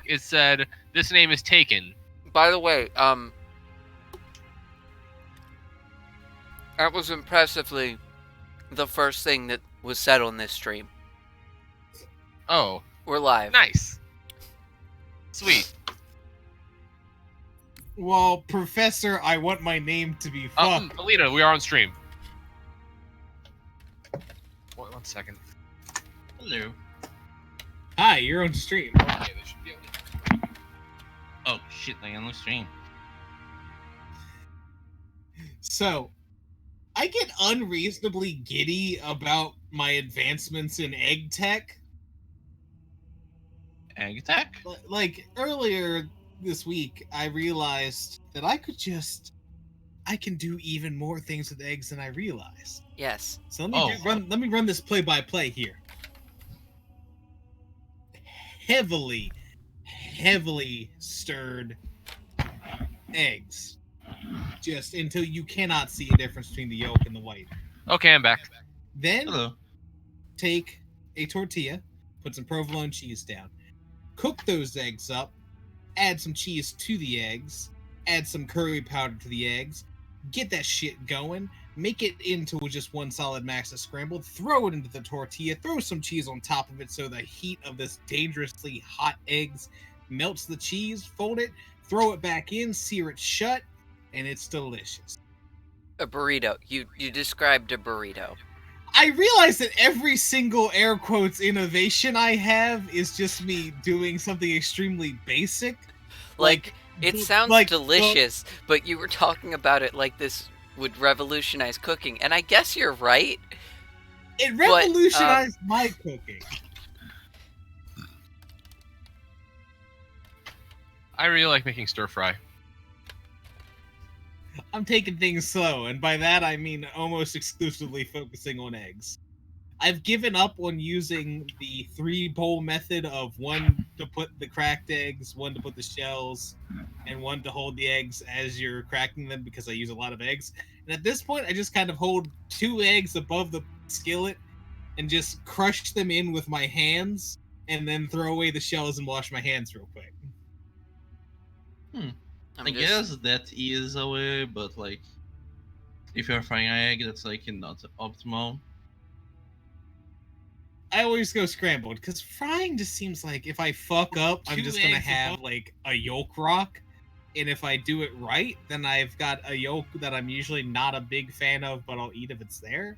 it said, "This name is taken." By the way, that was impressively the first thing that was said on this stream. Oh, We're live. nice. Sweet. Well, Professor, I want my name to be fucked. Alita, we are on stream. One second. Hello. Hi, you're on stream. Okay, they should be able to... Oh shit, I am on stream. So, I get unreasonably giddy about my advancements in egg tech. Egg tech? Like, earlier this week, I realized that I can do even more things with eggs than I realized. Yes. So let me run this play-by-play here. Heavily stirred eggs. Just until you cannot see a difference between the yolk and the white. Okay, I'm back. Then Hello. take a tortilla, put some provolone cheese down. Cook those eggs up, add some cheese to the eggs, add some curry powder to the eggs, get that shit going, make it into just one solid mass of scrambled, throw it into the tortilla, throw some cheese on top of it so the heat of this dangerously hot eggs melts the cheese, fold it, throw it back in, sear it shut, and it's delicious. A burrito. You described a burrito. I realize that every single air quotes innovation I have is just me doing something extremely basic. Like it sounds delicious, but you were talking about it like this would revolutionize cooking, and I guess you're right. It revolutionized my cooking. I really like making stir fry. I'm taking things slow, and by that I mean almost exclusively focusing on eggs. I've given up on using the 3-bowl method of one to put the cracked eggs, one to put the shells, and one to hold the eggs as you're cracking them because I use a lot of eggs. And at this point, I just kind of hold 2 eggs above the skillet and just crush them in with my hands, and then throw away the shells and wash my hands real quick. I guess that is a way, but like, if you're frying an egg, that's like not optimal. I always go scrambled because frying just seems like if I fuck up, I'm just gonna have like a yolk rock, and if I do it right, then I've got a yolk that I'm usually not a big fan of, but I'll eat if it's there.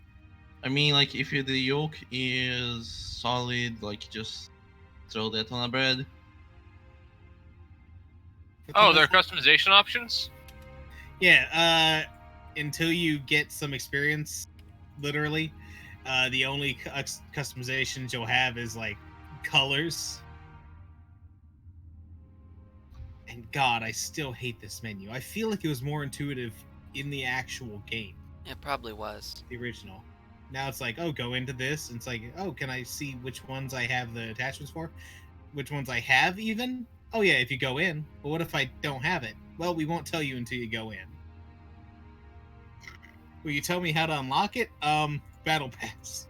I mean, like, if the yolk is solid, like, just throw that on a bread. Oh, there are customization options? Yeah, until you get some experience, literally, the only customizations you'll have is, like, colors. And God, I still hate this menu. I feel like it was more intuitive in the actual game. It probably was. The original. Now it's like, oh, go into this, and it's like, oh, can I see which ones I have the attachments for? Which ones I have, even? Oh yeah, if you go in. But what if I don't have it? Well, we won't tell you until you go in. Will you tell me how to unlock it? Battle Pass.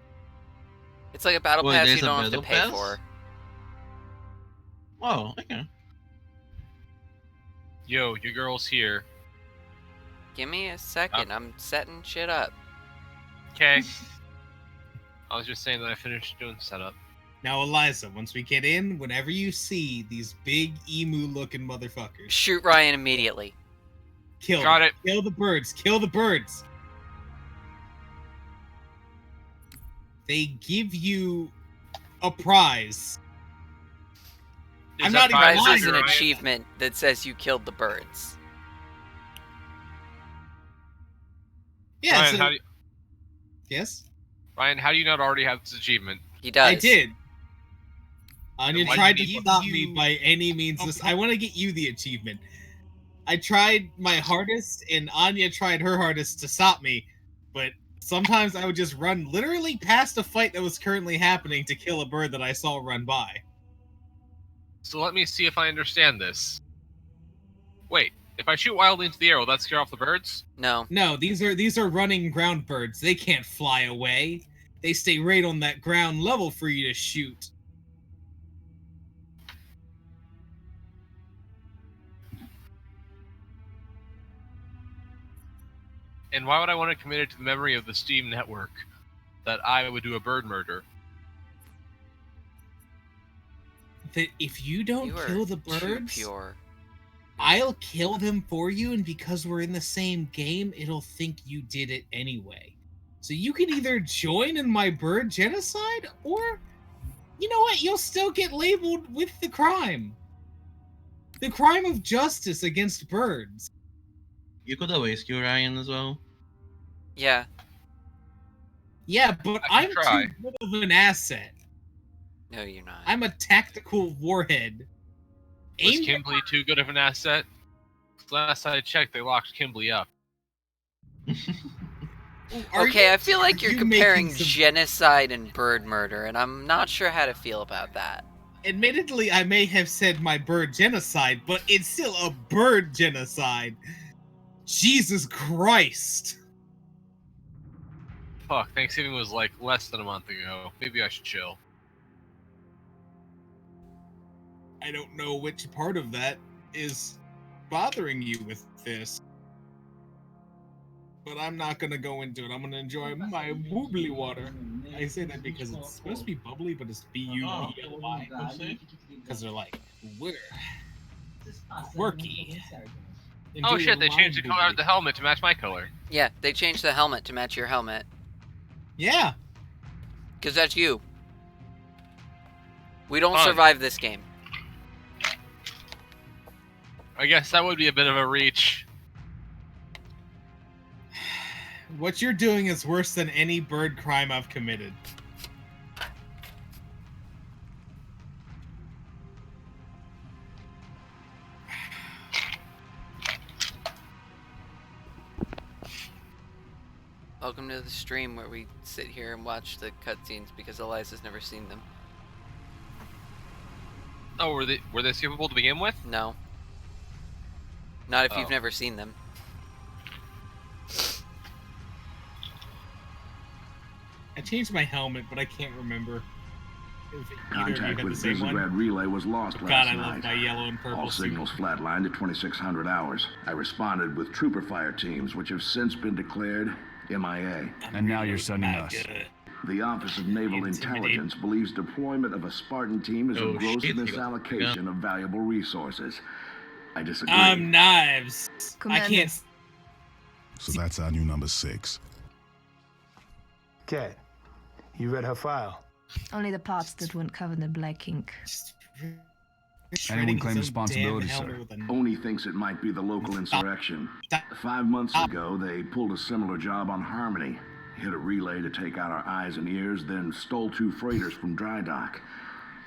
It's like a battle Wait, pass you there's a don't have to battle pay pass? for. Oh, okay. Yo, your girl's here. Give me a second. I'm setting shit up. Okay. I was just saying that I finished doing setup. Now, Eliza, once we get in, whenever you see these big emu-looking motherfuckers, Shoot Ryan immediately. kill Got them. it. Kill the birds. Kill the birds. They give you a prize. Is I'm that not even prize Prize lying, is an Ryan? achievement that says you killed the birds. Yeah. Ryan, So, how do you, yes, Ryan, how do you not already have this achievement? He does. I did. Anya Why tried do to you stop need- me by any means. I want to get you the achievement. I tried my hardest, and Anya tried her hardest to stop me, but sometimes I would just run literally past a fight that was currently happening to kill a bird that I saw run by. So let me see if I understand this. Wait, if I shoot wildly into the air, will that scare off the birds? No. No, these are running ground birds. They can't fly away. They stay right on that ground level for you to shoot. And why would I want to commit it to the memory of the Steam network that I would do a bird murder? That if you don't You are kill the too birds, pure. I'll kill them for you, and because we're in the same game, it'll think you did it anyway. So you can either join in my bird genocide, or, you know what, you'll still get labeled with the crime. The crime of justice against birds. You could always kill Ryan as well. Yeah. Yeah, but I I'm can try. too good of an asset. No, you're not. I'm a tactical warhead. Was Aimed at Kimberly too good of an asset? Last I checked, they locked Kimberly up. Are Okay, you- I feel like you're you comparing making some- genocide and bird murder, and I'm not sure how to feel about that. Admittedly, I may have said my bird genocide, but it's still a bird genocide. Jesus Christ. Fuck, Thanksgiving was like less than a month ago. Maybe I should chill. I don't know which part of that is bothering you with this. But I'm not gonna go into it. I'm gonna enjoy my bubbly water. I say that because it's supposed to be bubbly, but it's B-U-B-L-Y. Because they're like, we're quirky. Oh Enjoy shit, they my changed the color of bubbly. the helmet to match my color. Yeah, they changed the helmet to match your helmet. Yeah. Because that's you. We don't Fun. survive this game. I guess that would be a bit of a reach. What you're doing is worse than any bird crime I've committed. Welcome to the stream where we sit here and watch the cutscenes because Eliza's never seen them. Oh, were they skippable to begin with? No. Not if Oh. you've never seen them. I changed my helmet, but I can't remember if either of you Contact had the with same one. Visegrad Relay was lost God, last I love night. my yellow and purple All suit. signals flatlined at 2600 hours. I responded with trooper fire teams, which have since been declared MIA. And now you're sending Not us. good. The Office of Naval Intimidate. Intelligence believes deployment of a Spartan team is a Oh, gross shit, misallocation of valuable resources. I disagree. Knives. Commander. I can't. So that's our new number 6. Kat, you read her file? Only the parts that weren't covered in black ink. Anyone claim responsibility, sir? Oni thinks it might be the local insurrection. 5 months ago, they pulled a similar job on Harmony. Hit a relay to take out our eyes and ears, then stole 2 freighters from dry dock.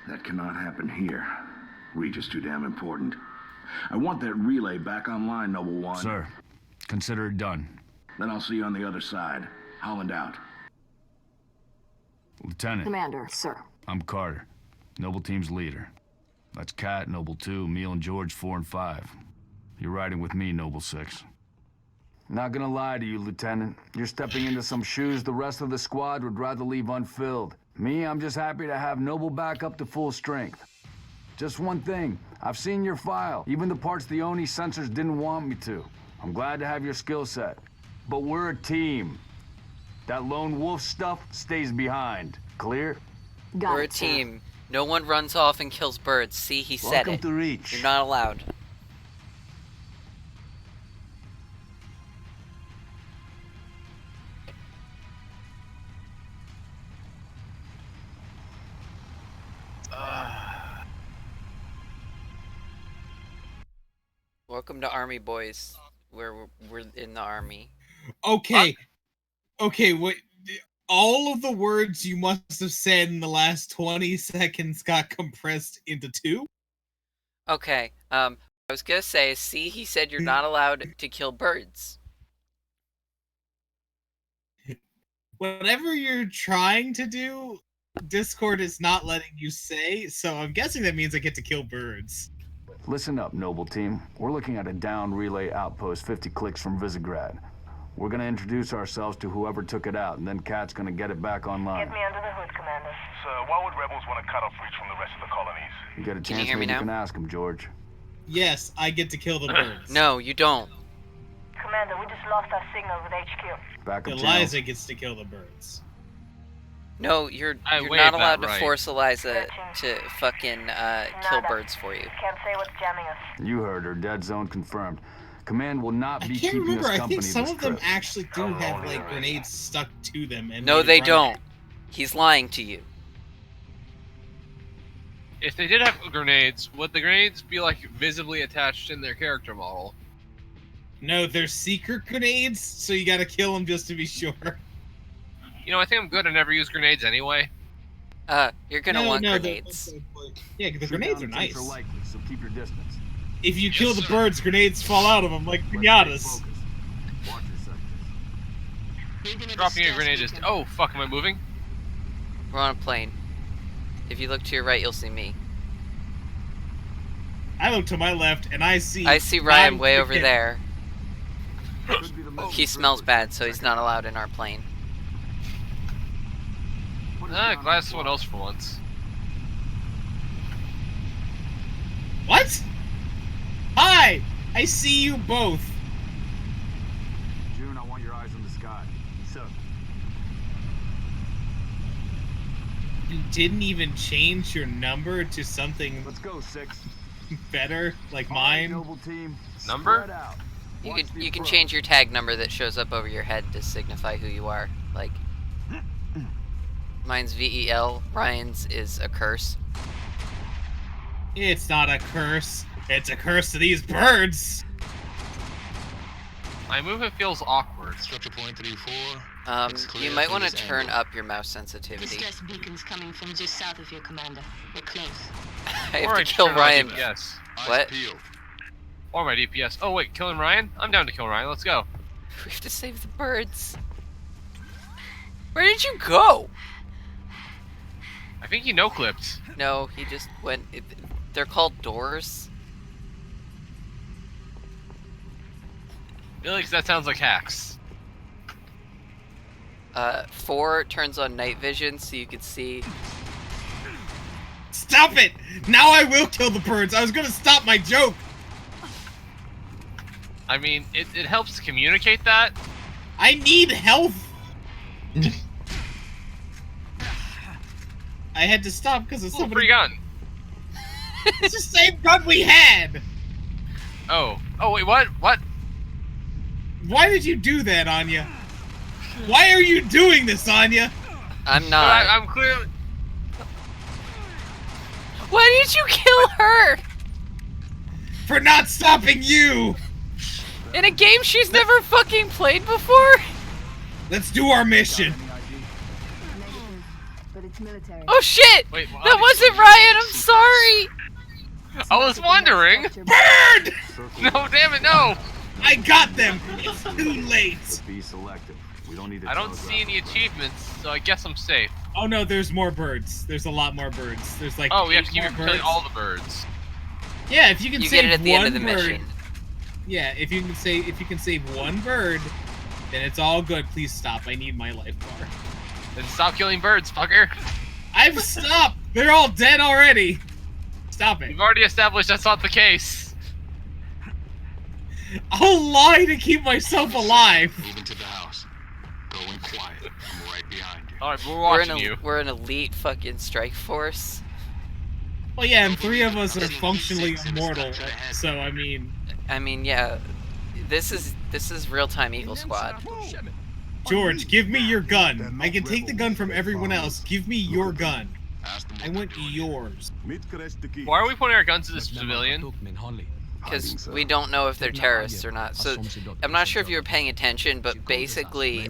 That cannot happen here. Reach is too damn important. I want that relay back online, Noble One. Sir, consider it done. Then I'll see you on the other side. Holland out. Lieutenant, Commander, sir. I'm Carter, Noble Team's leader. That's Kat, Noble 2, Emil and George 4 and 5. You're riding with me, Noble 6. Not gonna lie to you, Lieutenant. You're stepping into some shoes the rest of the squad would rather leave unfilled. Me, I'm just happy to have Noble back up to full strength. Just one thing, I've seen your file, even the parts the Oni censors didn't want me to. I'm glad to have your skill set. But we're a team. That lone wolf stuff stays behind. Clear? Got We're a it, sir. team. No one runs off and kills birds. See, he said Welcome it. to Reach. You're not allowed. Welcome to Army Boys, where we're in the army. Okay. Okay, what? All of the words you must have said in the last 20 seconds got compressed into 2? Okay, I was gonna say, see, he said you're not allowed to kill birds. Whatever you're trying to do, Discord is not letting you say, so I'm guessing that means I get to kill birds. Listen up, Noble Team. We're looking at a down relay outpost 50 clicks from Visegrad. We're gonna introduce ourselves to whoever took it out, and then Kat's gonna get it back online. Get me under the hood, Commander. Sir, why would rebels want to cut off Reach from the rest of the colonies? You get a Can you chance, hear me maybe you now? can ask him, George. Yes, I get to kill the birds. No, you don't. Commander, we just lost our signal with HQ. Back up Eliza gets to kill the birds. No, you're waived not allowed that to right. force Eliza to fucking kill birds for you. Can't say what's jamming us. You heard her. Dead zone confirmed. Command will not I be can't keeping remember. us I company think some this of them trip. actually do have like grenades stuck to them. And No, they run don't. it. He's lying to you. If they did have grenades, would the grenades be like visibly attached in their character model? No, they're secret grenades, so you gotta kill them just to be sure. You know, I think I'm good. I never use grenades anyway. You're gonna want grenades. Yeah, the Shoot grenades down are attempts nice. likely, so keep your distance. If you Yes, kill the sir. birds, grenades fall out of them like pinatas. Focus. Watch your sectors. Dropping a grenade is. Oh fuck! Am I moving? We're on a plane. If you look to your right, you'll see me. I look to my left and I see. I see Ryan way over non-freaking- there. Could be the missing He smells privilege. bad, so he's not allowed in our plane. What is Ah, down glad on someone the else for once. What? Hi! I see you both. June, I want your eyes on the sky. So, You didn't even change your number to something let's go, 6. better, like All right, mine. Noble team. Number? Spread out. You Watch can the you can approach. change your tag number that shows up over your head to signify who you are. Like mine's VEL. Ryan's is a curse. It's not a curse. It's a curse to these birds. My movement feels awkward. Structure point 3-4. You might want to turn up your mouse sensitivity. Distress beacons coming from just south of here, Commander. We're close. I have Or to I kill turn my Ryan. DPS. What? Or my DPS. Oh wait, killing Ryan? I'm down to kill Ryan. Let's go. We have to save the birds. Where did you go? I think he no-clipped. No, he just went. They're called doors. Really? 'Cause that sounds like hacks. 4 turns on night vision so you can see. Stop it! Now I will kill the birds. I was gonna stop my joke. I mean, it helps to communicate that. I need health. I had to stop because of Ooh, somebody. free gun. It's the same gun we had. Oh. Oh wait, what? What? Why did you do that, Anya? Why are you doing this, Anya? I'm But not. I'm clearly. Why did you kill her? For not stopping you. In a game she's never fucking played before? Let's do our mission. But it's military. Oh shit! Wait, what? That wasn't Ryan, I'm sorry! I was wondering. Bird! No, damn it, no! I got them. It's too late. Be selective. We don't need to I don't telegraph. see any achievements, so I guess I'm safe. Oh no, there's more birds. There's a lot more birds. There's like. Oh, we have to 8 keep more killing birds. all the birds. Yeah, if you can You save get it at the one end of the bird. mission. Yeah, if you can save one bird, then it's all good. Please stop. I need my life bar. Then stop killing birds, fucker. I've stopped. They're all dead already. Stop it. We've already established that's not the case. I'll lie to keep myself alive. Move into the house. Go in quiet. I'm right behind you. Alright, we're We're watching you. we're an elite fucking strike force. Well, yeah, and 3 of us are functionally immortal. So I mean, Yeah. This is real-time Eagle Squad. George, give me your gun. I can take the gun from everyone else. Give me your gun. I want yours. Why are we pointing our guns at this civilian? Because we don't know if they're terrorists or not. So I'm not sure if you were paying attention, but basically,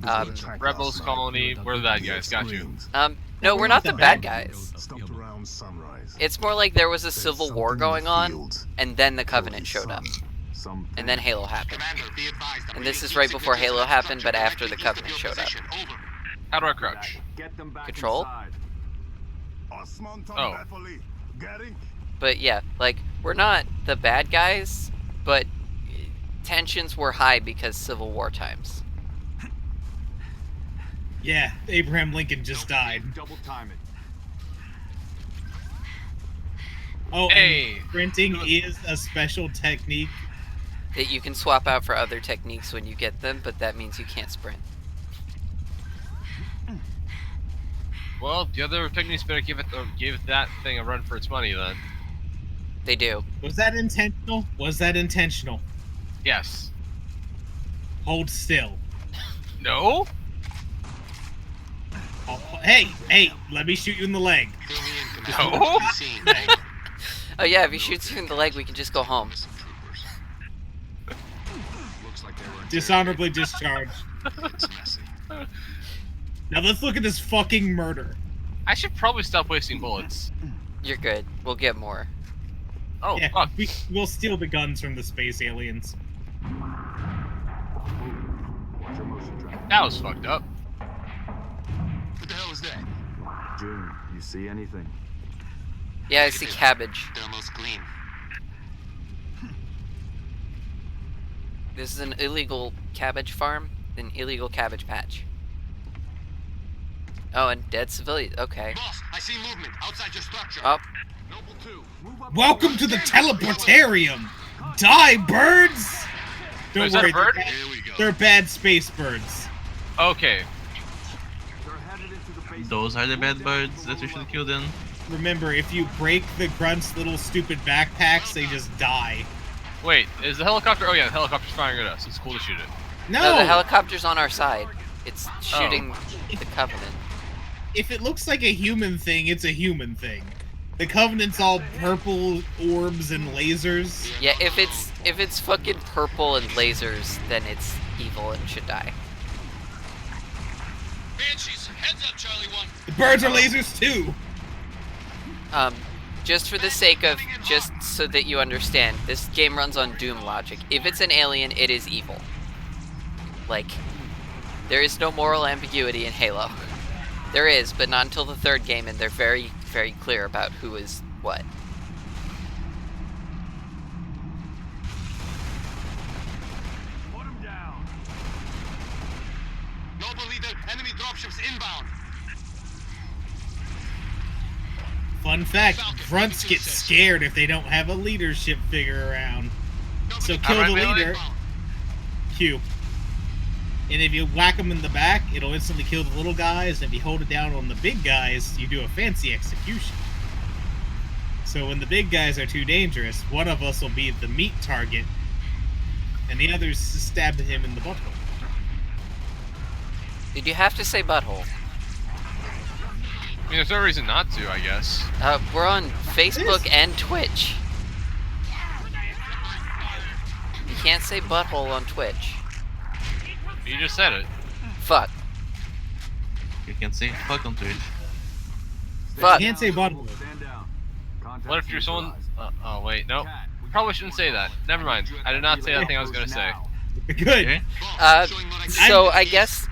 Rebels colony, we're the bad guys, got you. no, we're not the bad guys. Stopped around sunrise. It's more like there was a civil war going on, and then the Covenant showed up, and then Halo happened. And this is right before Halo happened, but after the Covenant showed up. How do I crouch? Get them back Control? inside. Oh. But yeah, like, we're not the bad guys, but tensions were high because Civil War times. Yeah, Abraham Lincoln just died. Double time it. Oh, Hey. and sprinting is a special technique that you can swap out for other techniques when you get them, but that means you can't sprint. Well, the other techniques better give that thing a run for its money then. They do. Was that intentional? Was that intentional? Yes. Hold still. No? Oh, hey, let me shoot you in the leg. No? Oh yeah, if he shoots you in the leg, we can just go home. Dishonorably discharged. Now let's look at this fucking murder. I should probably stop wasting bullets. You're good. We'll get more. Oh, yeah, fuck. We'll steal the guns from the space aliens. That was fucked up. What the hell is that? June, you see anything? Yeah, I see cabbage. They're almost clean. This is an illegal cabbage farm, an illegal cabbage patch. Oh, and dead civilians. Okay. Boss, I see movement outside your structure. Oh. Noble 2, move up. Welcome to the teleportarium. Die, birds! Don't Is that worry, a bird? they're bad space birds. Okay. Those are the bad birds that we should kill then. Remember, if you break the grunt's little stupid backpacks, they just die. Wait, is the helicopter? Oh yeah, the helicopter's firing at us. It's cool to shoot it. No, the helicopter's on our side. It's shooting the Covenant. If it looks like a human thing, it's a human thing. The Covenant's all purple orbs and lasers. Yeah, if it's fucking purple and lasers, then it's evil and should die. Banshees, heads up, Charlie 1. The birds are lasers too. Just for the sake of, just so that you understand, this game runs on Doom logic. If it's an alien, it is evil. Like, there is no moral ambiguity in Halo. There is, but not until the third game, and they're very, very clear about who is what. Put him down. Noble leader, enemy dropships inbound. Fun fact, grunts get scared if they don't have a leadership figure around. So kill the leader, Q. And if you whack them in the back, it'll instantly kill the little guys. And if you hold it down on the big guys, you do a fancy execution. So when the big guys are too dangerous, one of us will be the meat target, and the others stab him in the butthole. Did you have to say butthole? I mean, there's no reason not to, I guess. We're on Facebook and Twitch. You can't say butthole on Twitch. You just said it. Fuck. You can say fuck on Twitch. Fuck. You can't say butthole. What if you're someone... oh, wait, no. Probably shouldn't say that. Never mind. I did not say that thing I was going to say. Good. Okay. So I guess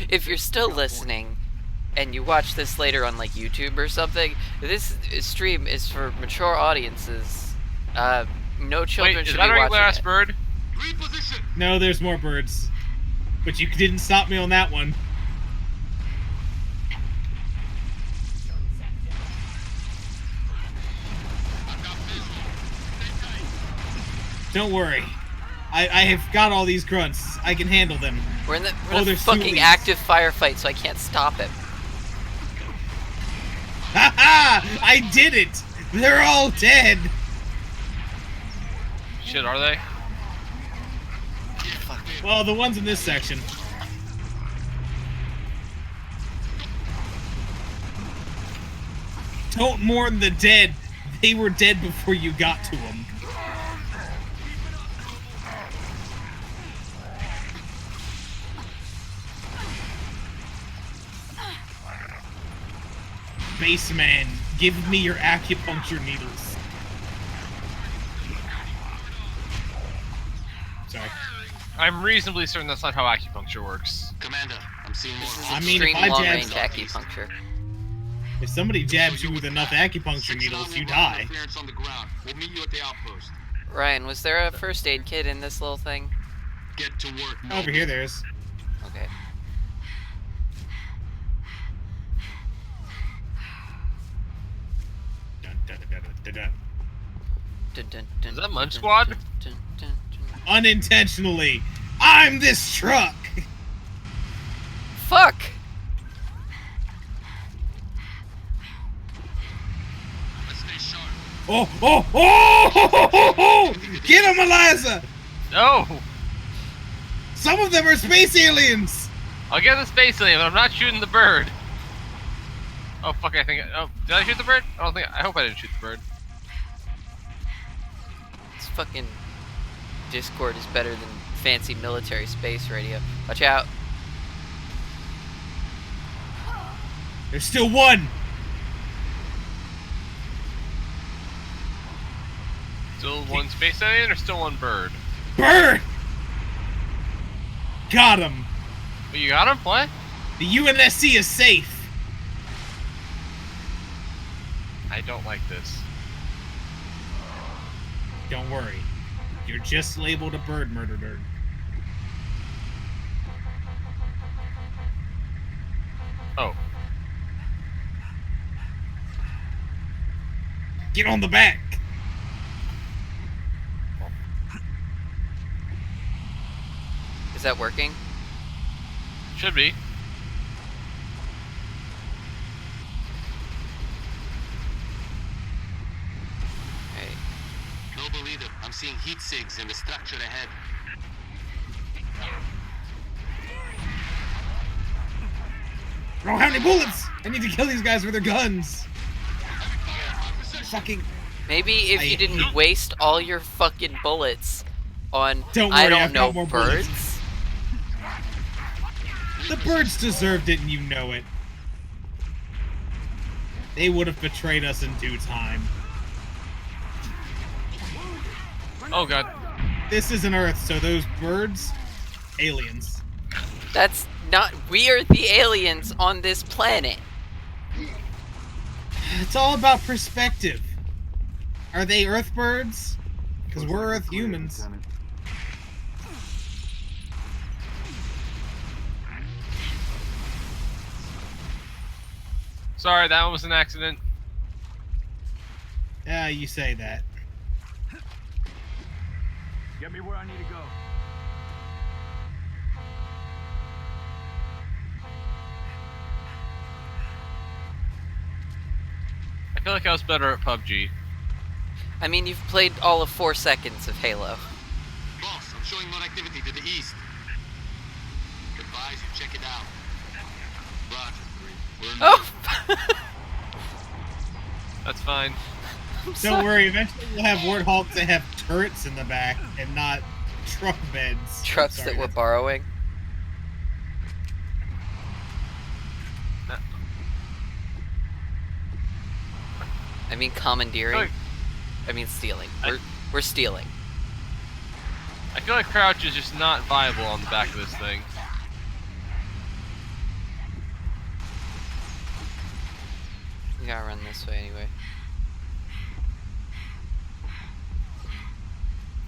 if you're still listening and you watch this later on like YouTube or something, this stream is for mature audiences. No children Wait, should is that be our watching last it. bird? No, there's more birds. But you didn't stop me on that one. Don't worry. I have got all these grunts. I can handle them. We're in the there's fucking Sulis. active firefight, so I can't stop him. Ha-ha! I did it! They're all dead! Shit, are they? Well, the ones in this section. Don't mourn the dead. They were dead before you got to them. Baseman, give me your acupuncture needles. Sorry. I'm reasonably certain that's not how acupuncture works. Commander, I'm seeing more. I mean, if Extreme I long-range jab, acupuncture. if somebody jabs you with enough acupuncture needles, you die. Interference on the ground. We'll meet you at the outpost. Ryan, was there a first aid kit in this little thing? Get to work. Over here, there's. Okay. Dun, dun, dun, dun, dun, dun. Is that Munch Squad? Unintentionally. I'm this truck! Fuck! Oh, oh, oh, oh, oh, oh! Get him, Eliza! No! Some of them are space aliens! I'll get the space alien, but I'm not shooting the bird. Oh, fuck, I think... Oh, did I shoot the bird? I don't think... I hope I didn't shoot the bird. This fucking Discord is better than fancy military space radio. Watch out. There's still one! Still one space alien or still one bird? Bird! Got him! Oh, you got him? What? The UNSC is safe! I don't like this. Don't worry. You're just labeled a bird murderer. Oh. Get on the back! Is that working? Should be. Noble leader, I'm seeing heat sigs in the structure ahead. I don't have any bullets! I need to kill these guys with their guns! Fucking... Maybe if you didn't waste all your fucking bullets on, Don't worry, I don't I've got know, more birds? bullets. The birds deserved it and you know it. They would have betrayed us in due time. Oh, God. This isn't Earth, so those birds... aliens. That's not... We are the aliens on this planet. It's all about perspective. Are they Earth birds? Because we're Earth humans. Sorry, that one was an accident. Yeah, you say that. Get me where I need to go. I feel like I was better at PUBG. I mean, you've played all of 4 seconds of Halo. Boss, I'm showing more activity to the east. Advise you check it out. Roger, 3. We're in Oh! That's fine. Don't worry, eventually we'll have Warthogs that have turrets in the back and not truck beds. Trucks Sorry, that we're borrowing. I mean commandeering. I mean stealing. We're stealing. I feel like crouch is just not viable on the back of this thing. We gotta run this way anyway.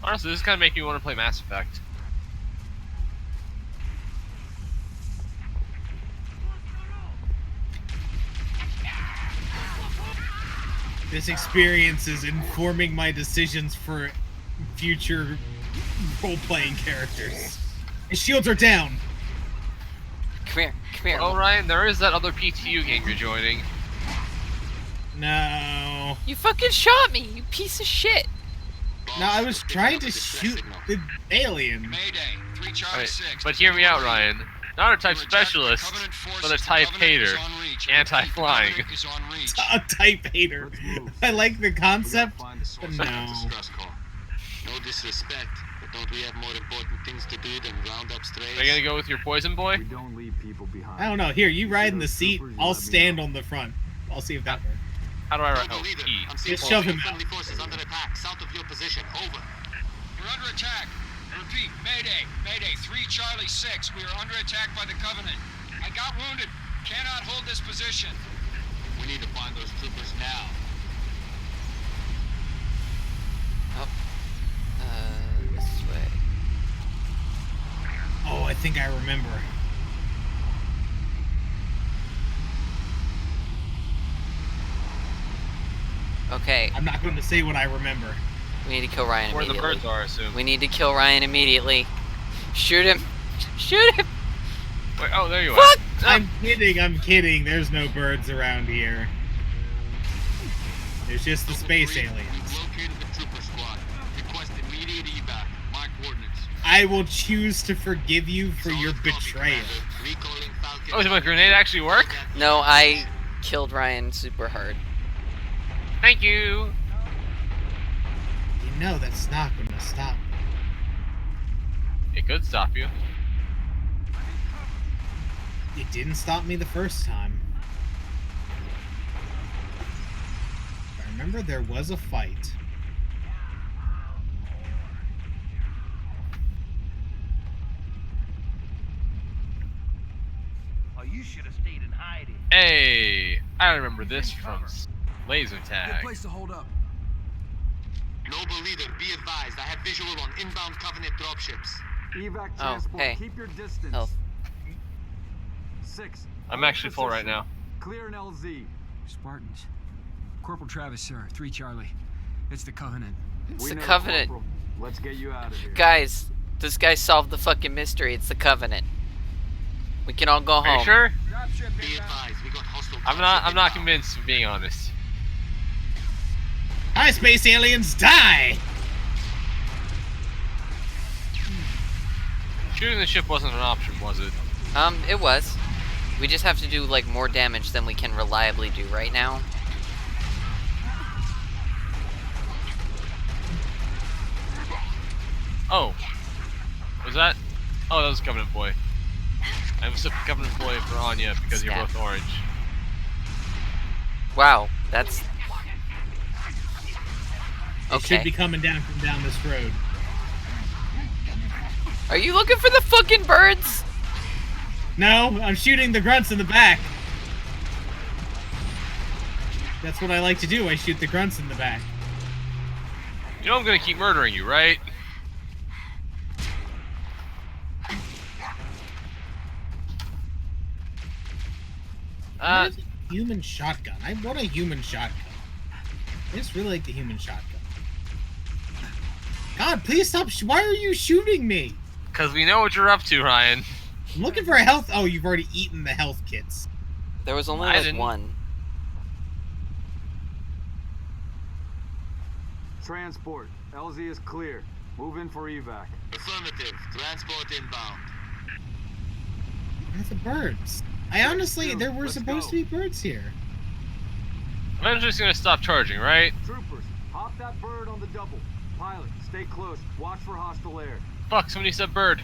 Honestly, this is kind of making me want to play Mass Effect. This experience is informing my decisions for future role-playing characters. His shields are down. Come here. Oh, Ryan, there is that other PTU game you're joining. No. You fucking shot me, you piece of shit. No, I was trying to shoot the alien. Mayday, 3 Charlie 6. But hear me out, Ryan. Not a type specialist, but a type hater. Anti-flying. A type hater. I like the concept, but no. No disrespect, but don't we have more important things to do than round up strays? Are you gonna go with your poison boy? We don't leave people behind. I don't know. Here, you ride in the seat. I'll stand on the front. I'll see if that works. How do I write? Noble Oh, leader, E. I'm seeing Just shove him out. friendly forces under attack, south of your position. Over. We're under attack. Repeat, Mayday. Mayday, 3 Charlie 6. We are under attack by the Covenant. I got wounded. Cannot hold this position. We need to find those troopers now. Oh. This way. Oh, I think I remember. Okay. I'm not going to say what I remember. We need to kill Ryan Where the immediately. birds are, I assume. We need to kill Ryan immediately. Shoot him! Shoot him! Wait, oh, there you Fuck! are. I'm kidding. There's no birds around here. There's just the space aliens. Located the trooper squad. Request immediate evac. My coordinates. I will choose to forgive you for your betrayal. Recalling Falcon. Oh, did my grenade actually work? No, I killed Ryan super hard. Thank you. You know that's not gonna stop me. It could stop you. It didn't stop me the first time. I remember there was a fight. Oh, you should have stayed in hiding. Hey, I remember this from laser Good tag. place to hold up. Noble leader, be advised. I have visual on inbound Covenant dropships. Evac Oh, transport, hey. keep your distance. Health. 6. I'm actually full right now. Clear an LZ. Spartans. Corporal Travis, sir. 3 Charlie. It's the Covenant. It's We the know, Covenant. Corporal. Let's get you out of here. Guys, this guy solved the fucking mystery. It's the Covenant. We can all go Are home. you sure? Be advised, we got hostile. I'm not convinced, of being honest. Hi, space aliens, die! Shooting the ship wasn't an option, was it? It was. We just have to do, like, more damage than we can reliably do right now. Oh. Was that? Oh, that was Covenant Boy. I was a Covenant Boy for Anya because you're Snap. both orange. Wow, that's... It should be Okay. coming down from down this road. Are you looking for the fucking birds? No, I'm shooting the grunts in the back. That's what I like to do. I shoot the grunts in the back. You know I'm gonna keep murdering you, right? What is a human shotgun? I want a human shotgun. I just really like the human shotgun. God, please stop. Why are you shooting me? Because we know what you're up to, Ryan. I'm looking for a health. Oh, you've already eaten the health kits. There was only I like didn't. one. Transport. LZ is clear. Move in for evac. Affirmative. Transport inbound. Where's the birds? I honestly, Dude, there were let's supposed go. to be birds here. Eventually it's gonna stop charging, right? Troopers, hop that bird on the double. Pilot, stay close. Watch for hostile air. Fuck, somebody said bird.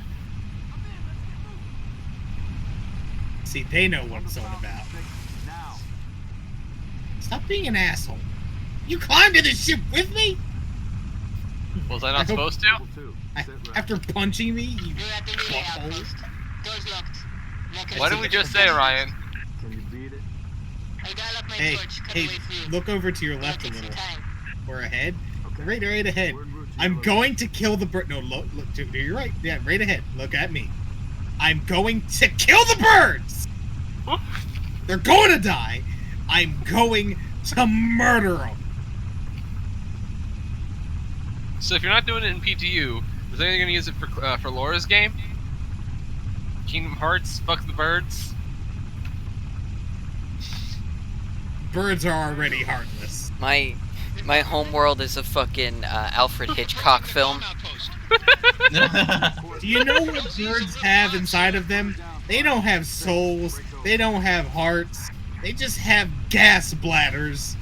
See, they know what it's all about. Now. Stop being an asshole. You climbed to the ship with me? Was I I not hope- supposed to? Level 2. Sit right. After punching me, you You're at the relay butthole. outpost. Doors locked. Mechanism What did we just say, Ryan? Can you beat it? I dial up my Hey, torch. Cut hey, away through. look over to your left a Take some little. time. Or ahead. Okay. Right ahead. We're en route to I'm your going to kill the bird. No, look, to your right. Yeah, right ahead. Look at me. I'm going to kill the birds! They're going to die. I'm going to murder them. So if you're not doing it in PTU, is anyone gonna use it for Laura's game? Kingdom Hearts, fuck the birds. Birds are already heartless. My home world is a fucking Alfred Hitchcock film. Do you know what birds have inside of them? They don't have souls. They don't have hearts. They just have gas bladders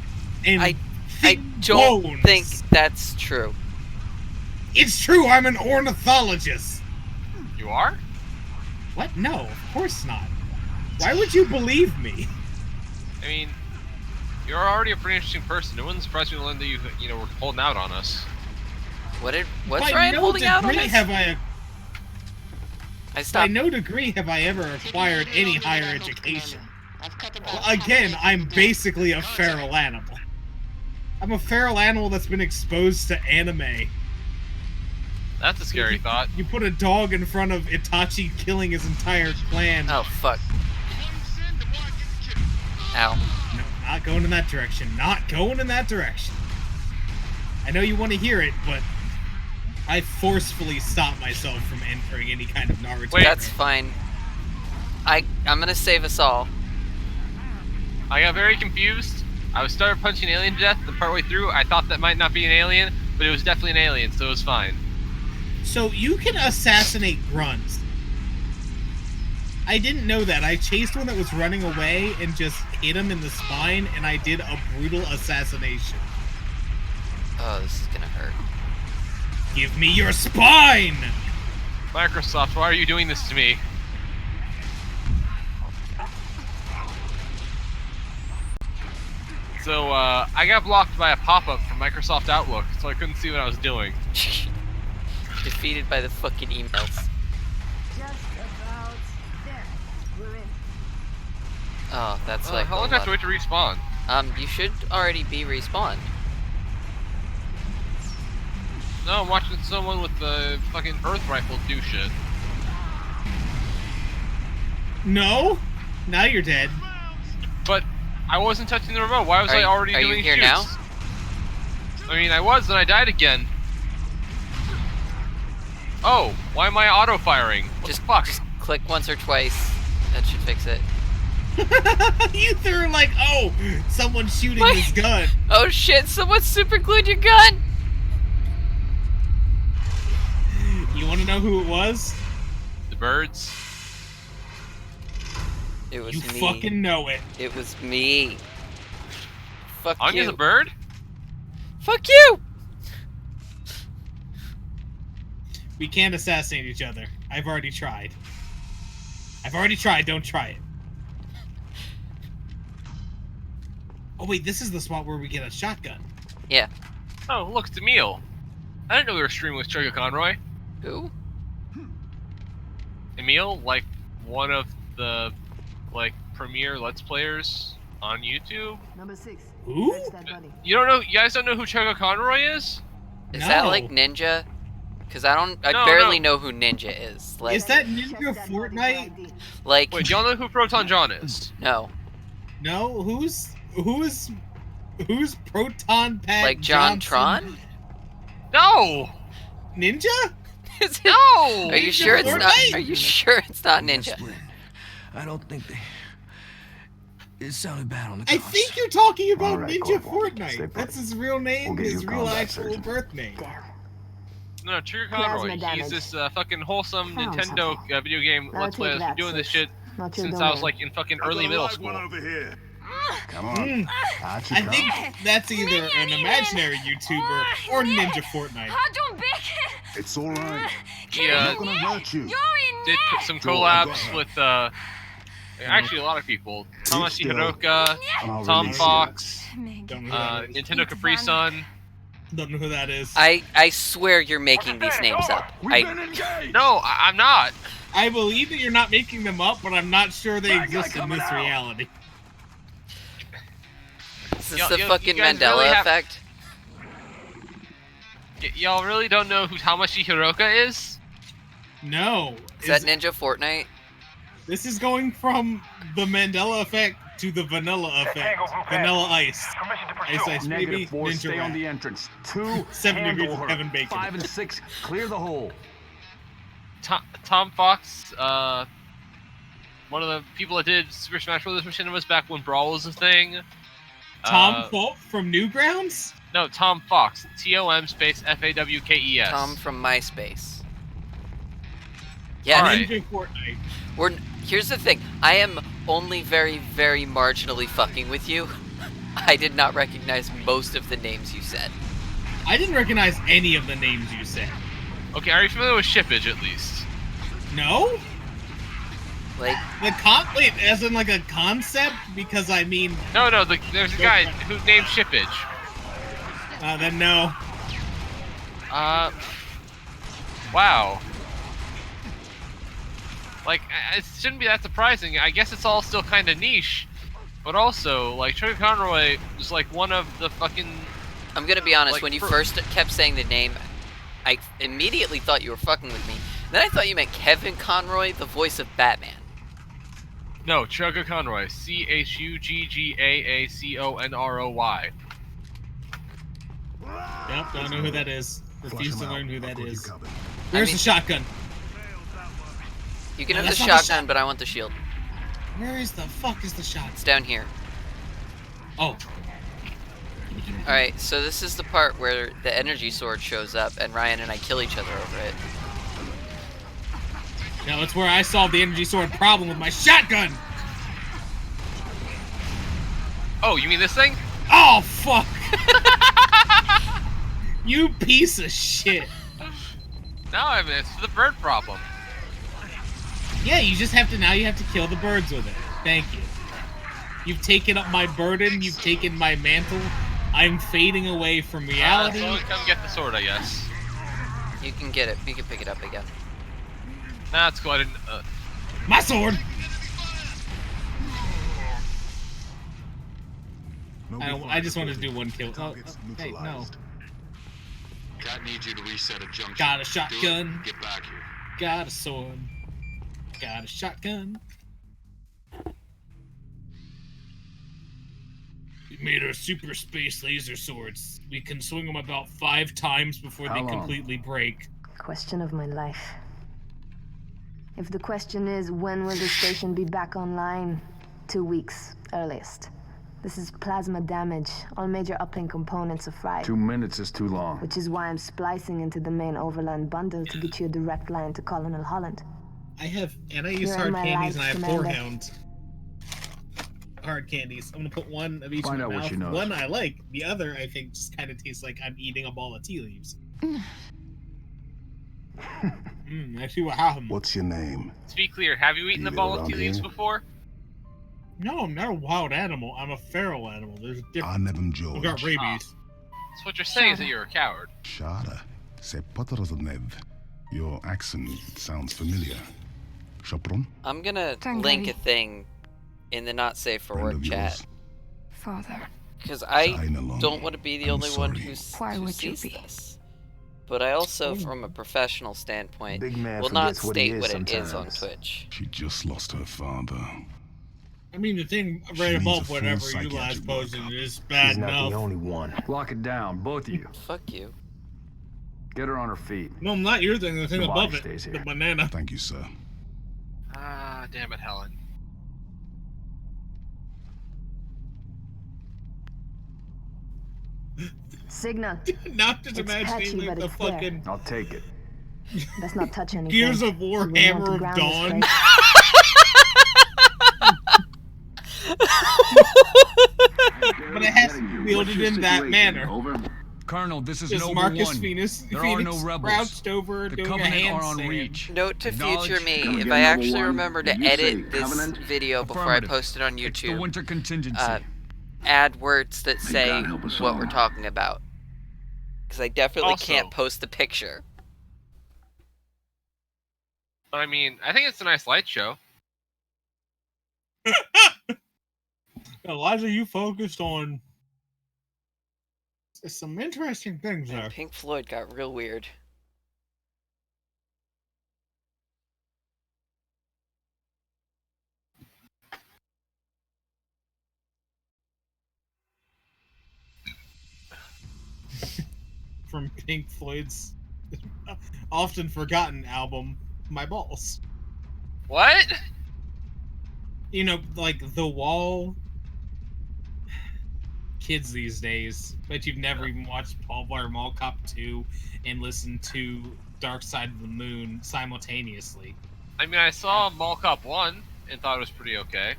and I thick don't bones. think that's true. It's true. I'm an ornithologist. You are? What? No, of course not. Why would you believe me? I mean, you're already a pretty interesting person. It wouldn't surprise me to learn that you know, were holding out on us. What's By Ryan no holding out on degree us? have I I stopped. By no degree have I ever acquired any higher education. I've cut about Well, again, I'm basically a feral animal. I'm a feral animal that's been exposed to anime. That's a scary thought. You put a dog in front of Itachi killing his entire clan. Oh, fuck. Ow. No, not going in that direction. Not going in that direction. I know you want to hear it, but I forcefully stopped myself from entering any kind of Naruto. Wait, that's fine. I'm gonna save us all. I got very confused. I was started punching an alien to death, and partway through, I thought that might not be an alien, but it was definitely an alien, so it was fine. So you can assassinate grunts. I didn't know that. I chased one that was running away and just hit him in the spine, and I did a brutal assassination. Oh, this is gonna hurt. Give me your spine! Microsoft, why are you doing this to me? So, I got blocked by a pop-up from Microsoft Outlook, so I couldn't see what I was doing. Defeated by the fucking emails. Oh, that's like how long do I have to wait to respawn? You should already be respawned. No, I'm watching someone with the fucking Earth Rifle do shit. No? Now you're dead. But I wasn't touching the remote. Why was I already doing Are you here shoots? now? I mean, I was, and I died again. Oh, why am I auto-firing? What the fuck? Just click once or twice. That should fix it. You threw like, oh, someone's shooting his gun. Oh shit, someone super glued your gun! You want to know who it was? The birds. It was You me. fucking know it. It was me. Fuck Anya's you. a bird? Fuck you! We can't assassinate each other. I've already tried. Don't try it. Oh wait, this is the spot where we get a shotgun. Yeah. Oh, look, it's Emil. I didn't know we were streaming with Trigger Conroy. Who? Emil, like, one of the, like, premier Let's Players on YouTube. Number 6. Who? You don't know? You guys don't know who Trigger Conroy is? Is that like Ninja? Because I No, barely no. know who Ninja is. Like, Is that Ninja Fortnite? like Wait, do y'all know who Proton John is? no. No, who's Proton Pack Like John Johnson? Tron? No! Ninja? Is it? No! Are you Ninja sure it's not? Fortnite? Are you sure it's not Ninja? I don't think they... It sounded bad on the I think you're talking about Alright, Ninja Corporal. Stay Fortnite. put. That's his real name, We'll get his you real combat actual surgeon. birth name. No, Trigger Plasma Conroy. He's damage. this fucking wholesome Found Nintendo something. video game I'll Let's take Play. I've been that, doing this sis. shit Not your since I was domain. like in fucking early middle school. here. Come on. Mm. Gotcha, I think that's either an imaginary YouTuber or Ninja Fortnite. It's all right. He I'm not gonna hurt you. did some Joel, collabs with actually a lot of people. Tamashi still. Hiroka, I'll Tom release Fox, Don't know who that is. Nintendo Capri Sun. Don't know who that is. I swear you're making these names up. No, I'm not. I believe that you're not making them up, but I'm not sure they exist in this reality. Is this Y'all- the you fucking guys Mandela really have- effect? Y'all really don't know who Tamashi Hiroka is? No. Is that Ninja Fortnite? This is going from the Mandela effect to the vanilla effect. Vanilla ice. Ice ice baby, -4, ninja stay on rat. the entrance. 2, 7 handle degrees of her. Kevin Bacon. 5 and 6, clear the hole. Tom Fox, one of the people that did Super Smash Bros. Machinimas back when Brawl was a thing. Tom Folk from Newgrounds? No, Tom Fox. TOM space FAWKES. Tom from MySpace. Yeah, Alright. Ninja Fortnite. Here's the thing. I am only very, very marginally fucking with you. I did not recognize most of the names you said. I didn't recognize any of the names you said. Okay, are you familiar with Shippage at least? No? Like, Wait, as in like a concept? Because I mean... No, there's a guy who's named Shippage. Then no. Wow. Like, it shouldn't be that surprising. I guess it's all still kind of niche. But also, like, Trigger Conroy was like one of the fucking... I'm gonna be honest, Like, when you for- first kept saying the name, I immediately thought you were fucking with me. Then I thought you meant Kevin Conroy, the voice of Batman. No, Trigger Conroy. CHUGGAACONROY. Yep, don't know who that is. Refuse to learn who that is. I Where's mean- the shotgun? You can No, have the that's not the shotgun, but I want the shield. Where is the fuck is the shotgun? It's down here. Oh. Alright, so this is the part where the energy sword shows up and Ryan and I kill each other over it. No, it's where I solved the energy sword problem with my shotgun! Oh, you mean this thing? Oh, fuck! You piece of shit. No, I mean, it's the bird problem. Yeah, you just have to, now you have to kill the birds with it. Thank you. You've taken up my burden, you've taken my mantle. I'm fading away from reality. So come get the sword, I guess. You can get it. You can pick it up again. Nah, let's go ahead and... My sword! I just wanted to do one kill. Oh, hey, no. Cat needs you to reset a junction. Got a Do it, shotgun. Get back here. Got a sword. Got a shotgun. We made our super space laser swords. We can swing them about 5 times before How they long? completely break. Question of my life. If the question is, when will the station be back online? 2 weeks, earliest. This is plasma damage. All major uplink components are fried. 2 minutes is too long. Which is why I'm splicing into the main overland bundle to get you a direct line to Colonel Holland. I use Here are hard my candies lights, and I have Commander. 4 hounds. Hard candies. I'm gonna put one of each Find in out my what mouth. she knows. One I like. The other I think just kind of tastes like I'm eating a ball of tea leaves. I see what happened. What's your name? To be clear, have you eaten You the ball live of tea around leaves here? before? No, I'm not a wild animal. I'm a feral animal. There's a difference. Arnevim I've George. got rabies. So what you're saying is that you're a coward. Shada. C'est Potroznev. Your accent sounds familiar. Chopron? I'm gonna Thank link you. a thing in the not safe for Friend work of chat. yours? Father. Because I Sign along. don't want to be the I'm only one sorry. Why who would you sees be? this. But I also, from a professional standpoint, Big man will not forgets what he state is what it is on sometimes. Twitch. She just lost her father. I mean, the thing She right needs above a full whatever you psychiatric guys posted workup. is bad She's not enough. the only one. Lock it down, both of you. Fuck you. Get her on her feet. No, not your thing. The thing The body above it. stays The here. banana. Thank you, sir. Ah, damn it, Helen. Signal. Now just It's imagining patchy, like but the it's there. fucking I'll take it. Let's not touch anything. Gears of War We want Hammer to of ground this Dawn. place. But it has to be wielded in that manner. Over. Colonel, this is Just Noble Marcus 1. Phoenix, There are Phoenix no rebels. crouched over The doing a Covenant are on handstand. reach. Note to Acknowledge- future me, Come if again, I number actually one. remember to Did you say edit this Covenant? video before I Affirmative. post it on It's the YouTube, winter contingency. add words that May say God help us what all. we're talking about. Because I definitely Also- can't post the picture. But I mean, I think it's a nice light show. Elijah, you focused on some interesting things Man, there. Pink Floyd got real weird. From Pink Floyd's often forgotten album, My Balls. What? You know, like The Wall. Kids these days, but you've never even watched Paul Blart Mall Cop 2 and listened to Dark Side of the Moon simultaneously. I mean, I saw Mall Cop 1 and thought it was pretty okay.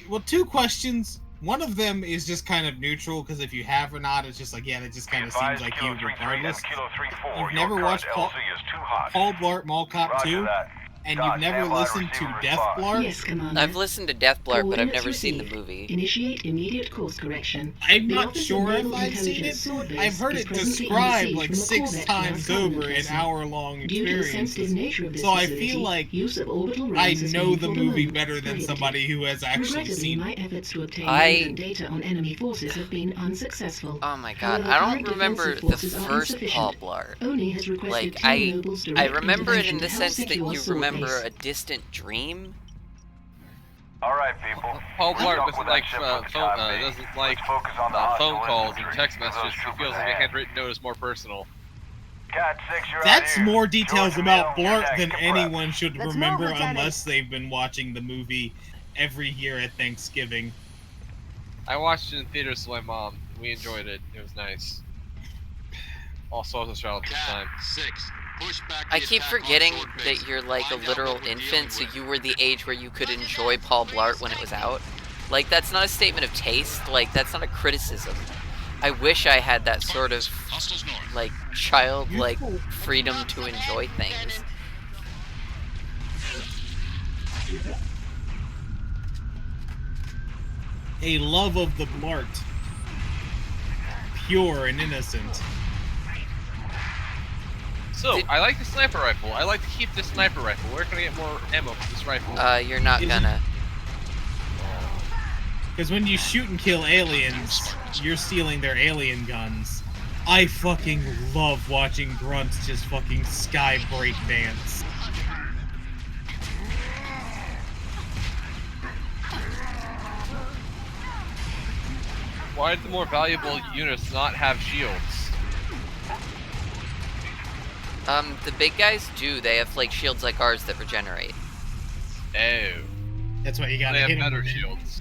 Well, 2 questions. One of them is just kind of neutral, because if you have or not, it's just like, yeah, that just kind of seems like you regardless. You've never watched Paul Blart Mall Cop 2, and you've never listened to Death Blart? Yes, Commander. I've listened to Death Blart, but I've Coordinates never seen the received. movie. Initiate immediate course correction. I'm The not Office of sure if Naval I've seen Intelligence it. Sword Base I've heard is it presently described under like siege from a 6 Corvette times now over in vessel. hour-long Due to the sensitive experiences. nature of this So I facility, feel like use of orbital I rings has know been the for movie moment better than prohibited. somebody who has actually Regrettably, seen my it. efforts to obtain I- news and data on enemy forces have been unsuccessful. Oh my god, However, I don't current remember defensive the forces are first insufficient. Paul Blart. Oni has requested Like, Team Noble's I direct remember it in intervention the to help sense that secure you Sword remember Base. a distant dream. All right, people. Paul Blart Talk doesn't with like that ship for the time being. Let's focus on the phone hostile calls and infantry. text Those messages. It troopers feels like a ahead. handwritten note is more personal. Cat 6, you're That's out here. more details George about Emile, you're Blart next than to prep. anyone should Let's remember move, Lieutenant. unless they've been watching the movie every year at Thanksgiving. I watched it in theaters with my mom. We enjoyed it. It was nice. Also, I was a child at the time. Cat 6, push back I the keep attack on forgetting Sword Base. that you're like a Find out literal what we're infant, dealing so with. you were the age where you could enjoy Paul Blart when it was out. Like, that's not a statement of taste. Like, that's not a criticism. I wish I had that sort of, Hostiles north. like, childlike freedom to enjoy things. A love of the Blart. Pure and innocent. So, I like the sniper rifle. I like to keep this sniper rifle. Where can I get more ammo for this rifle? You're not gonna. Because when you shoot and kill aliens, you're stealing their alien guns. I fucking love watching grunts just fucking sky break dance. Why did the more valuable units not have shields? The big guys do. They have, like, shields like ours that regenerate. Oh. That's why you gotta They have hit 'em better with it. shields.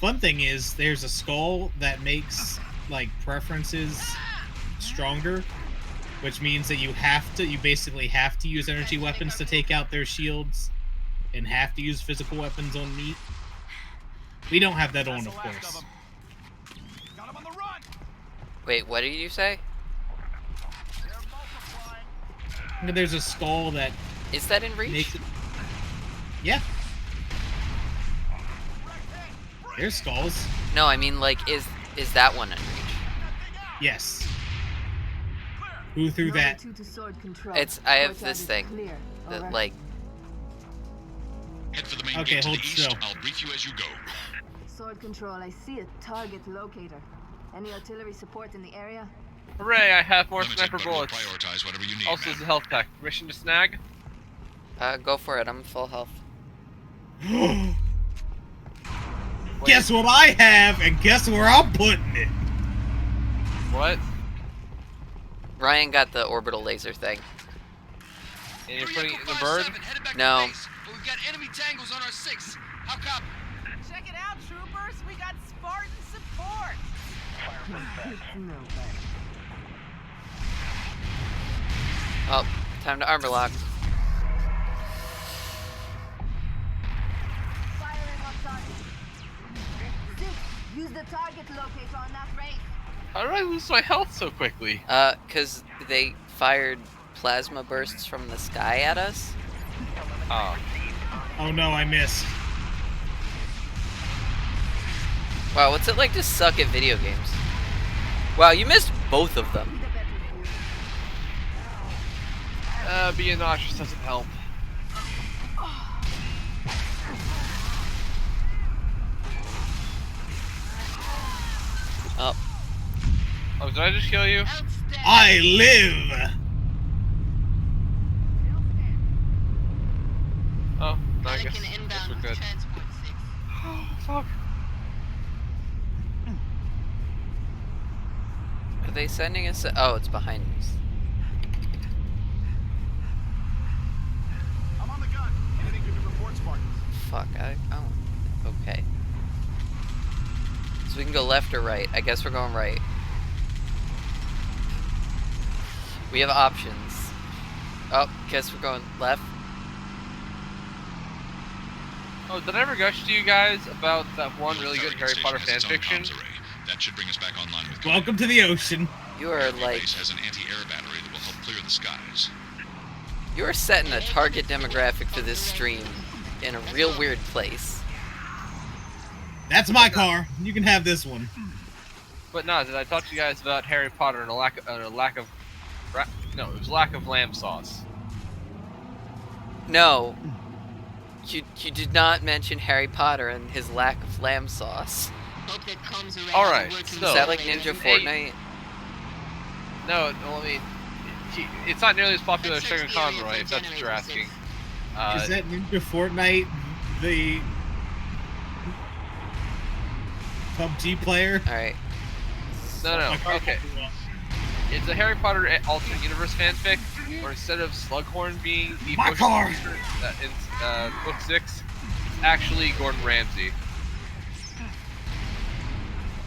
Fun thing is, there's a skull that makes, like, preferences stronger, which means that you basically have to use energy weapons to take out their shields, and have to use physical weapons on meat. We don't have that on, of course. Wait, what did you say? There's a skull that Is that in reach? makes it... Yeah. There's skulls. No, I mean, like, is that one in reach? Yes. Who threw that? It's, I have this thing that, like... Head for the main Okay, gate to hold the east. still. I'll brief you as you go. Sword control, I see a target locator. Any artillery support in the area? Hooray, I have more Limited, sniper but we'll bullets. prioritize whatever you need, Also, man. as a health pack. Permission to snag? Go for it, I'm full health. Guess what I have, and guess where I'm putting it. What? Ryan got the orbital laser thing. And you're putting it in the bird? No. But we've got enemy tangles on our 6. How copy? Check it out, troopers. We got Spartan support. Oh, time to armor lock. Use the target locator on that race. How did I lose my health so quickly? 'Cause they fired plasma bursts from the sky at us. Oh. Oh no, I missed. Wow, what's it like to suck at video games? Wow, you missed both of them. Being nauseous doesn't help. Oh. Oh, did I just kill you? I live! Oh, no, I guess we're good. Oh, fuck. Are they sending us? Oh, it's behind us. I'm on the gun. Anything you can report, Spartans? Fuck, oh, okay. So we can go left or right. I guess we're going right. We have options. Oh, guess we're going left. Oh, did I ever gush to you guys about that one really good Harry Potter fanfiction? That should bring us back online with Welcome to the ocean. You are The like, base has an anti-air battery that will help clear the skies. you are setting a target demographic for this stream in a real weird place. That's my car. You can have this one. But no, did I talk to you guys about Harry Potter and a lack of no, it was lack of lamb sauce. No. You did not mention Harry Potter and his lack of lamb sauce. Alright, so... Is that like Ninja Fortnite? No, well, I mean, It's not nearly as popular as Sugar Conroy, if that's what you're asking. Is that Ninja Fortnite the PUBG player? Alright. No, okay. It's a Harry Potter alternate universe fanfic, where instead of Slughorn being the motion capture in book 6, it's actually Gordon Ramsay.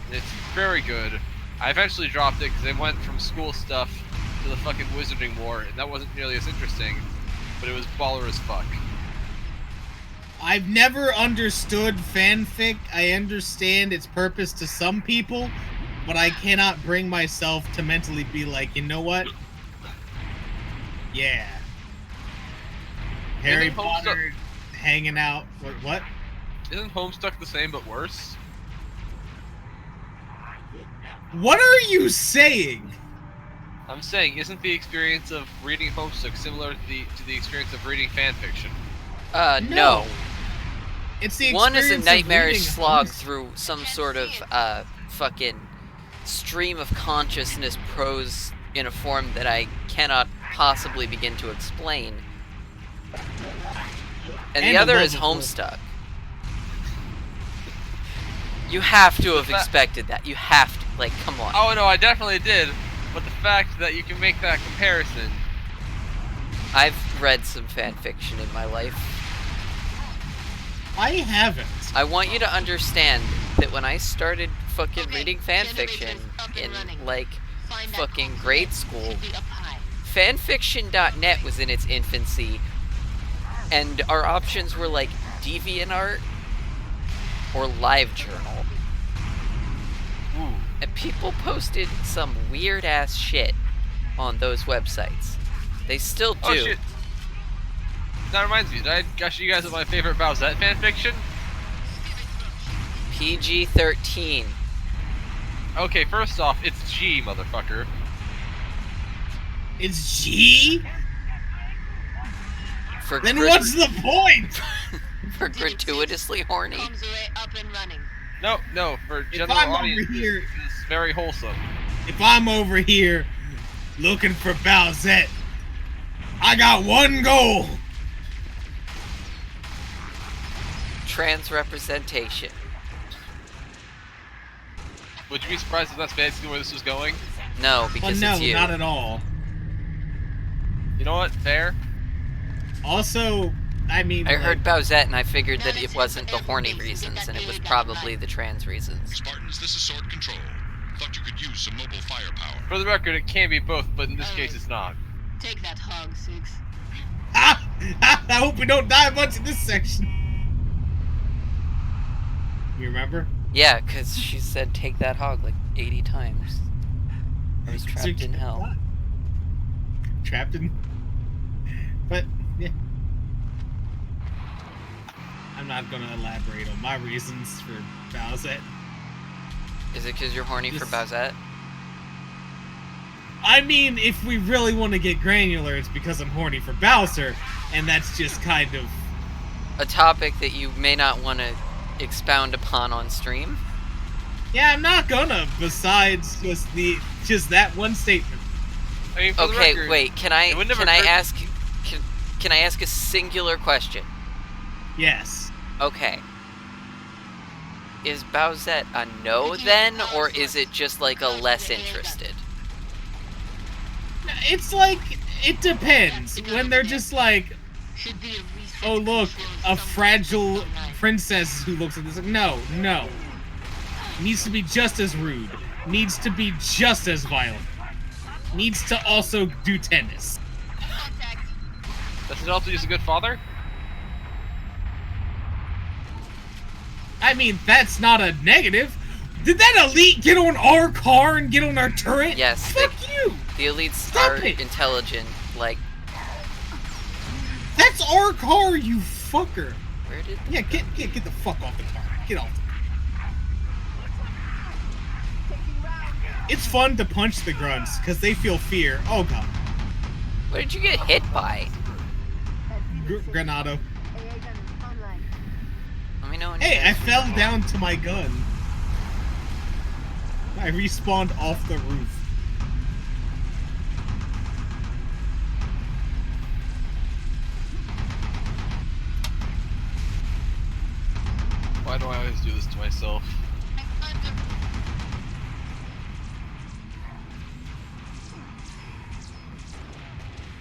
And it's very good. I eventually dropped it because it went from school stuff to the fucking Wizarding War, and that wasn't nearly as interesting, but it was baller as fuck. I've never understood fanfic. I understand its purpose to some people, but I cannot bring myself to mentally be like, you know what? Yeah. Harry Potter hanging out. What? Isn't Homestuck the same but worse? What are you saying? I'm saying, isn't the experience of reading Homestuck similar to the experience of reading fanfiction? No. It's the one is a experience of nightmarish reading slog through some sort of fucking stream of consciousness prose in a form that I cannot possibly begin to explain. And the other is Homestuck. You have to have expected that. You have to. Like, come on. Oh no, I definitely did. But the fact that you can make that comparison. I've read some fan fiction in my life. I haven't. I want you to understand that when I started fucking reading fan fiction in, like, fucking grade school, fanfiction.net was in its infancy, and our options were like DeviantArt or LiveJournal. Ooh. And people posted some weird ass shit on those websites. They still do. Oh, shit. That reminds me, did I gush you guys at my favorite Bowsette fanfiction? PG-13. Okay, first off, it's G, motherfucker. It's G? Then what's the point? For gratuitously horny? No, for general audience, it's very wholesome. If I'm over here looking for Bowsette, I got one goal. Trans representation. Would you be surprised if that's basically where this was going? No, because no, it's you. not at all. You know what? Fair. Also, I mean, I heard Bowsette and I figured that it wasn't the horny reasons and it was probably the trans reasons. Spartans, this is Sword Control. Thought you could use some mobile firepower. For the record, it can be both, but in this case, it's not. Take that hug, Six. I hope we don't die much in this section. You remember? Yeah, because she said take that hog like 80 times. I was trapped in hell. Trapped in... But, yeah. I'm not gonna elaborate on my reasons for Bowsette. Is it because you're horny for Bowsette? I mean, if we really want to get granular, it's because I'm horny for Bowser, and that's just kind of... A topic that you may not want to expound upon on stream? Yeah, I'm not gonna, besides just that one statement. I mean, okay, wait, can I ask a singular question? Yes. Okay. Is Bowsette a no then, or is it just like a less interested? It's like, it depends. When they're just like, oh look, a fragile princess who looks like this. Like, no. Needs to be just as rude. Needs to be just as violent. Needs to also do tennis. Does it also use a good father? I mean, that's not a negative. Did that elite get on our car and get on our turret? Yes. Fuck you! The elites are intelligent, like... That's our car, you fucker! Where did Yeah, get the fuck off the car. Get off the car. It's fun to punch the grunts, because they feel fear. Oh god. What did you get hit by? Granado. Let me know when Hey, I fell down to my gun. I respawned off the roof. Why do I always do this to myself?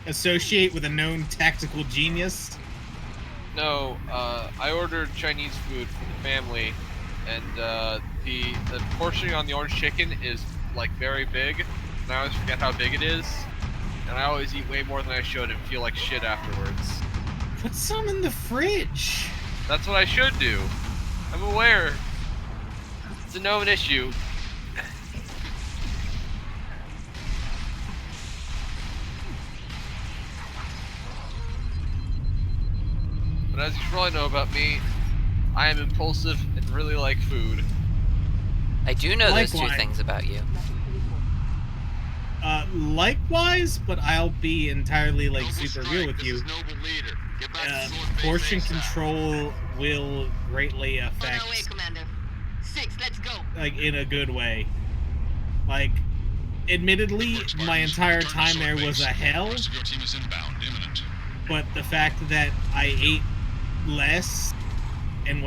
Associate with a known tactical genius? No, I ordered Chinese food for the family, and the portion on the orange chicken is like very big, and I always forget how big it is, and I always eat way more than I should and feel like shit afterwards. Put some in the fridge. That's what I should do. I'm aware. It's a known issue. But as you should probably know about me, I am impulsive and really like food. I do know those two Likewise. things about you. Likewise, but I'll be entirely like super real with you. Portion control will greatly affect, On our way, Commander. 6, let's go. like, in a good way. Like, admittedly, my entire time there was a hell, Your team is inbound, imminent. but the fact that I ate less and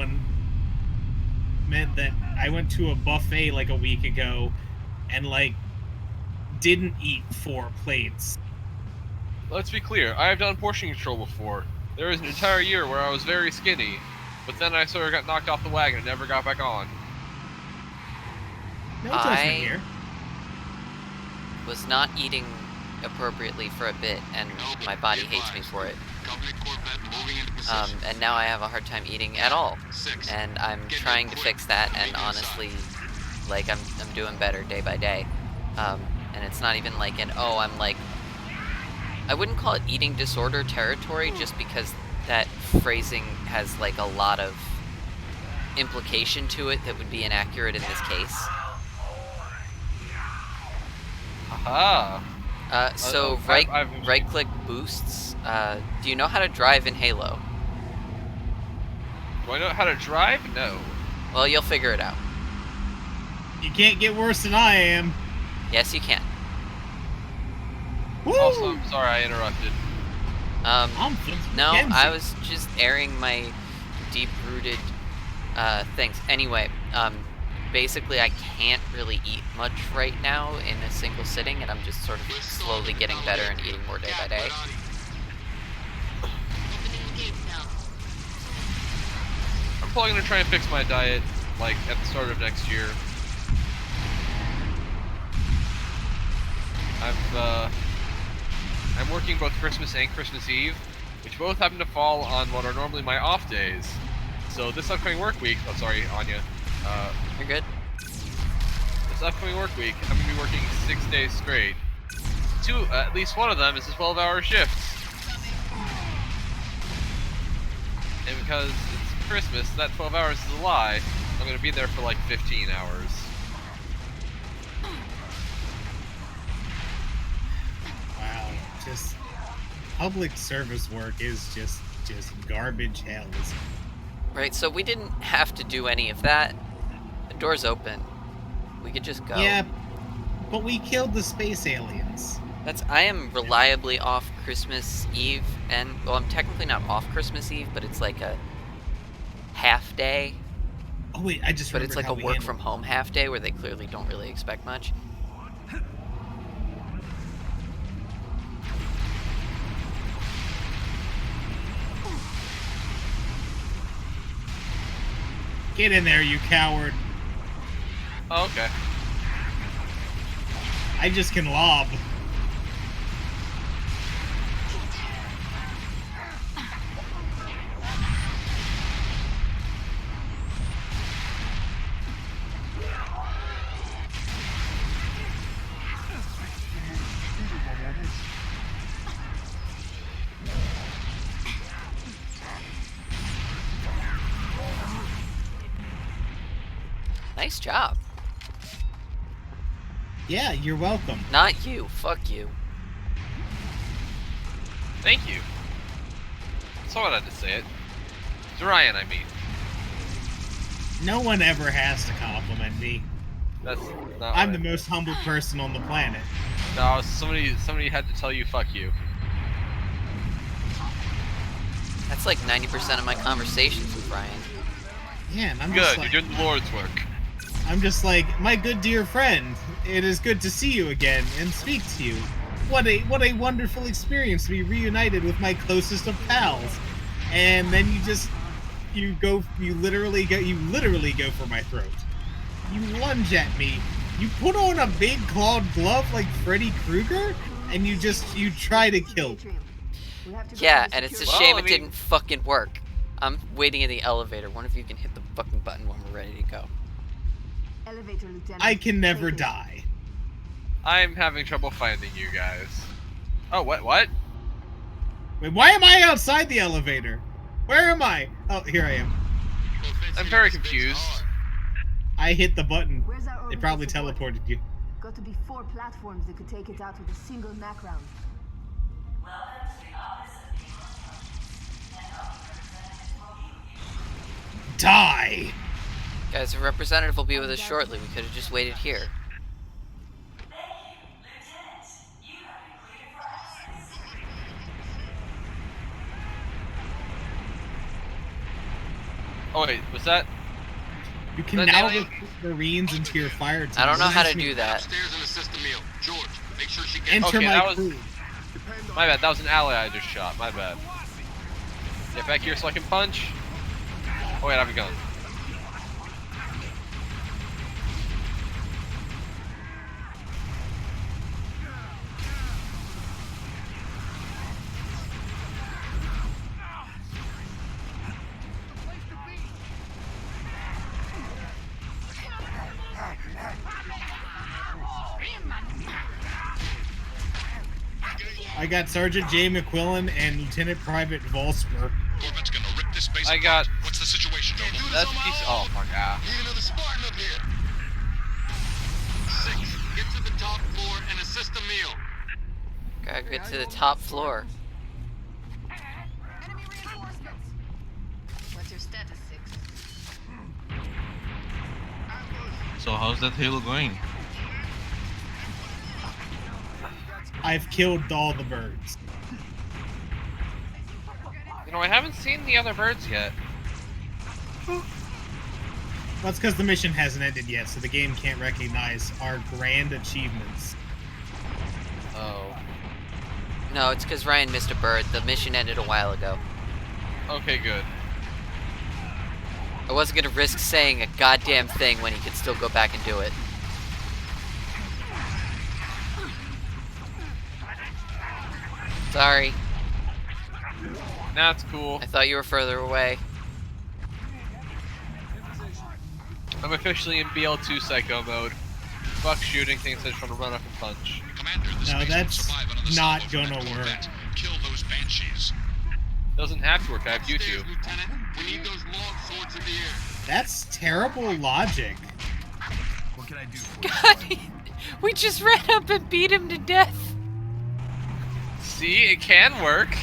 meant that I went to a buffet like a week ago and like didn't eat 4 plates. Let's be clear, I have done portion control before. There was an entire year where I was very skinny, but then I sort of got knocked off the wagon and never got back on. No judgment here. Was not eating appropriately for a bit, and my body hates me for it. And now I have a hard time eating at all, and I'm trying to fix that. And honestly, like I'm doing better day by day. And it's not even like I'm like, I wouldn't call it eating disorder territory, just because that phrasing has like a lot of implication to it that would be inaccurate in this case. Aha! So right click boosts. Do you know how to drive in Halo? Do I know how to drive? No. Well, you'll figure it out. You can't get worse than I am. Yes, you can. Woo! Also, I'm sorry I interrupted. No, I was just airing my deep-rooted things. Anyway, basically I can't really eat much right now in a single sitting, and I'm just sort of slowly getting better and eating more day by day. I'm probably gonna try and fix my diet, like, at the start of next year. I'm working both Christmas and Christmas Eve, which both happen to fall on what are normally my off days. So this upcoming work week, oh sorry, Anya. You're good. This upcoming work week, I'm gonna be working 6 days straight. At least one of them is a 12-hour shift. And because it's Christmas, that 12 hours is a lie. I'm gonna be there for like 15 hours. Wow, just public service work is just garbage hell. Right, so we didn't have to do any of that. The door's open. We could just go. Yeah, but we killed the space aliens. I am reliably off Christmas Eve, and well, I'm technically not off Christmas Eve, but it's like a half day. Oh wait, I just. But it's like a remembered how we work handled from home half day where they clearly don't really expect much. Get in there, you coward. Oh, okay. I just can lob. Nice job. Yeah, you're welcome. Not you. Fuck you. Thank you. Someone had to say it. Ryan, I mean. No one ever has to compliment me. That's not. I'm the most humble person on the planet. No, somebody had to tell you fuck you. That's like 90% of my conversations with Ryan. Yeah, and I'm Good, just like, you're doing the Lord's work. I'm just like, my good dear friend, it is good to see you again and speak to you. What a wonderful experience to be reunited with my closest of pals. And then you literally go for my throat. You lunge at me. You put on a big clawed glove like Freddy Krueger, and you try to kill me. Yeah, and it's a shame it didn't fucking work. I'm waiting in the elevator. One of you can hit the fucking button when we're ready to go. Elevator, Lieutenant. I can never die. I'm having trouble finding you guys. Oh, what? Wait, why am I outside the elevator? Where am I? Oh, here I am. I'm very confused. I hit the button. It probably teleported you. Got to be 4 platforms that could take it out with a single Mac round. Die! Guys, a representative will be with us shortly. We could have just waited here. Oh wait, was that? You can now recruit Marines into your fire team. I don't know how to do that. Enter my crew. My bad, that was an ally I just shot. My bad. Get back here so I can punch. Oh wait, I have a gun. I got Sergeant Jay McQuillan and Lieutenant Private Volsper. I got. What's the situation, Noble? That's piece. Oh my god. Need another Spartan up here. 6, get to the top floor and assist the meal. Gotta get to the top floor. Enemy reinforcements. What's your status, 6? So how's that Halo going? I've killed all the birds. You know, I haven't seen the other birds yet. That's because the mission hasn't ended yet, so the game can't recognize our grand achievements. Oh. No, it's because Ryan missed a bird. The mission ended a while ago. Okay, good. I wasn't gonna risk saying a goddamn thing when he could still go back and do it. Sorry. That's cool. I thought you were further away. I'm officially in BL2 psycho mode. Fuck shooting things, I just want to run up and punch. No, that's not gonna work. Kill those banshees. Doesn't have to work, I have YouTube. We need those long swords in the air. That's terrible logic. What can I do for God, we just ran up and beat him to death. See, it can work.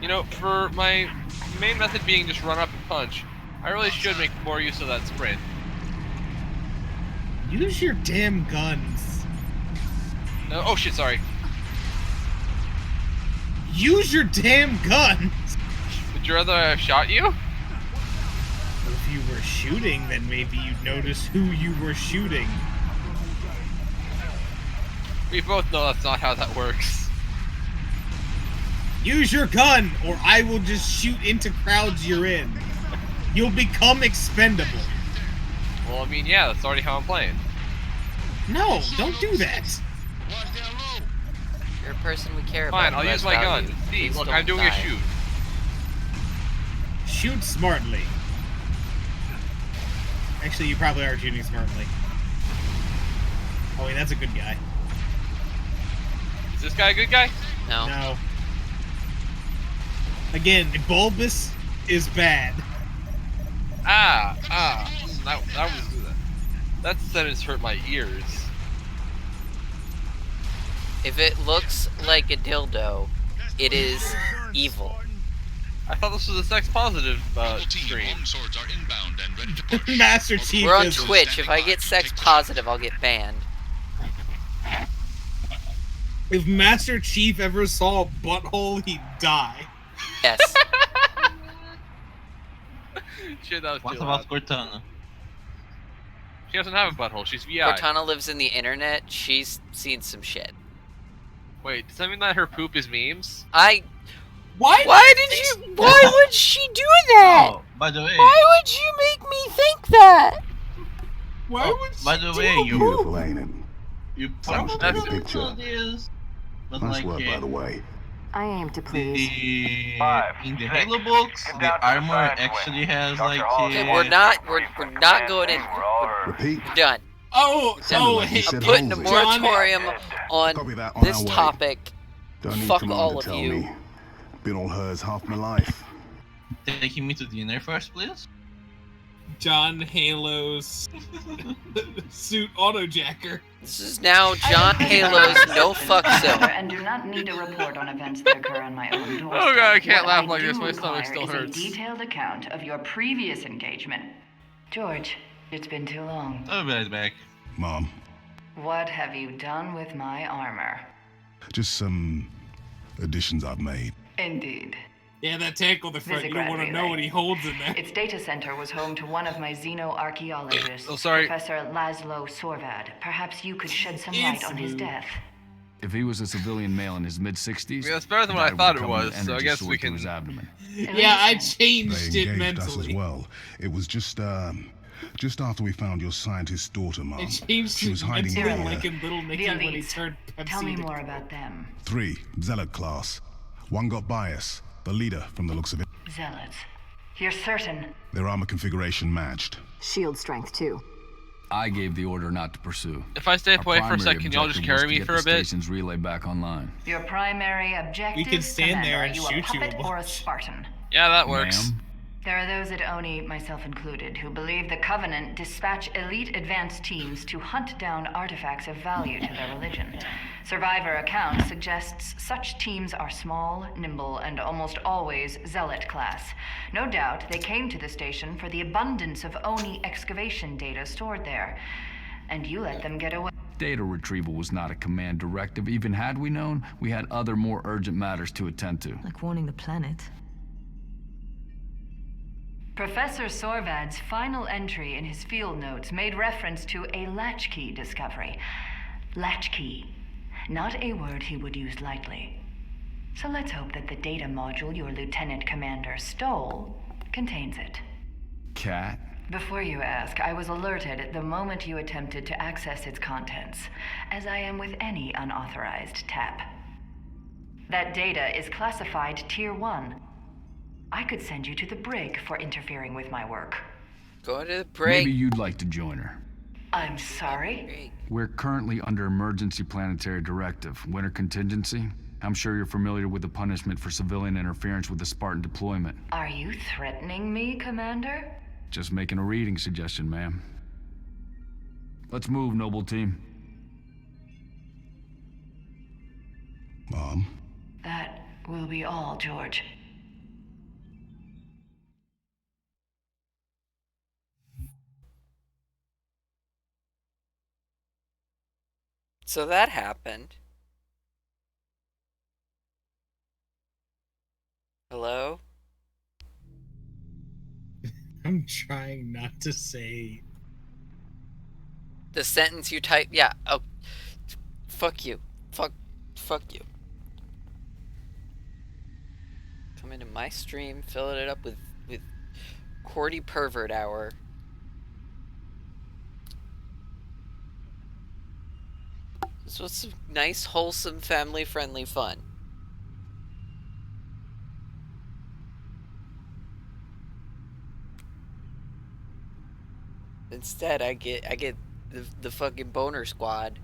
You know, for my main method being just run up and punch, I really should make more use of that sprint. Use your damn guns. No, oh shit, sorry. Use your damn guns! Would you rather I have shot you? If you were shooting, then maybe you'd notice who you were shooting. We both know that's not how that works. Use your gun, or I will just shoot into crowds you're in. You'll become expendable. Well, I mean, yeah, that's already how I'm playing. No, don't do that. You're a person we care about. Fine, I'll use my gun. See, look, I'm doing a shoot. Shoot smartly. Actually, you probably are shooting smartly. Oh wait, that's a good guy. Is this guy a good guy? No. No. Again, Bulbous is bad. That was that sentence hurt my ears. If it looks like a dildo, it is evil. I thought this was a sex positive stream. Swords are inbound and ready to push. Master Chief. We're on Twitch. If I get sex positive, I'll get banned. If Master Chief ever saw a butthole, he'd die. Yes. Shit, that was What too about loud. Cortana? She doesn't have a butthole. She's VI. Cortana lives in the internet. She's seen some shit. Wait, does that mean that her poop is memes? Why did you? Why would she do that? Oh, by the way. Why would you make me think that? Why would By the way, you Beautiful, ain't it? you Sounds probably like a picture. know this, but Nice like work, by the way. I aim to please. in the Halo books, the armor actually has like Okay, we're not going in. Repeat. We're done. Hey, I'm putting a John, moratorium on Copy that on this our way. topic. Don't need Fuck Commander all of tell you. me. Been all hers half my life. taking me to dinner first, please. John Halo's suit autojacker. This is now John Halo's no fuck zone. And do not need a report on events that occur on my own doorstep. Oh god, I can't What laugh like do this. My stomach require still is hurts. A detailed account of your previous engagement. George, it's been too long. I'll be right back. Mom, What have you done with my armor? just some additions I've made. Indeed. Yeah, that tank on the front. You don't want to know what he holds in there. Its data center was home to one of my xenoarchaeologists, Oh, sorry. Professor Laszlo Sorvad. Perhaps you could shed some light on his death. If he was a civilian male in his mid-60s, Yeah, that's better than what I the thought guy it would was, come with so I energy guess we sword through can- his abdomen. Yeah, I changed They it engaged us as mentally. well. It was just after we found your scientist daughter, Mom. I changed She was hiding mentally there. like in Little Nicky The when he elites. turned Pepsi Tell me into more about them. 3, Zealot class. One got bias, the leader from the looks of it. Zealots. You're certain? Their armor configuration matched. Shield strength, too. I gave the order not to pursue. If I stay Our away for a primary second, can y'all just objective was carry to me get for the a bit? station's relay back online. Your primary objective, We can stand there Commander. and Are you shoot a you a puppet or a bunch. Spartan? Yeah, that works. Ma'am? There are those at ONI, myself included, who believe the Covenant dispatch elite advanced teams to hunt down artifacts of value to their religion. Survivor account suggests such teams are small, nimble, and almost always Zealot class. No doubt they came to the station for the abundance of ONI excavation data stored there. And you let them get away. Data retrieval was not a command directive. Even had we known, we had other more urgent matters to attend to. Like warning the planet. Professor Sorvad's final entry in his field notes made reference to a latchkey discovery. Latchkey. Not a word he would use lightly. So let's hope that the data module your lieutenant commander stole contains it. Cat? Before you ask, I was alerted the moment you attempted to access its contents, as I am with any unauthorized tap. That data is classified Tier 1. I could send you to the brig for interfering with my work. Go to the break. Maybe you'd like to join her. I'm sorry? We're currently under emergency planetary directive, winter contingency. I'm sure you're familiar with the punishment for civilian interference with the Spartan deployment. Are you threatening me, Commander? Just making a reading suggestion, ma'am. Let's move, noble team. Mom, That will be all, George. So that happened. Hello? I'm trying not to say. The sentence you type, yeah, oh, fuck you. Fuck you. Come into my stream, fill it up with Cordy Pervert Hour. This was some nice, wholesome, family-friendly fun. Instead, I get the fucking boner squad.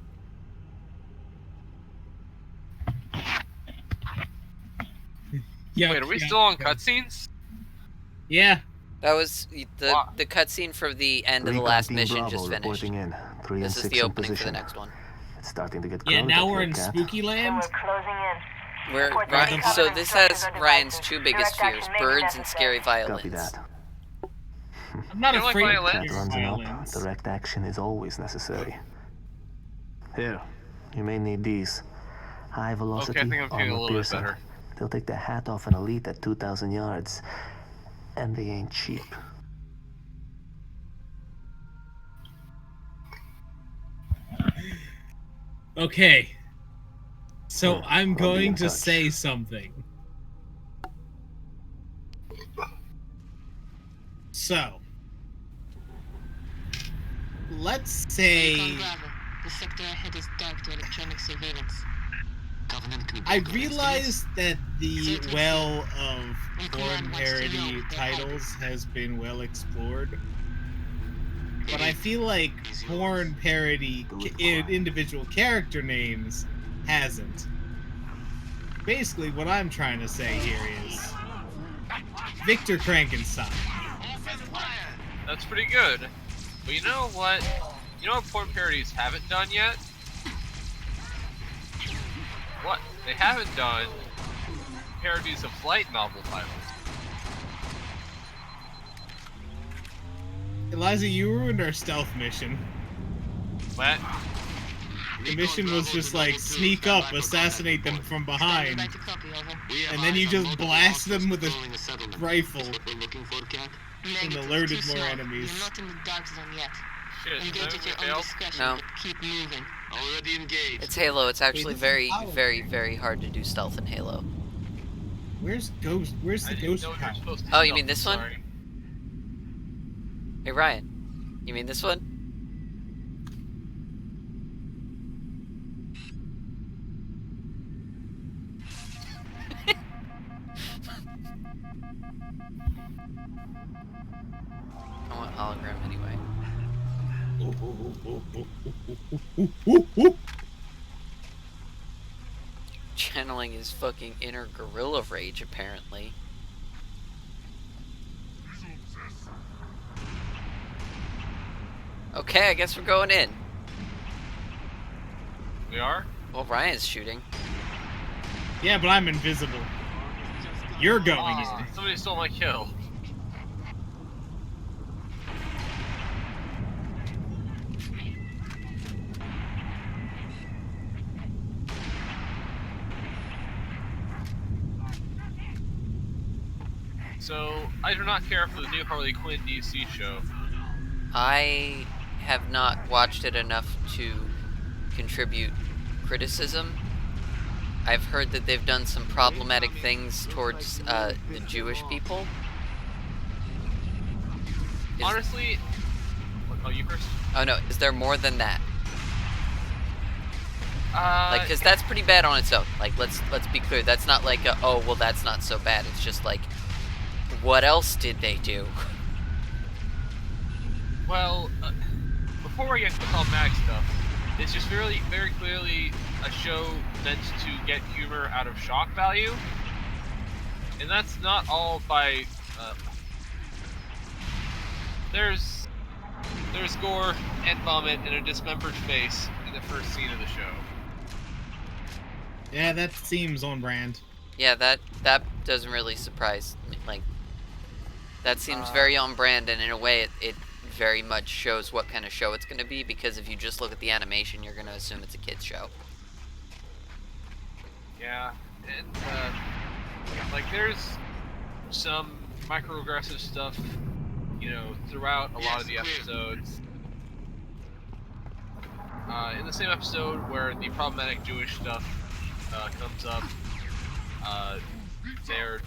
Yeah. Wait, are we still on cutscenes? Yeah. That was the cutscene for the end of the last mission just finished. Reporting in. 3 and This is 6 the in opening for the position. next one. It's starting to get Yeah, crowded now up we're here, in Kat. Spooky Land. So this has Ryan's two biggest fears: birds and scary Copy violins. that. I'm not You don't like afraid of violins? Cat runs it up. violence. Direct action is always necessary. Here, you may need these. High velocity, Okay, I think I'm feeling a armor little bit piercing. better. They'll take the hat off an elite at 2,000 yards. And they ain't cheap. Okay. So I'm I'll be going in to touch. say something. So, let's say Recon Bravo. The sector ahead is dark to electronic surveillance. I realize that the well of porn parody titles has been well explored, but I feel like porn parody individual character names hasn't. Basically, what I'm trying to say here is Victor Frankenstein. That's pretty good. But you know what? You know what porn parodies haven't done yet? What? They haven't done parodies of light novel titles. Eliza, you ruined our stealth mission. What? The mission was just like sneak up, assassinate them from behind, and then you just blast them with a rifle and alerted more enemies. You're not in the dark zone yet. Shit, Engage at your failed? own discretion, No. but keep moving. Already engaged. It's Halo. It's actually this is very, Halo. very, very hard to do stealth in Halo. Where's Ghost? Where's the I didn't Ghost know you were power? supposed to Oh, you stealth, mean this one? sorry. Hey, Ryan. You mean this one? I want hologram anyway. Channeling his fucking inner gorilla rage, apparently. Okay, I guess we're going in. We are? Well, Ryan's shooting. Yeah, but I'm invisible. You're going Aw, in. somebody stole my kill. So, I do not care for the new Harley Quinn DC show. I have not watched it enough to contribute criticism. I've heard that they've done some problematic things towards the Jewish people. Honestly, oh, you first? Oh no, is there more than that? Like, Because that's pretty bad on its own. Like, let's be clear. That's not like a, oh, well, that's not so bad. It's just like, what else did they do? well, before I get to the problematic stuff, it's just very, very clearly a show meant to get humor out of shock value, and that's not all by. There's gore and vomit and a dismembered face in the first scene of the show. Yeah, that seems on brand. Yeah, that doesn't really surprise me. Like, that seems very on brand, and in a way, it very much shows what kind of show it's going to be, because if you just look at the animation, you're going to assume it's a kid's show. Yeah, and like there's some microaggressive stuff, you know, throughout a lot of the episodes. In the same episode where the problematic Jewish stuff comes up, they're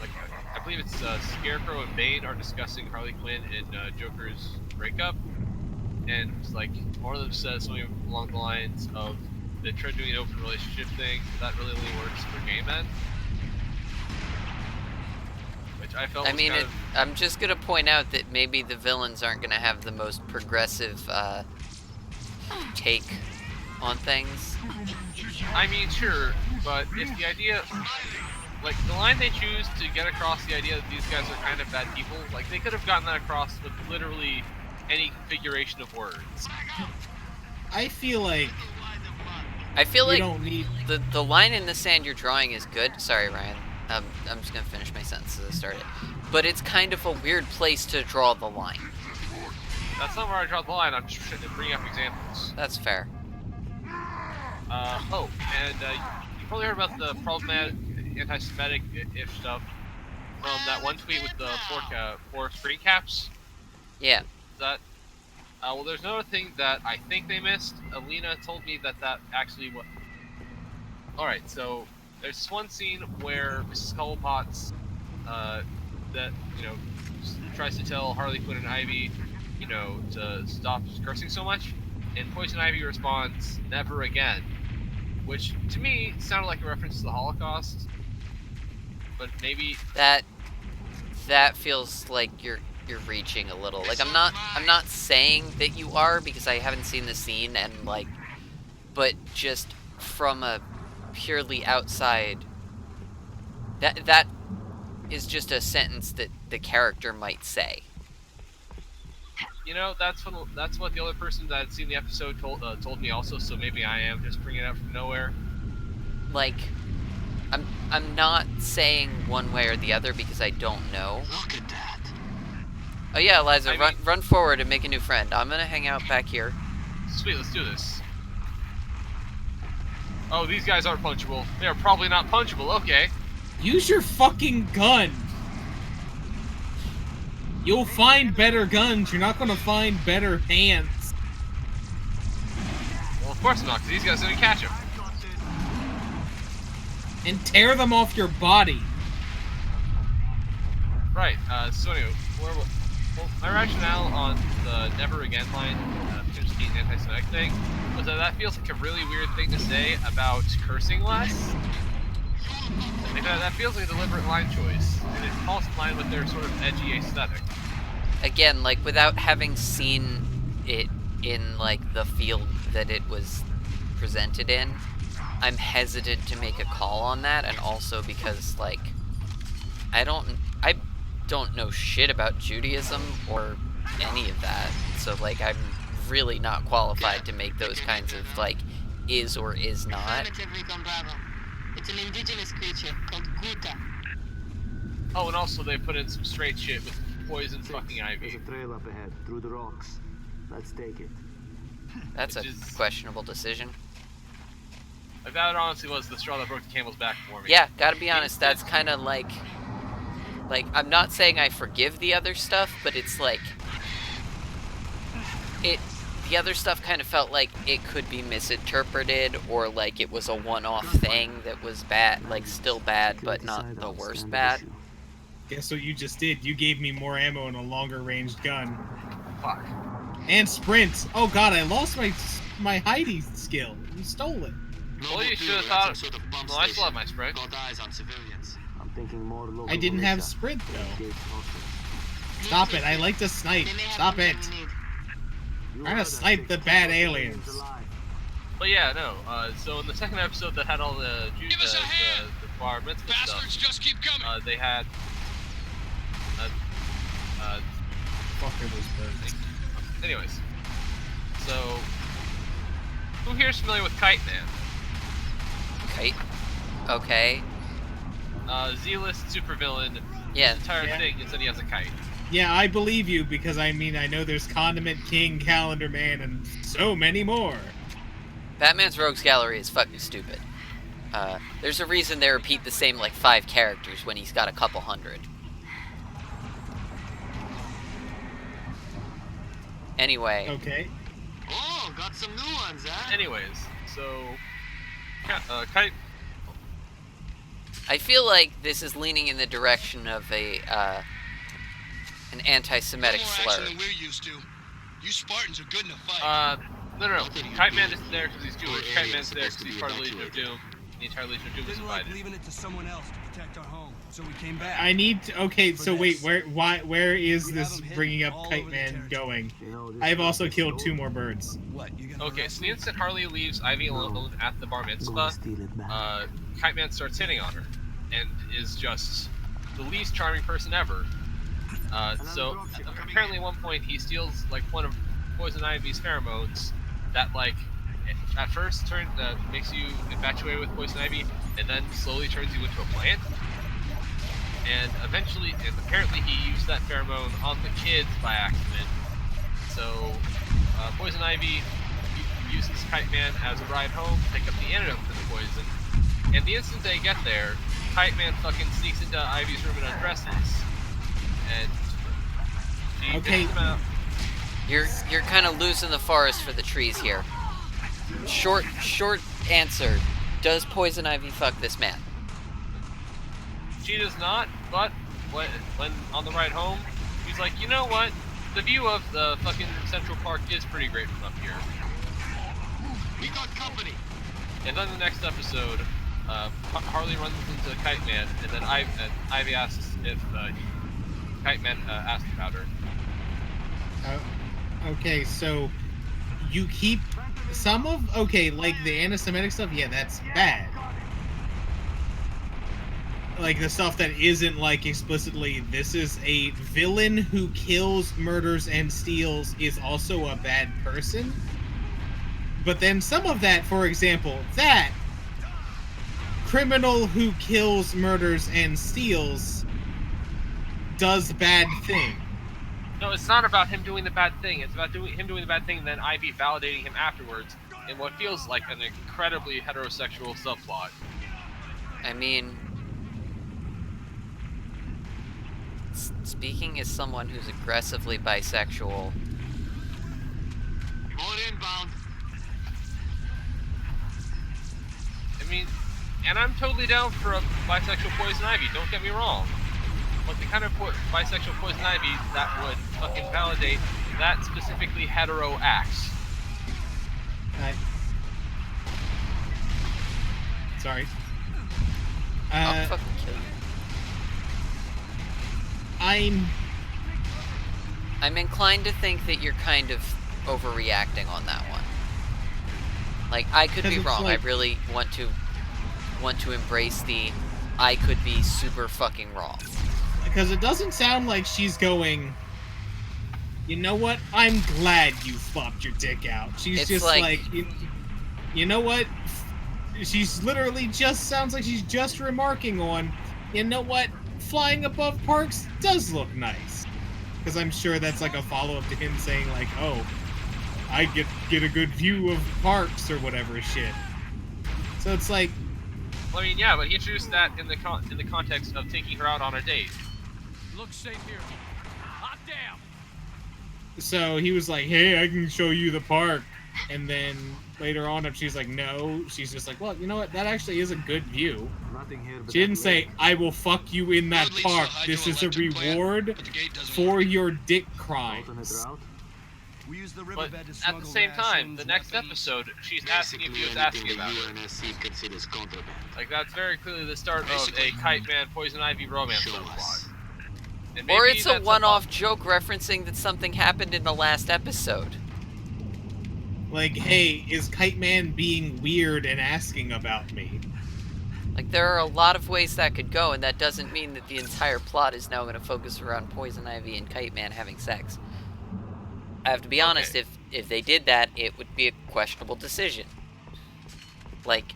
like, I believe it's Scarecrow and Bane are discussing Harley Quinn and Joker's breakup, and it's like one of them says something along the lines of they tried doing an open relationship thing, but that really only works for gay men. Which I felt. I was mean, kind of, I'm just gonna point out that maybe the villains aren't gonna have the most progressive take on things. I mean, sure, but if the idea, like the line they choose to get across the idea that these guys are kind of bad people, like they could have gotten that across with literally any configuration of words. I feel like don't need the line in the sand you're drawing is good. Sorry, Ryan. I'm just gonna finish my sentence as I start it. But it's kind of a weird place to draw the line. That's not where I draw the line. I'm just trying to bring up examples. That's fair. Oh, and you probably heard about the problematic anti-Semitic-ish stuff from that one tweet with the four screen caps. Yeah. That Well, there's another thing that I think they missed. Alina told me that actually what. Alright, so there's this one scene where Mrs. Cobblepot's, tries to tell Harley Quinn and Ivy, to stop cursing so much, and Poison Ivy responds, "Never again," which to me sounded like a reference to the Holocaust, but maybe that feels like you're reaching a little. Like I'm not saying that you are, because I haven't seen the scene, and but just from a purely outside, that is just a sentence that the character might say. That's what the other person that had seen the episode told me also. So maybe I am just bringing it up from nowhere. Like, I'm not saying one way or the other because I don't know. Look at that. Oh yeah, Eliza, run forward and make a new friend. I'm gonna hang out back here. Sweet, let's do this. Oh, these guys aren't punchable. They are probably not punchable. Okay. Use your fucking gun. You'll find better guns. You're not gonna find better hands. Well, of course not, because these guys didn't catch him. And tear them off your body. Right. So anyway, my rationale on the "never again" line, just being an anti-Semitic thing, was that feels like a really weird thing to say about cursing less. Like that feels like a deliberate line choice, and it falls in line with their sort of edgy aesthetic. Again, like, without having seen it in, like, the field that it was presented in, I'm hesitant to make a call on that, and also because, like, I don't know shit about Judaism or any of that, so, like, I'm really not qualified to make those kinds of, like, is or is not. It's an indigenous creature called Guta. Oh, and also they put in some straight shit with poison fucking Ivy. There's a trail up ahead, through the rocks. Let's take it. That's a questionable decision. Like, that honestly was the straw that broke the camel's back for me. Yeah, gotta be honest, that's kind of like, I'm not saying I forgive the other stuff, but it's like, the other stuff kind of felt like it could be misinterpreted, or like it was a one-off thing that was bad, like still bad, but not the worst bad. Guess what you just did? You gave me more ammo and a longer ranged gun. Fuck. And sprint. Oh god, I lost my hiding skill. You stole it. Well, you should have thought. Well, I still have my sprint. I'm thinking more local. I didn't have sprint though. Stop it! I like to snipe. Stop it! I'm trying to snipe the bad aliens. But yeah, no. So in the second episode that had all the the bar mitzvah stuff, just keep coming. They had. Fuck are those birds? Anyways, so who here is familiar with Kite Man? Kite? Okay. Z-list supervillain. Yeah. The entire thing is that he has a kite. Yeah, I believe you because I know there's Condiment King, Calendar Man, and so many more. Batman's Rogues Gallery is fucking stupid. There's a reason they repeat the same, like, 5 characters when he's got a couple hundred. Anyway. Okay. Oh, got some new ones, huh? Anyways, so Kite. I feel like this is leaning in the direction of an anti-Semitic slur. Than we're used to. You Spartans are good in a fight. No. Kite Man isn't there because he's Jewish. Kite Man's there because he's part of the Legion of Doom. The entire Legion of Doom is divided. Leaving it to someone else to protect our home, so we came back. I need to, okay, so wait, where is this bringing up Kite Man going? I've also killed 2 more birds. Okay, so the instant Harley leaves Ivy alone at the bar mitzvah, Kite Man starts hitting on her, and is just the least charming person ever. So apparently at one point he steals like one of Poison Ivy's pheromones that like at first makes you infatuated with Poison Ivy, and then slowly turns you into a plant. And apparently he used that pheromone on the kids by accident. So Poison Ivy uses Kite Man as a ride home to pick up the antidote for the poison. And the instant they get there, Kite Man fucking sneaks into Ivy's room and undresses. And she takes him out. You're kind of losing the forest for the trees here. Short answer. Does Poison Ivy fuck this man? She does not, but when on the ride home, she's like, you know what? The view of the fucking Central Park is pretty great from up here. We got company. And then the next episode, Harley runs into Kite Man, and then Ivy asks if Kite Man asked about her. Okay, so you keep some of like the anti-Semitic stuff. Yeah, that's bad. Like the stuff that isn't like explicitly this is a villain who kills, murders, and steals is also a bad person. But then some of that, for example, that criminal who kills, murders, and steals does bad thing. No, it's not about him doing the bad thing. It's about him doing the bad thing and then Ivy validating him afterwards in what feels like an incredibly heterosexual subplot. I mean, speaking as someone who's aggressively bisexual... All inbound. I mean, and I'm totally down for a bisexual Poison Ivy, don't get me wrong. But the kind of bisexual Poison Ivy that would fucking validate that specifically hetero acts. Sorry. I'll fucking kill you. I'm inclined to think that you're kind of overreacting on that one. Like, I could be wrong. I really want to embrace the I could be super fucking wrong. Because it doesn't sound like she's going, you know what? I'm glad you flopped your dick out. She's It's just like- like you know what? She's literally just sounds like she's just remarking on, you know what? Flying above parks does look nice. Because I'm sure that's like a follow-up to him saying like, oh, I get a good view of parks or whatever shit. So it's like, I mean, yeah, but he introduced that in the context of taking her out on a date. Looks safe here. Hot damn. so he was like, hey, I can show you the park. And then later on, if she's like, no, she's just like, well, you know what? That actually is a good view. She didn't say, I will fuck you in that park. This is a reward for your dick crimes. But at the same time, the next episode, she's asking if he was asking about her. Like, that's very clearly the start of a Kite Man, Poison Ivy romance subplot. And Or maybe it's a that's one-off joke referencing that something happened in the last episode. Like, hey, is Kite Man being weird and asking about me? Like, there are a lot of ways that could go, and that doesn't mean that the entire plot is now going to focus around Poison Ivy and Kite Man having sex. I have to be honest, if they did that, it would be a questionable decision. Like,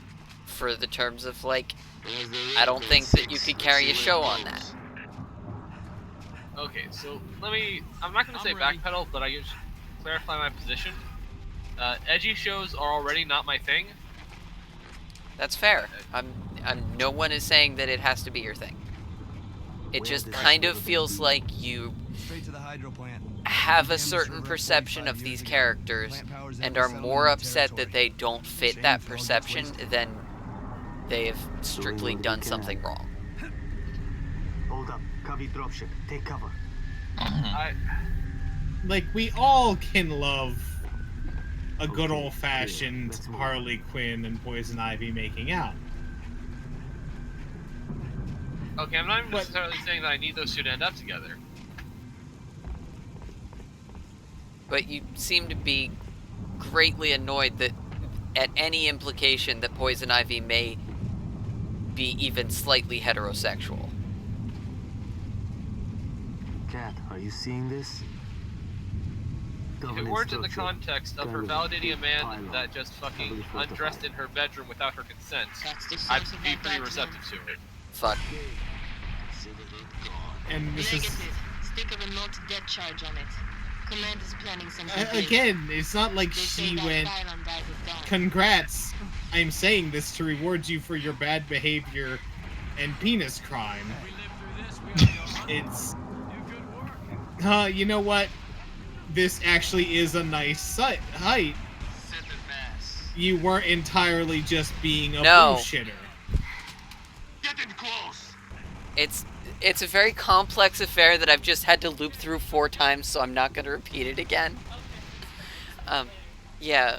for the terms of, like, I don't think that you could carry a show on that. Okay, so I'm not going to say backpedal, but I just clarify my position. Edgy shows are already not my thing. That's fair. No one is saying that it has to be your thing. It just kind of feels like you have a certain perception of these characters and are more upset that they don't fit that perception than they have strictly done something wrong. Hold up. Covey dropship. Take cover. Like, we all can love a good old-fashioned Harley Quinn and Poison Ivy making out. Okay, I'm not even necessarily saying that I need those two to end up together. But you seem to be greatly annoyed that at any implication that Poison Ivy may be even slightly heterosexual. Cat, are you seeing this? If it weren't in the context of her validating a man that just fucking undressed in her bedroom without her consent, I'd be pretty receptive to it. Fuck. And this is... Stick of a not death charge on it. Command is planning something big. Again, it's not like she went, congrats, I'm saying this to reward you for your bad behavior and penis crime. It's... you know what? this actually is a nice height, you weren't entirely just being a bullshitter. Get in close. It's a very complex affair that I've just had to loop through 4 times, so I'm not going to repeat it again. Yeah.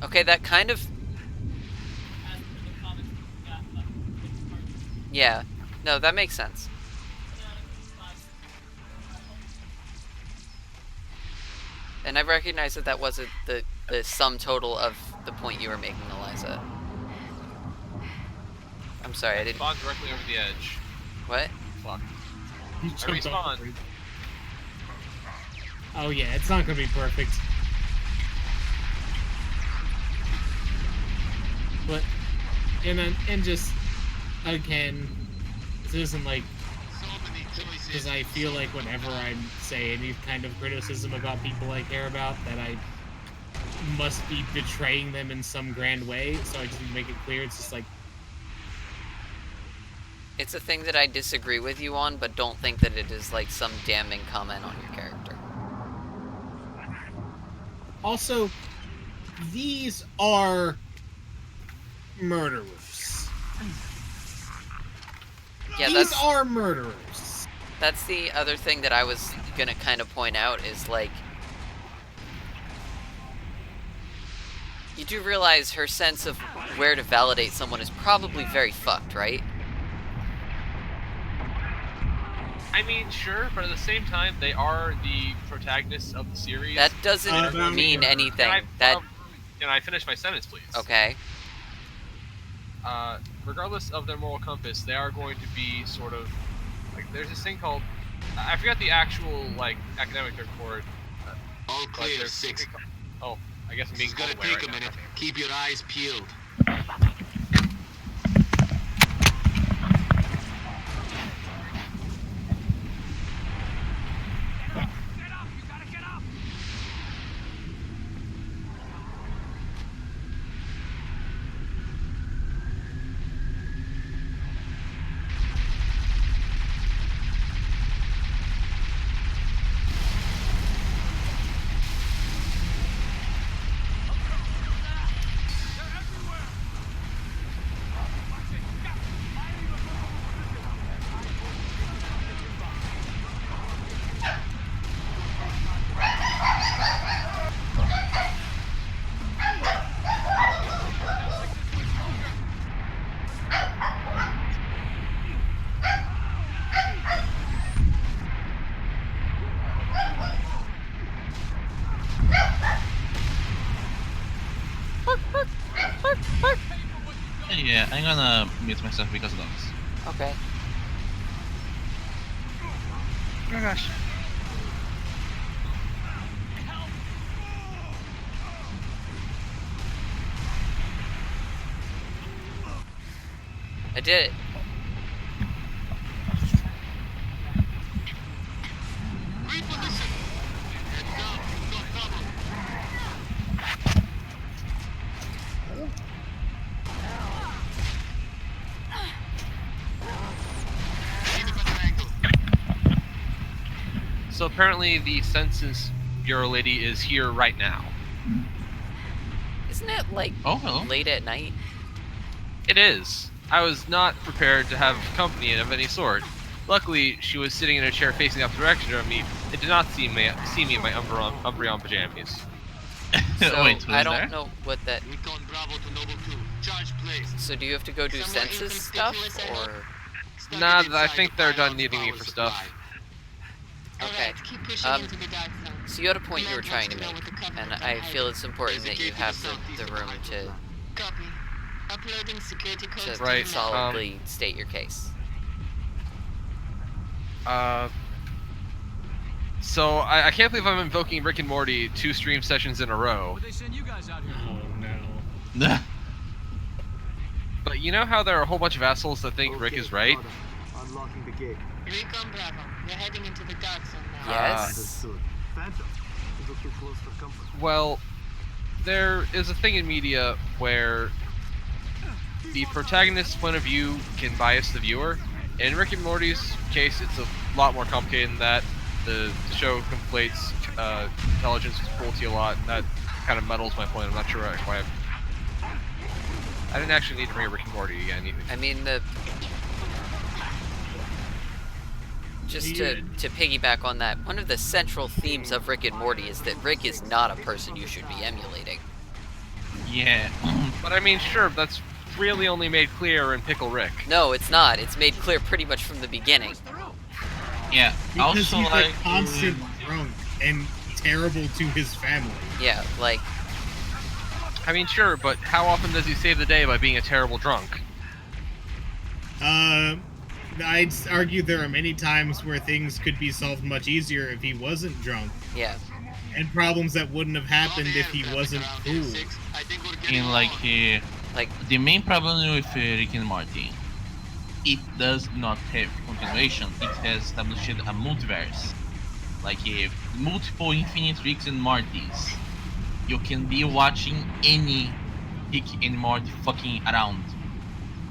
Okay, that kind of... Yeah. No, that makes sense. And I recognize that that wasn't the sum total of the point you were making, Eliza. I'm sorry, I didn't... Spawn directly over the edge. What? Fuck. You I jumped off respawned. Oh yeah, it's not gonna be perfect. But, and just, again, this isn't like, because I feel like whenever I say any kind of criticism about people I care about, that I must be betraying them in some grand way, so I just need to make it clear, it's just like... It's a thing that I disagree with you on, but don't think that it is like some damning comment on your character. Also, these are murderers. Yeah, these are murderers. That's the other thing that I was gonna kind of point out is like, you do realize her sense of where to validate someone is probably very fucked, right? I mean, sure, but at the same time, they are the protagonists of the series. That doesn't mean anything. Can I finish my sentence, please? Okay. Regardless of their moral compass, they are going to be sort of like, there's this thing called, I forgot the actual like academic term for it. All clear, 6. Oh, I guess I'm being It's gonna called away take right a minute. now. Keep your eyes peeled. Yeah, I'm gonna mute myself because of dogs. Okay. Oh gosh. I did it. So apparently the Census Bureau lady is here right now. Isn't it like late at night? It is. I was not prepared to have company of any sort. Luckily, she was sitting in a chair facing the opposite direction of me. It did not see me in my Umbreon pajamas. So Wait, I don't know what that. Recon Bravo to Noble 2. Charge place. So do you have to go do census stuff, or? Nah, I think they're done needing me for stuff. Okay. So you had a point you were trying to make, and I feel it's important that you have the room to Uploading security codes to Right, solidly state your case. So I can't believe I'm invoking Rick and Morty 2 stream sessions in a row. They send you guys out here. Oh no. But you know how there are a whole bunch of assholes that think Rick is right? Unlocking the gate. Recon Bravo, you're heading into the dark zone now. Yes. Understood. Phantom, you look too close for comfort. Well, there is a thing in media where the protagonist's point of view can bias the viewer, In Rick and Morty's case, it's a lot more complicated than that. The show conflates intelligence with cruelty a lot, and that kind of muddles my point. I'm not sure why I didn't actually need to bring up Rick and Morty again either. I mean, just to piggyback on that, one of the central themes of Rick and Morty is that Rick is not a person you should be emulating. Yeah. But I mean, sure, that's really only made clear in Pickle Rick. No, it's not. It's made clear pretty much from the beginning. Yeah. Because Also, he's like, a constant drunk and terrible to his family. Yeah, like... I mean, sure, but how often does he save the day by being a terrible drunk? I'd argue there are many times where things could be solved much easier if he wasn't drunk. Yeah. And problems that wouldn't have happened if he wasn't cool. in like the main problem with Rick and Morty, it does not have continuation. It has established a multiverse, like multiple infinite Ricks and Mortys. You can be watching any Rick and Morty fucking around.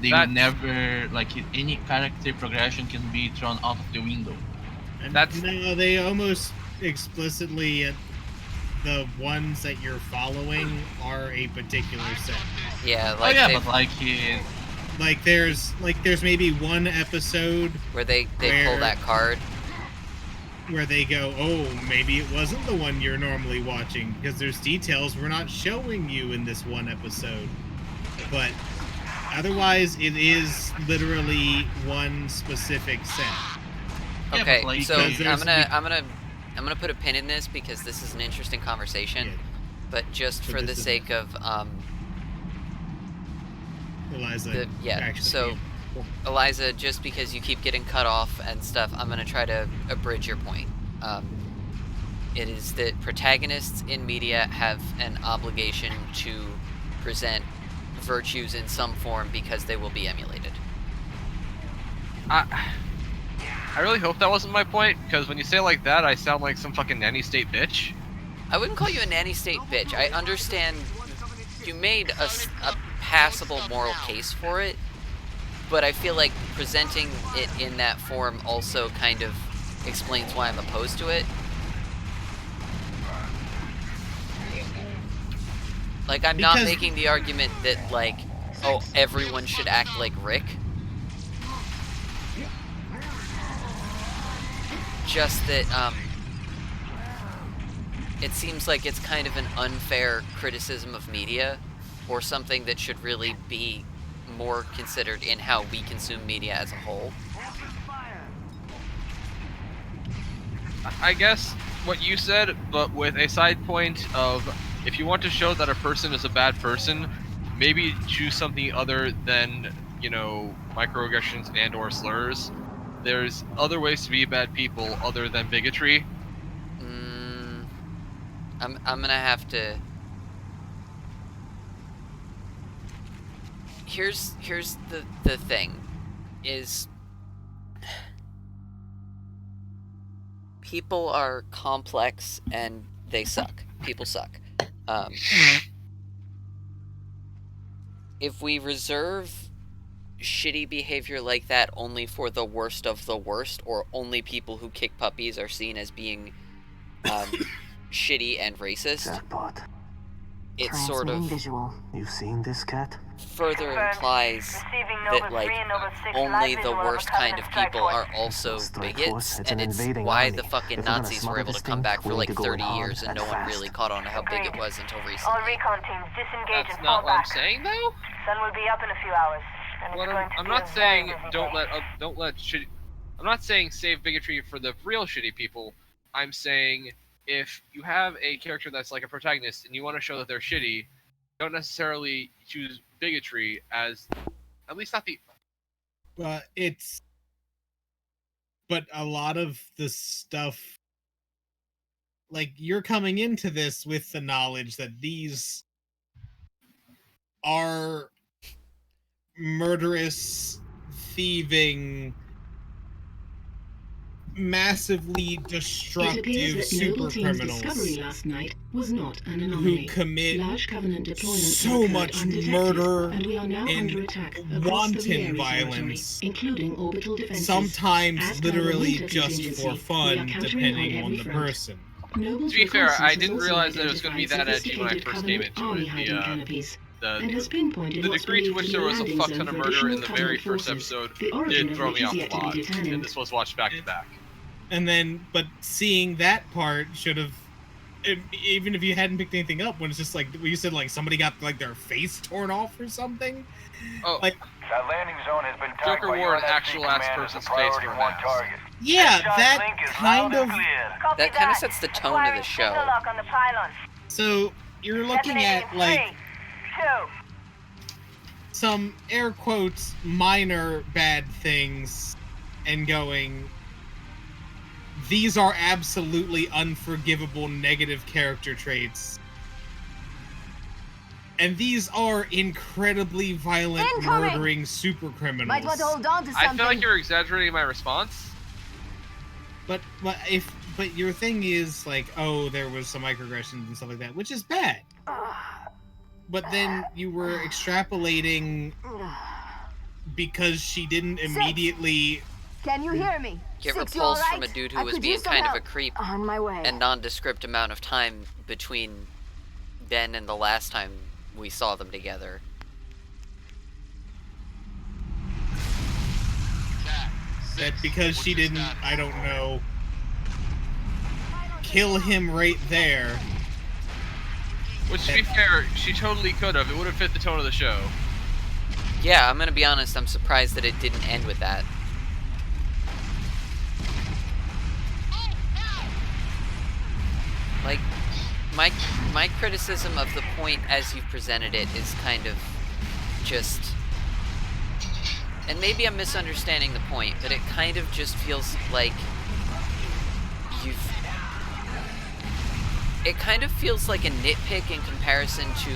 They will never, like, any character progression can be thrown out of the window. And no, they almost explicitly, the ones that you're following are a particular set. Yeah, like but there's maybe one episode where they pull that card where they go, oh, maybe it wasn't the one you're normally watching because there's details we're not showing you in this one episode. But otherwise, it is literally one specific set. Okay, so I'm gonna put a pin in this because this is an interesting conversation, but just for the sake of Eliza. So Eliza, just because you keep getting cut off and stuff, I'm gonna try to abridge your point. It is that protagonists in media have an obligation to present virtues in some form because they will be emulated. I really hope that wasn't my point, because when you say it like that, I sound like some fucking nanny state bitch. I wouldn't call you a nanny state bitch. I understand you made a passable moral case for it, but I feel like presenting it in that form also kind of explains why I'm opposed to it. Like, I'm not making the argument that, like, oh, everyone should act like Rick. Just that, it seems like it's kind of an unfair criticism of media, or something that should really be more considered in how we consume media as a whole. I guess what you said, but with a side point of, if you want to show that a person is a bad person, maybe choose something other than, you know, microaggressions and or slurs. There's other ways to be bad people other than bigotry. I'm gonna have to... Here's the thing, is... People are complex and they suck. People suck. If we reserve shitty behavior like that only for the worst of the worst, or only people who kick puppies are seen as being shitty and racist, Jackpot. it sort of visual. You've seen this, Cat? further implies that, like, only the worst kind of people are also bigots, and it's why the fucking Nazis were able to come back for like 30 years and no one really caught on to how big it was until recently. All recon teams disengage That's and not fall what I'm back. saying, though. Sun will be up in a few hours. And it's going to I'm be not a saying very busy don't day. let shitty. I'm not saying save bigotry for the real shitty people. I'm saying if you have a character that's like a protagonist and you want to show that they're shitty, don't necessarily choose bigotry as, at least not the. But a lot of the stuff, like, you're coming into this with the knowledge that these are murderous, thieving massively It destructive appears that super Noble Team's criminals discovery last night was not an who anomaly. commit Large Covenant deployments so have occurred much undetected, murder and we are now and under attack across the wanton Vieri violence, territory, including orbital defenses. sometimes As per the literally winter just contingency, for we are fun, countering depending on on every the front. person. Noble's To be fair, I reconnaissance didn't also realize that it was going to be that edgy when I identified first came sophisticated into army it. hiding canopies, and has The pinpointed what's degree to believed which be there a was a landing fuck zone ton of for murder in additional the very Covenant first forces, episode the origin did of throw which me is off yet a to be lot, determined. and this was watched back to back. And then, but seeing that part should have, even if you hadn't picked anything up, when it's just like, you said like somebody got like their face torn off or something. Oh, like that landing zone has been tagged Joker by wore an UNSC actual ass command as a person's face priority for an 1 ass. target. yeah, Headshot that link is kind loud of. and clear. Copy That kind of sets the tone of Acquiring the show. signal lock on the pylon. So you're looking Detonating at in like 3, 2. some air quotes minor bad things, and going, these are absolutely unforgivable negative character traits. And these are incredibly violent, Incoming! murdering super criminals. Might want to hold on to I something. feel like you're exaggerating my response. But your thing is like, oh, there was some microaggressions and stuff like that, which is bad. But then you were extrapolating because she didn't immediately. Can you hear me? Get Six, you repulsed all from a right? dude I who was could being use some kind of a help. creep On my way. and nondescript amount of time between then and the last time we saw them together. That because she didn't, I don't know, kill him right there. Which, to be fair, she totally could have. It would have fit the tone of the show. Yeah, I'm gonna be honest, I'm surprised that it didn't end with that. Like, my criticism of the point as you've presented it is kind of just... And maybe I'm misunderstanding the point, but it kind of just feels like it kind of feels like a nitpick in comparison to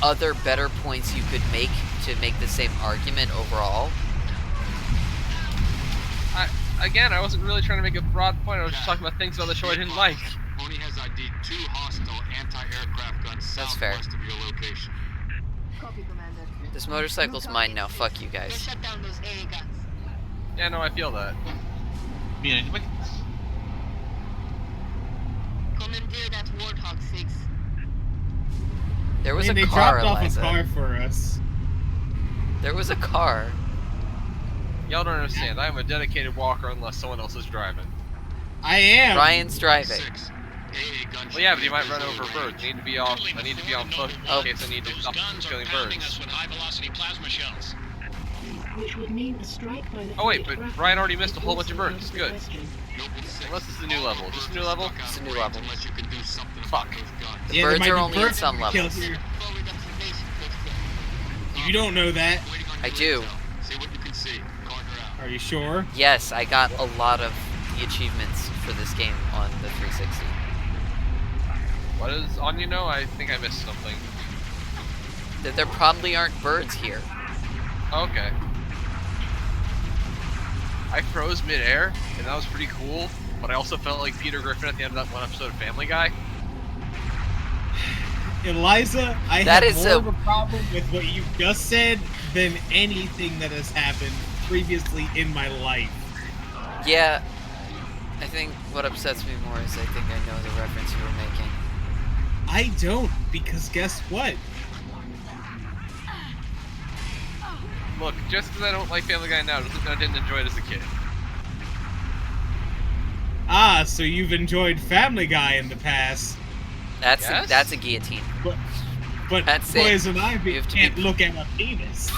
other better points you could make to make the same argument overall. I wasn't really trying to make a broad point. I was just talking about things about the show I didn't like. Oni has ID'd 2 hostile anti-aircraft guns That's fair. southwest of your location. Copy, Commander. This motorcycle's mine now, fuck you guys. Shut down those AA guns. Yeah, no, I feel that. Commandeer that Warthog 6. There was they a car, dropped off Eliza. a car for us. There was a car. Y'all don't understand. I am a dedicated walker unless someone else is driving. I am. Ryan's driving. Well, yeah, but you might run over birds. I need to be on foot in case I need to stop killing birds. With high-velocity plasma shells. Which would mean a strike by the Oh wait, fleet but craft Ryan already missed a whole bunch of birds. It's also good. out of the question. Unless it's the new level. Is this a new level? It's a new level. Fuck. The Yeah, there birds might are be only in birds some that kill levels. here. You don't know that. I do. See what you can see. Are you sure? Yes, I got a lot of the achievements for this game on the 360. What is on you know? I think I missed something. That there probably aren't birds here. Okay. I froze midair, and that was pretty cool, but I also felt like Peter Griffin at the end of that one episode of Family Guy. Eliza, I That have is more a- of a problem with what you just said than anything that has happened previously in my life. Yeah, I think what upsets me more is I think I know the reference you were making. I don't, because guess what? Look, just because I don't like Family Guy now doesn't mean I didn't enjoy it as a kid. Ah, so you've enjoyed Family Guy in the past. That's Yes? that's a guillotine. But That's it. Poison Ivy You have to can't be- look at a penis.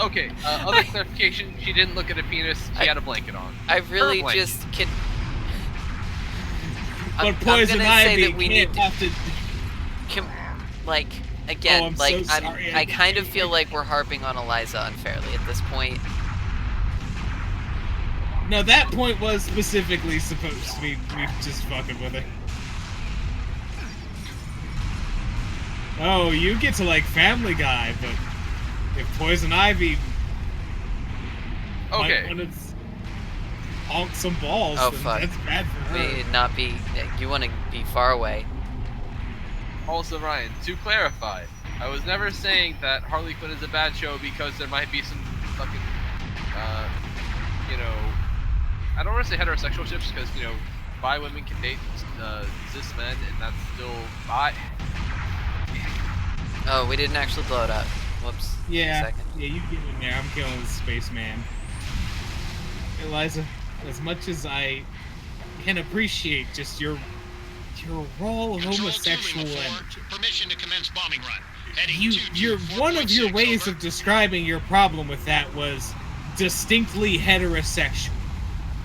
Okay, other clarification, she didn't look at a penis, she had a blanket on. I really Her blanket. just can. But Poison gonna say Ivy that we can't need have to. like again, Oh, I'm like so sorry. I kind of feel like we're harping on Eliza unfairly at this point. No, that point was specifically supposed to be just fucking with her. Oh, you get to like Family Guy, but if Poison Ivy. Okay. might wanna- honk some balls, Oh then fuck. that's bad for her. We not be. You want to be far away. Also, Ryan, to clarify, I was never saying that Harley Quinn is a bad show because there might be some fucking, you know, I don't want to say heterosexual ships because, you know, bi women can date cis men and that's still bi. Oh, we didn't actually blow it up. Whoops. Yeah, Second. yeah, you get in there. I'm killing the spaceman. Eliza, as much as I can appreciate just your raw homosexual and Permission to commence bombing run. one of your ways of describing your problem with that was distinctly heterosexual.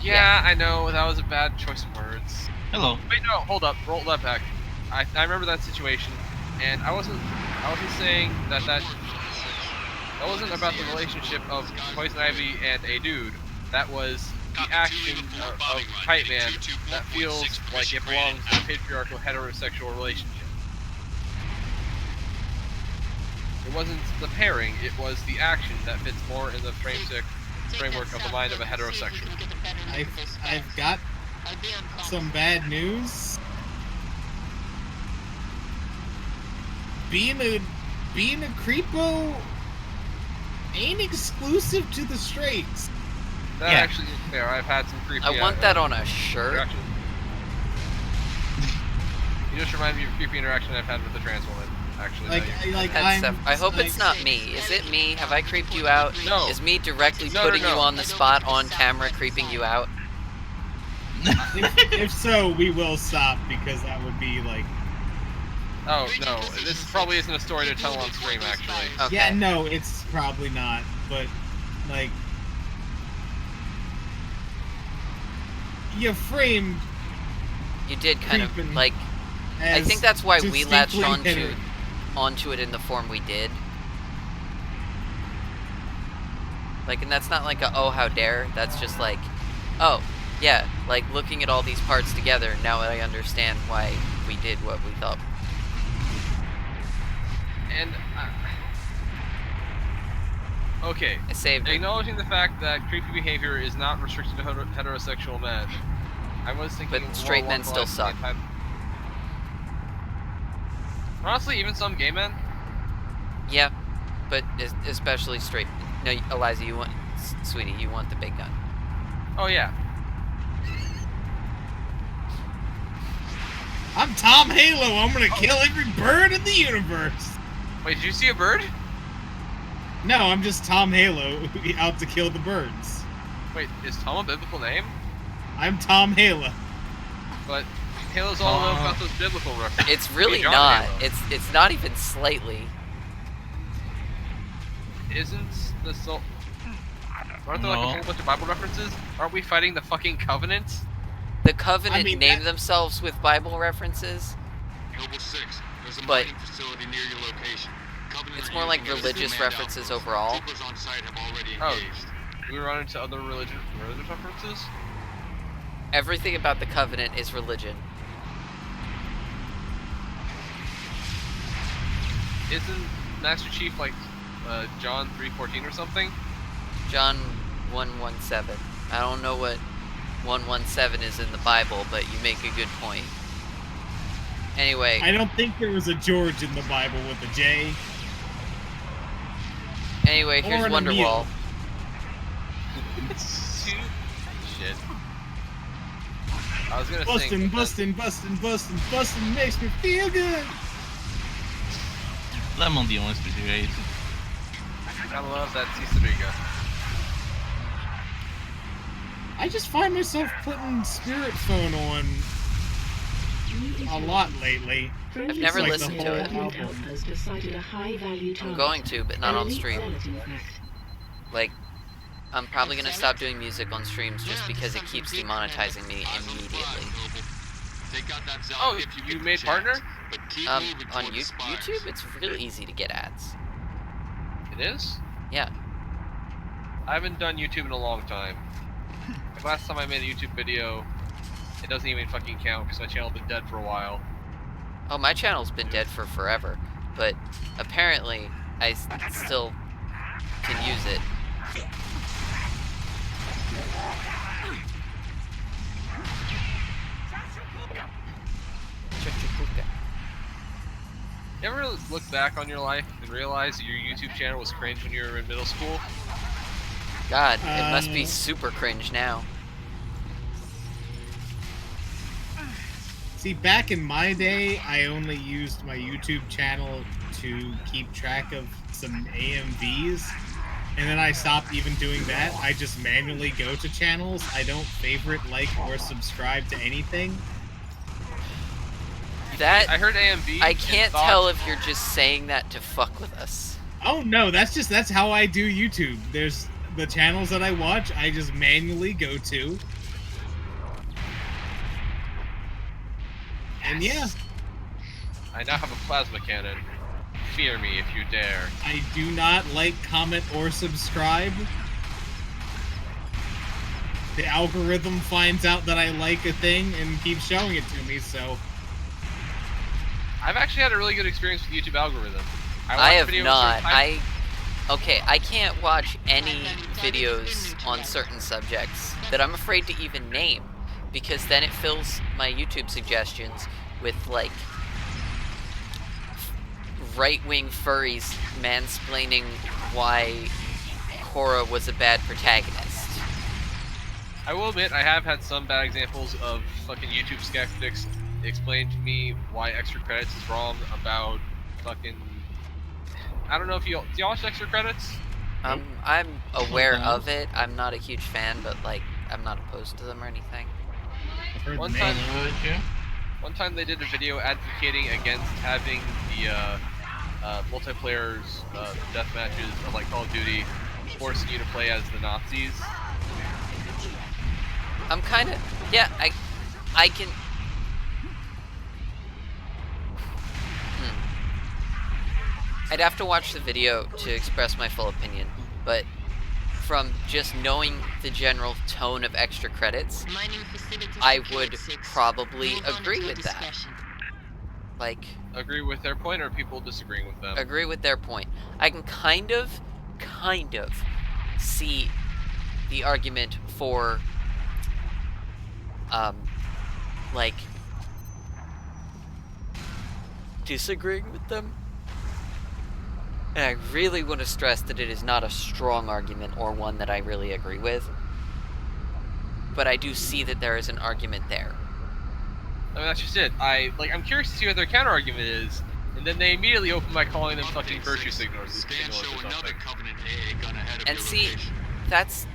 Yeah, I know, that was a bad choice of words. Hello. Wait, no, hold up, roll that back. I remember that situation, and I wasn't saying that wasn't about the relationship of Poison Ivy and a dude. That was the action of Kite Man that feels like it belongs in a patriarchal heterosexual relationship. It wasn't the pairing, it was the action that fits more in the framework of the mind of a heterosexual. I've got some bad news. Being a creepo ain't exclusive to the straights. That actually is fair. I've had some creepy. I want that on a shirt. You just remind me of a creepy interaction I've had with the trans woman. Actually, I hope it's not me. Is it me? Have I creeped you out? No. Is me directly putting you on the spot on camera creeping you out? If so, we will stop because that would be like. Oh no, this probably isn't a story to tell on stream. Actually. Okay. Yeah, no, it's probably not. But like, you framed. You did kind of like. I think that's why we latched onto it in the form we did. Like, and that's not like a oh how dare. That's just like, oh yeah, like looking at all these parts together. Now I understand why we did what we thought. And okay, I saved it. Acknowledging the fact that creepy behavior is not restricted to heterosexual men, I was thinking. But straight men still suck. Honestly, even some gay men. Yeah, but especially straight. No, Eliza, you want, sweetie, you want the big gun. Oh yeah. I'm Tom Halo. I'm gonna kill every bird in the universe. Wait, did you see a bird? No, I'm just Tom Halo, out to kill the birds. Wait, is Tom a biblical name? I'm Tom Halo. But Halo's all about those biblical references. It's really John not. Halo. It's not even slightly. Isn't the soul? Aren't there like a whole bunch of Bible references? Aren't we fighting the fucking Covenant? The Covenant named themselves with Bible references. Noble 6, there's a but mining facility near your location. Covenant it's more like religious references overall. Troopers on site have already Oh, engaged. do we run into other religious references? Everything about the Covenant is religion. Isn't Master Chief like John 3:14 or something? John 1:17. I don't know what 1:17 is in the Bible, but you make a good point. Anyway, I don't think there was a George in the Bible with a J. Anyway, here's Or an Wonderwall. Shit. I was gonna sing. Bustin' makes me feel good. Lemon Dion especificamente. I love that Cicerega. I just find myself putting Spirit Phone on a lot lately. I've never Like listened the to whole it. album. I'm going to, but not on stream. Like, I'm probably gonna stop doing music on streams just because it keeps demonetizing me immediately. Oh, you made partner? On YouTube, it's really easy to get ads. It is? Yeah. I haven't done YouTube in a long time. Like last time I made a YouTube video, it doesn't even fucking count because my channel's been dead for a while. Oh, my channel's been dead for forever, but apparently I still can use it. You ever look back on your life and realize that your YouTube channel was cringe when you were in middle school? God, it must be super cringe now. See, back in my day, I only used my YouTube channel to keep track of some AMVs, and then I stopped even doing that. I just manually go to channels. I don't favorite, like, or subscribe to anything. That I heard AMV. I can't tell if you're just saying that to fuck with us. Oh no, that's how I do YouTube. There's the channels that I watch, I just manually go to. And yeah. I now have a plasma cannon. Fear me if you dare. I do not like, comment, or subscribe. The algorithm finds out that I like a thing and keeps showing it to me, so... I've actually had a really good experience with YouTube algorithm. I have not. Okay, I can't watch any videos on certain subjects that I'm afraid to even name, because then it fills my YouTube suggestions with, like, right-wing furries mansplaining why Cora was a bad protagonist. I will admit, I have had some bad examples of fucking YouTube skeptics explain to me why extra credits is wrong about fucking... I don't know if do you watch extra credits? I'm aware of it. I'm not a huge fan, but, like, I'm not opposed to them or anything. One time they did a video advocating against having the multiplayer death matches of, like, Call of Duty, forcing you to play as the Nazis. I'm kind of... Yeah, I can... I'd have to watch the video to express my full opinion, but from just knowing the general tone of extra credits, I would probably agree with that. Like... Agree with their point, or people disagreeing with them? Agree with their point. I can kind of see the argument for, like, disagreeing with them. And I really want to stress that it is not a strong argument or one that I really agree with. But I do see that there is an argument there. I mean, that's just it. I'm curious to see what their counter argument is, and then they immediately open by calling them fucking virtue signals. And see, that's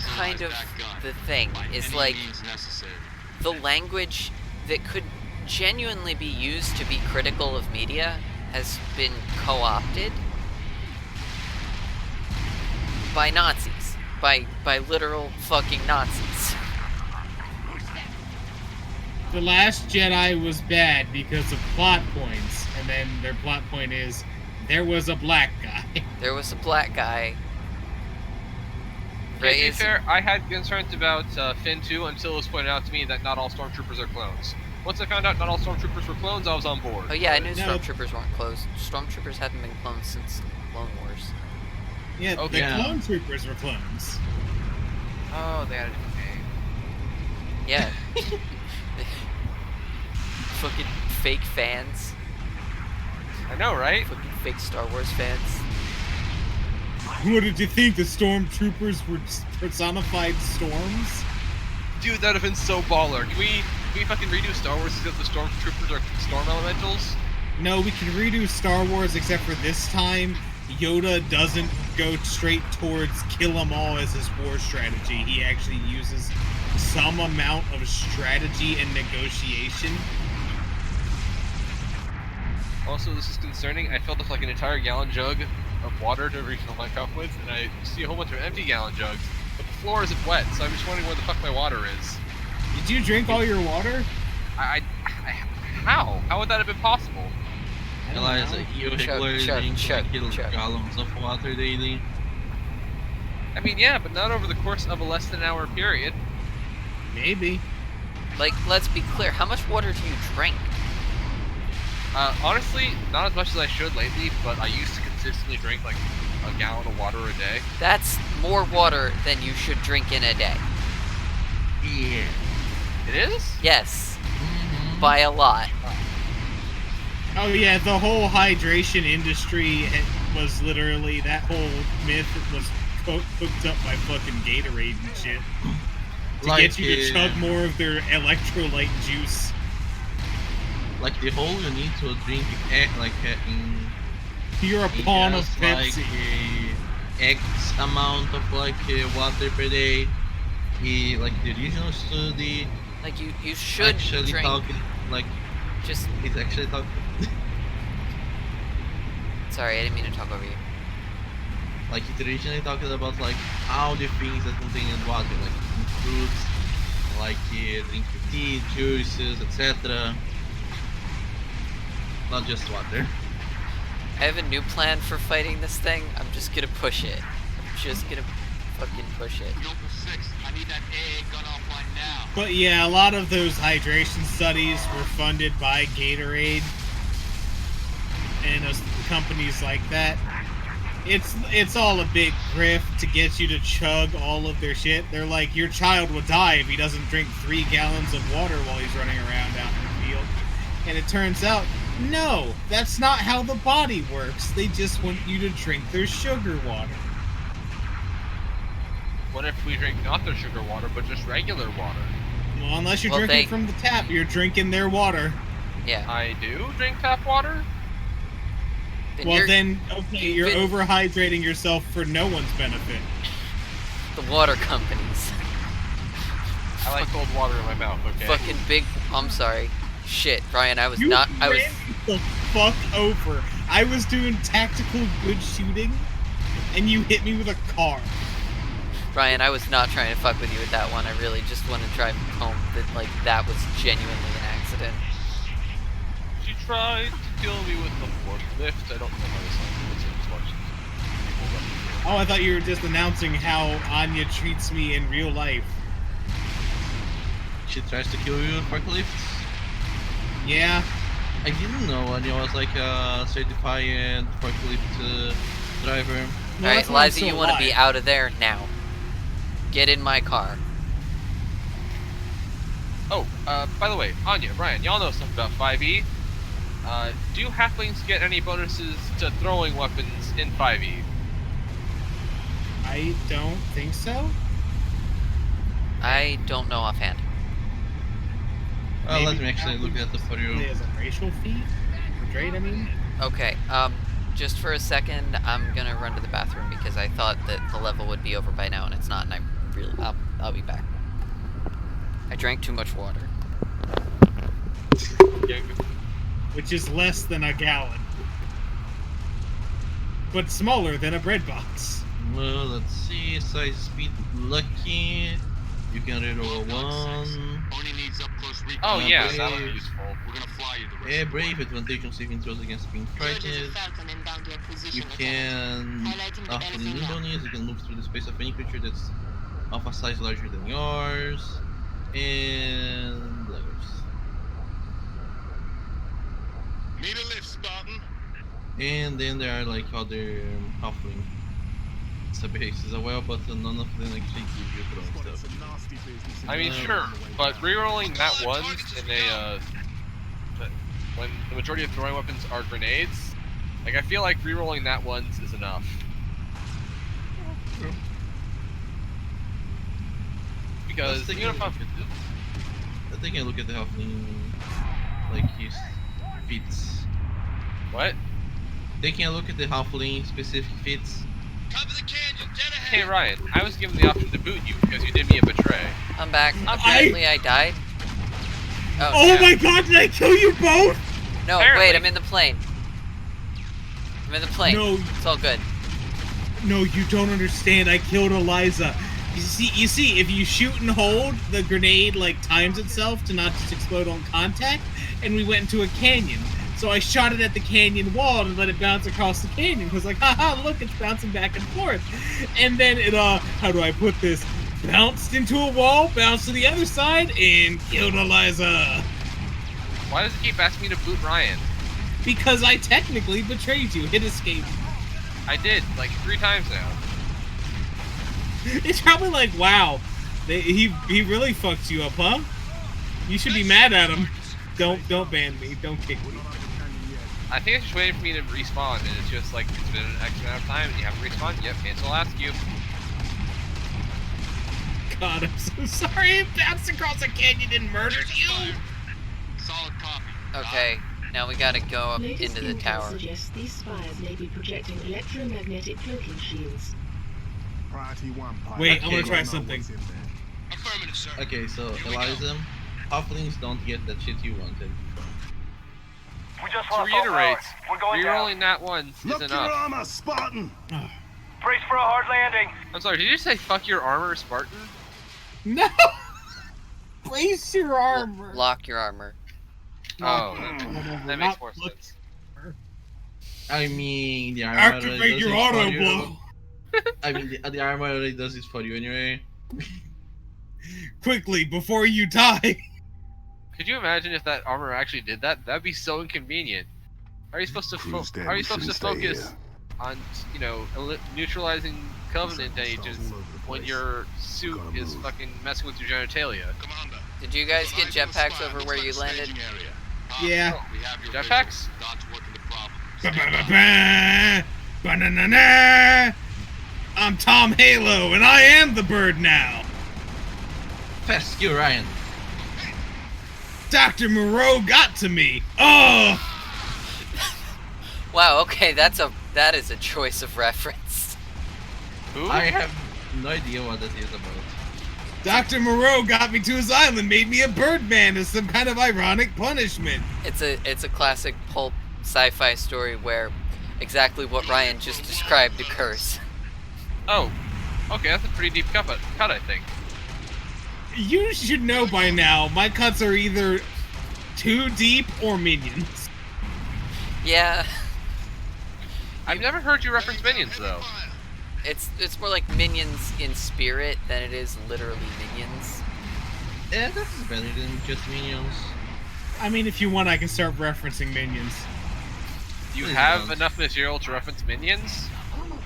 kind of the thing, is like, the language that could genuinely be used to be critical of media has been co-opted by Nazis. By literal fucking Nazis. The Last Jedi was bad because of plot points, and then their plot point is, there was a black guy. There was a black guy. To be fair, I had concerns about Finn 2 until it was pointed out to me that not all Stormtroopers are clones. Once I found out not all Stormtroopers were clones, I was on board. Oh yeah, I knew Stormtroopers weren't clones. Stormtroopers haven't been clones since Clone Wars. Yeah, the Clone Troopers were clones. Oh, they had a different name. Yeah. Fucking fake fans. I know, right? Fucking fake Star Wars fans. What did you think? The Stormtroopers were personified storms? Dude, that'd have been so baller. Can we fucking redo Star Wars except the Stormtroopers are storm elementals? No, we can redo Star Wars except for this time, Yoda doesn't go straight towards kill 'em all as his war strategy. He actually uses some amount of strategy and negotiation. Also, this is concerning. I filled up like an entire gallon jug of water to refill my cup with, and I see a whole bunch of empty gallon jugs, but the floor isn't wet, so I'm just wondering where the fuck my water is. Did you drink all your water? How? How would that have been possible? Eliza, you regularly drink gallons of water daily. I mean, yeah, but not over the course of a less than an hour period. Maybe. Like, let's be clear, how much water do you drink? Honestly, not as much as I should lately, but I used to consistently drink like a gallon of water a day. That's more water than you should drink in a day. Yeah. It is? Yes. By a lot. Oh yeah, the whole hydration industry was literally, that whole myth was cooked up by fucking Gatorade and shit. To get you to chug more of their electrolyte juice. Like the whole you need to drink you're a pawn of Pepsi. X amount of water per day. Like the original study. Like you should actually drink. It's actually talking. Sorry, I didn't mean to talk over you. Like it originally talked about like all the things that contain water, like fruits, like drinking tea, juices, etc. Not just water. I have a new plan for fighting this thing. I'm just gonna push it. I'm just gonna fucking push it. Noble 6, I need that AA gun offline now. But yeah, a lot of those hydration studies were funded by Gatorade and those companies like that. It's all a big grift to get you to chug all of their shit. They're like, your child will die if he doesn't drink 3 gallons of water while he's running around out in the field. And it turns out, no, that's not how the body works. They just want you to drink their sugar water. What if we drink not their sugar water, but just regular water? Well, unless you're drinking from the tap, you're drinking their water. Yeah. I do drink tap water? Then you're overhydrating yourself for no one's benefit. The water companies. I like cold water in my mouth, okay? Fucking big. I'm sorry. Shit, Brian, I was You not. I was. ran the fuck over. I was doing tactical good shooting, and you hit me with a car. Brian, I was not trying to fuck with you with that one. I really just wanted to drive home that that was genuinely an accident. She tried to kill me with the forklift. I don't know how this sounds as much as people. Oh, I thought you were just announcing how Anya treats me in real life. She tries to kill you with forklifts? Yeah. I didn't know Anya was like a certified forklift driver. Alright, Liza, you want to be out of there now. Get in my car. Oh, by the way, Anya, Brian, y'all know something about 5e. Do halflings get any bonuses to throwing weapons in 5e? I don't think so. I don't know offhand. Let me actually look at the for you. As a racial feat? For trade, I mean? Okay, just for a second, I'm gonna run to the bathroom because I thought that the level would be over by now and it's not, and I'll be back. I drank too much water. Which is less than a gallon. But smaller than a bread box. Well, let's see. Size speed lucky. You can reroll 1. Only needs up close recon. Oh yeah, that'll be useful. We're gonna fly you the rest. Brave advantage on saving throws against being frightened. You can, after the new bonus, you can move through the space of any creature that's of a size larger than yours. And levers. Need a lift, Spartan. And then there are like other halfling sub-bases as well, but none of them actually give you throwing stuff. I mean, sure, but rerolling that once in a when the majority of throwing weapons are grenades, like I feel like rerolling that once is enough. Because even if I'm taking a look at the halfling, like his feats. What? Taking a look at the halfling specific feats. Hey Ryan, I was given the option to boot you because you did me a betray. I'm back. Apparently I died. Oh my god, did I kill you both? No, Apparently. wait, I'm in the plane. I'm in the plane. No. It's all good. No, you don't understand. I killed Eliza. You see, if you shoot and hold, the grenade like times itself to not just explode on contact, and we went into a canyon. So I shot it at the canyon wall and let it bounce across the canyon. Because like, haha, look, it's bouncing back and forth. And then it, how do I put this? Bounced into a wall, bounced to the other side, and killed Eliza. Why does it keep asking me to boot Ryan? Because I technically betrayed you. Hit escape. I did, like 3 times now. It's probably like, wow, he really fucked you up, huh? You should be mad at him. Don't ban me. Don't kick me. I think it's just waiting for me to respawn, and it's just like, it's been an X amount of time, and you haven't respawned. Yep, cancel ask you. God, I'm so sorry. I bounced across a canyon and murdered you. Solid copy. Okay, now we gotta go up Latest into the intel tower. suggests these spires may be projecting electromagnetic cloaking shields. Wait, I want to try something. Affirmative, sir. Okay, so Elysium, halflings don't get that shit you wanted. We just To lost reiterate, We're going rerolling that once is Look your enough. armor, Spartan! Brace for a hard landing. I'm sorry, did you say fuck your armor, Spartan? No! Brace your armor. Lock your armor. Oh, that makes more sense. I mean, the armor already Activate does your it auto for you. blow. I mean, the armor already does it for you anyway. Quickly, before you die. Could you imagine if that armor actually did that? That'd be so inconvenient. How are you supposed to focus on, you know, neutralizing Covenant agents when your suit is fucking messing with your genitalia? Commander. Did you guys get jetpacks over where you landed? Yeah. We have your Jetpacks? God's working the problem. Ba-ba-ba-ba! Ba-na-na-na! I'm Tom Halo, and I am the bird now. Fast, you Ryan. Dr. Moreau got to me. Oh! Wow, okay, that is a choice of reference. Who? I have no idea what that is about. Dr. Moreau got me to his island, made me a Birdman as some kind of ironic punishment. It's a classic pulp sci-fi story where exactly what Ryan just described occurs. Oh, okay, that's a pretty deep cut, I think. You should know by now, my cuts are either too deep or Minions. Yeah. I've never heard you reference Minions, though. It's more like Minions in spirit than it is literally Minions. Yeah, that's better than just Minions. I mean, if you want, I can start referencing Minions. You have enough material to reference Minions?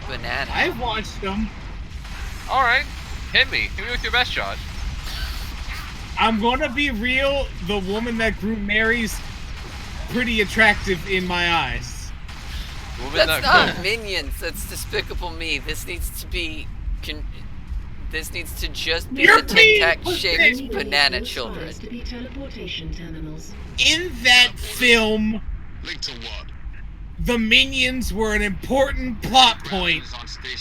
Banana. I've watched them. Alright, hit me. Hit me with your best shot. I'm gonna be real, the woman that grew Mary's pretty attractive in my eyes. That's not Minions. That's Despicable Me. This needs to be. This needs to just be the Tic Tac shaped banana children. To be teleportation terminals. In that film, Link to what? the Minions were an important plot point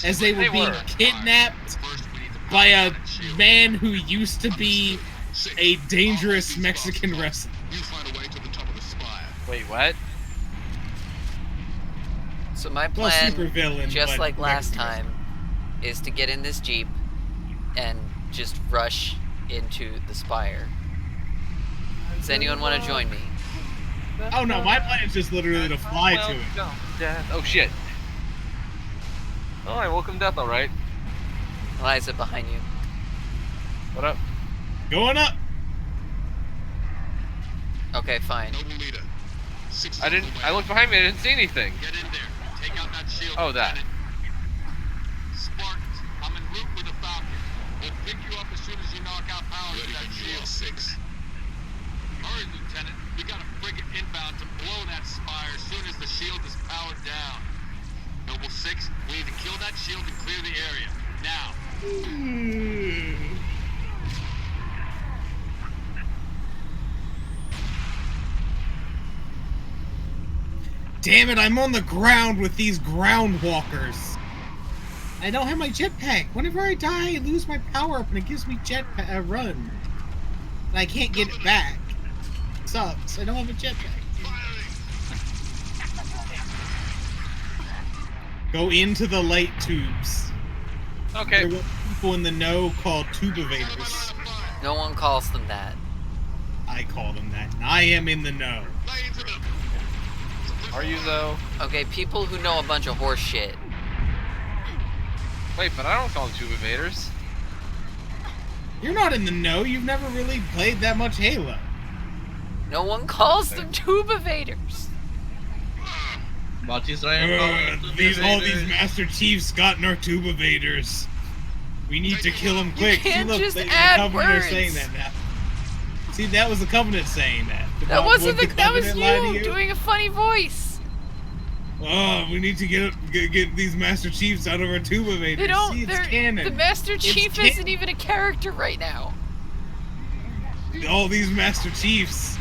as they were being kidnapped by a man who used to be a dangerous Mexican wrestler. You find a way to the top of the spire. Wait, what? So my Well, plan, supervillain, just but like last Mexican. time, is to get in this Jeep and just rush into the spire. Does anyone want to join me? Oh no, my plan is just literally to fly to it. Oh shit. Oh, I welcome death, alright. Eliza, behind you. What up? Going up. Okay, fine. I looked behind me, I didn't see anything. Get in there. Take out that shield. Oh, that. Spartans, I'm en route with a Falcon. We'll pick you up as soon as you knock out power to that shield. 6. Hurry, Lieutenant. We got a frigate inbound to blow that spire as soon as the shield is powered down. Noble 6, we need to kill that shield and clear the area. Now. Damn it, I'm on the ground with these ground walkers. I don't have my jetpack. Whenever I die, I lose my power up and it gives me jetpack run. And I can't get it back. It sucks. I don't have a jetpack. Go into the light tubes. Okay. There are people in the know called tube evaders. No one calls them that. I call them that. And I am in the know. Are you though? Okay, people who know a bunch of horse shit. Wait, but I don't call them tube evaders. You're not in the know. You've never really played that much Halo. No one calls them tube evaders. What is Ryan? All these Master Chiefs gotten our tube evaders. We need to kill them quick. You can't See, look, just the add Covenant are words. saying that now. See, that was the Covenant saying that. That wasn't Would that was Covenant lie to you doing a funny voice. Oh, we need to get these Master Chiefs out of our tube evaders. They don't. See, it's they're- canon. The Master It's Chief isn't even a character right now. All these Master Chiefs.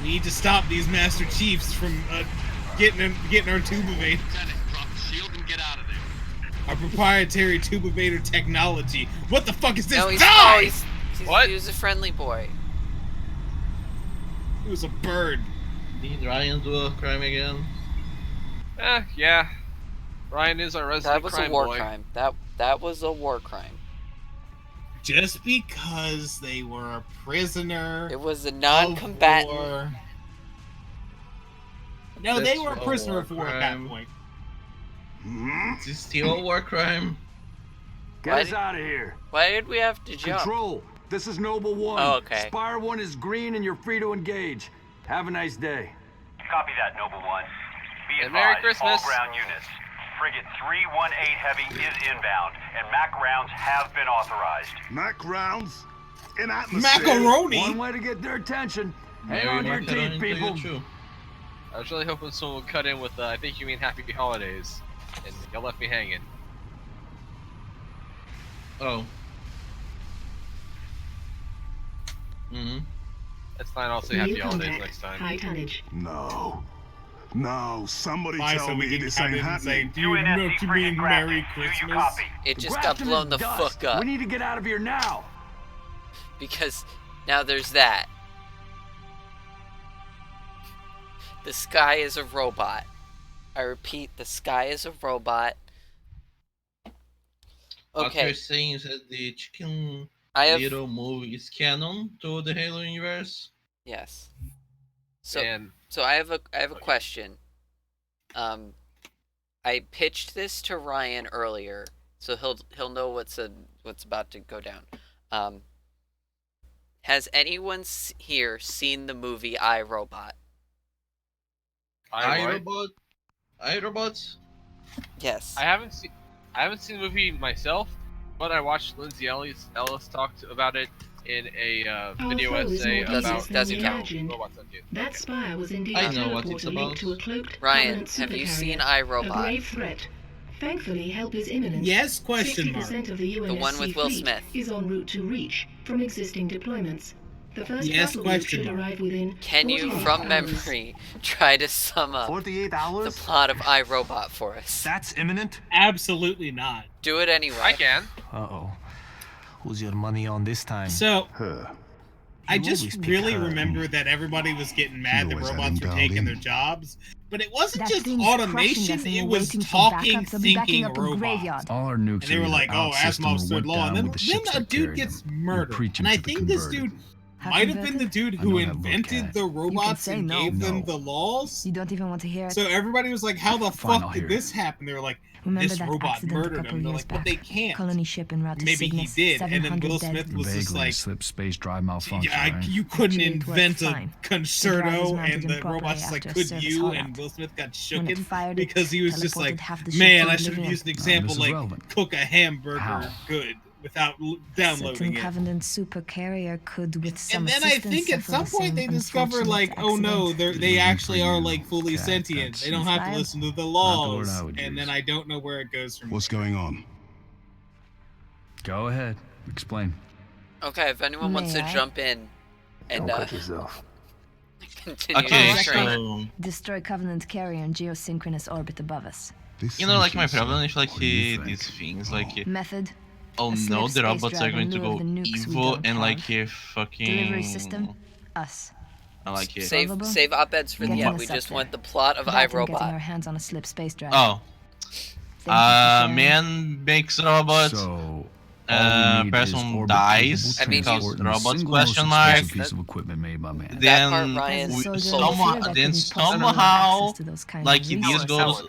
We need to stop these Master Chiefs from getting our tube evaders. Lieutenant, drop the shield and get out of there. Our proprietary tube evader technology. What the fuck is this? No, he's Die! What? He was a friendly boy. It was a bird. Did Ryan do a crime again? Yeah. Ryan is our resident That was crime a war boy. crime. That was a war crime. Just because they were a prisoner. It was a non-combatant. No, they That's were a a prisoner war of war at that crime. point. Is this still a war crime? Get us out of here. Why did we have to jump? Control. This is Noble 1. Oh, okay. Spire 1 is green and you're free to engage. Have a nice day. Copy that, Noble 1. Be And Merry advised, all Christmas. ground units. Frigate 318 Heavy is inbound, and MAC rounds have been authorized. MAC rounds? In atmosphere? Macaroni? One way to get their attention. Hang Merry on to your macaroni teeth, to you, people. too. I was really hoping someone would cut in with, I think you mean Happy Holidays. And you left me hanging. Oh. That's fine, I'll say Happy Holidays next time. High tonnage. No. No, somebody Why, tell so we me can this come ain't in and say, happening. do you know to mean Merry Christmas? It just got Grafton blown is the dust. fuck up. We need to get out of here now. Because now there's that. The sky is a robot. I repeat, the sky is a robot. What Okay. you're saying is that the Chicken I have Little movie is canon to the Halo universe? yes. So And so I have a question. I pitched this to Ryan earlier, so he'll know what's about to go down. Has anyone here seen the movie iRobot? iRobot? iRobots? Yes. I haven't seen the movie myself, but I watched Lindsay Ellis talk about it in a video foe is essay more about doesn't count. imagined. robots on you. That spire was indeed I a know what it's teleporter linked about. to a cloaked Ryan, Covenant have you supercarrier, seen a iRobot? grave threat. Thankfully, help is imminent. Yes, question mark. 60% of the UNSC The one with Will fleet Smith. is en route to Reach from existing deployments. The first Yes, battle group question should mark. arrive within Can you, 48 from hours. memory, try to sum up 48 the hours? plot of iRobot for us? That's imminent? Absolutely not. Do it anyway. I can. Uh-oh. Who's your money on this time? So, Her. I You just always pick really her. remember that everybody was getting mad that always had robots him were dialed taking in. their jobs. But it wasn't That just thing's crushing automation, us and it we're was waiting for talking, backup, they'll be backing thinking up a robots. graveyard. All our nukes And they were are like, either oh, out system Asimov's or third went law. down And then, with the then ships a that dude carried gets them. We murdered. preach And him I to be think this converted. dude How might have been the converted? dude I who know that look invented at. the robots say and no. gave them No. the laws. You don't even want to hear it. So everybody was like, how the Fine, I'll fuck hear did it. this happen? They were like, Remember this that robot accident a murdered couple him. They're years like, but back? they can't. Colony ship en route to Maybe he Cygnus, did. And then 700 Will dead. Smith was just Vaguely like, slip space drive malfunction, yeah, right? you couldn't Actually, it worked invent a fine. The drive was concerto, mounted and the improperly robot's just like, after a could service you? haul-out. And Will Smith got When it shooken fired, because he was just teleported like, half the ship man, to I should have oblivion. used an example is like relevant. cook a hamburger How? good without Certain downloading it. Covenant supercarrier could, with some And then I assistance, think at suffer some the point they same discover like, unfortunate oh no, accident. they Even actually for are you, like fully Cat, sentient. that's They don't have to inspired. listen to the the laws. word I would And use. then I don't know where it goes from. What's going on? Go ahead. Explain. Okay, if anyone wants to May I? jump in and Don't cut yourself. continue Okay, the train. so Destroy Covenant carrier in geosynchronous orbit above us. This you know, like my seems problem is like What do you think? these things like Method. oh A no, slip the space robots are drive going in to lieu of go the nukes we evil don't and like have. fucking Delivery system. Us. I like it. Save Solvable? save op-eds for Get the in end. the We just sector. want the plot of That and getting our iRobot. hands on a slip space drive. Oh, Thank you for sharing. man makes robots. So, all we need is Person orbital dies I mean, capable because transport and a robots single question most mark. expensive piece of equipment made by man. That part, Then Ryan, As a soldier in the somehow, field, I then couldn't possibly have somehow, access to those kinds like of these resources. goes.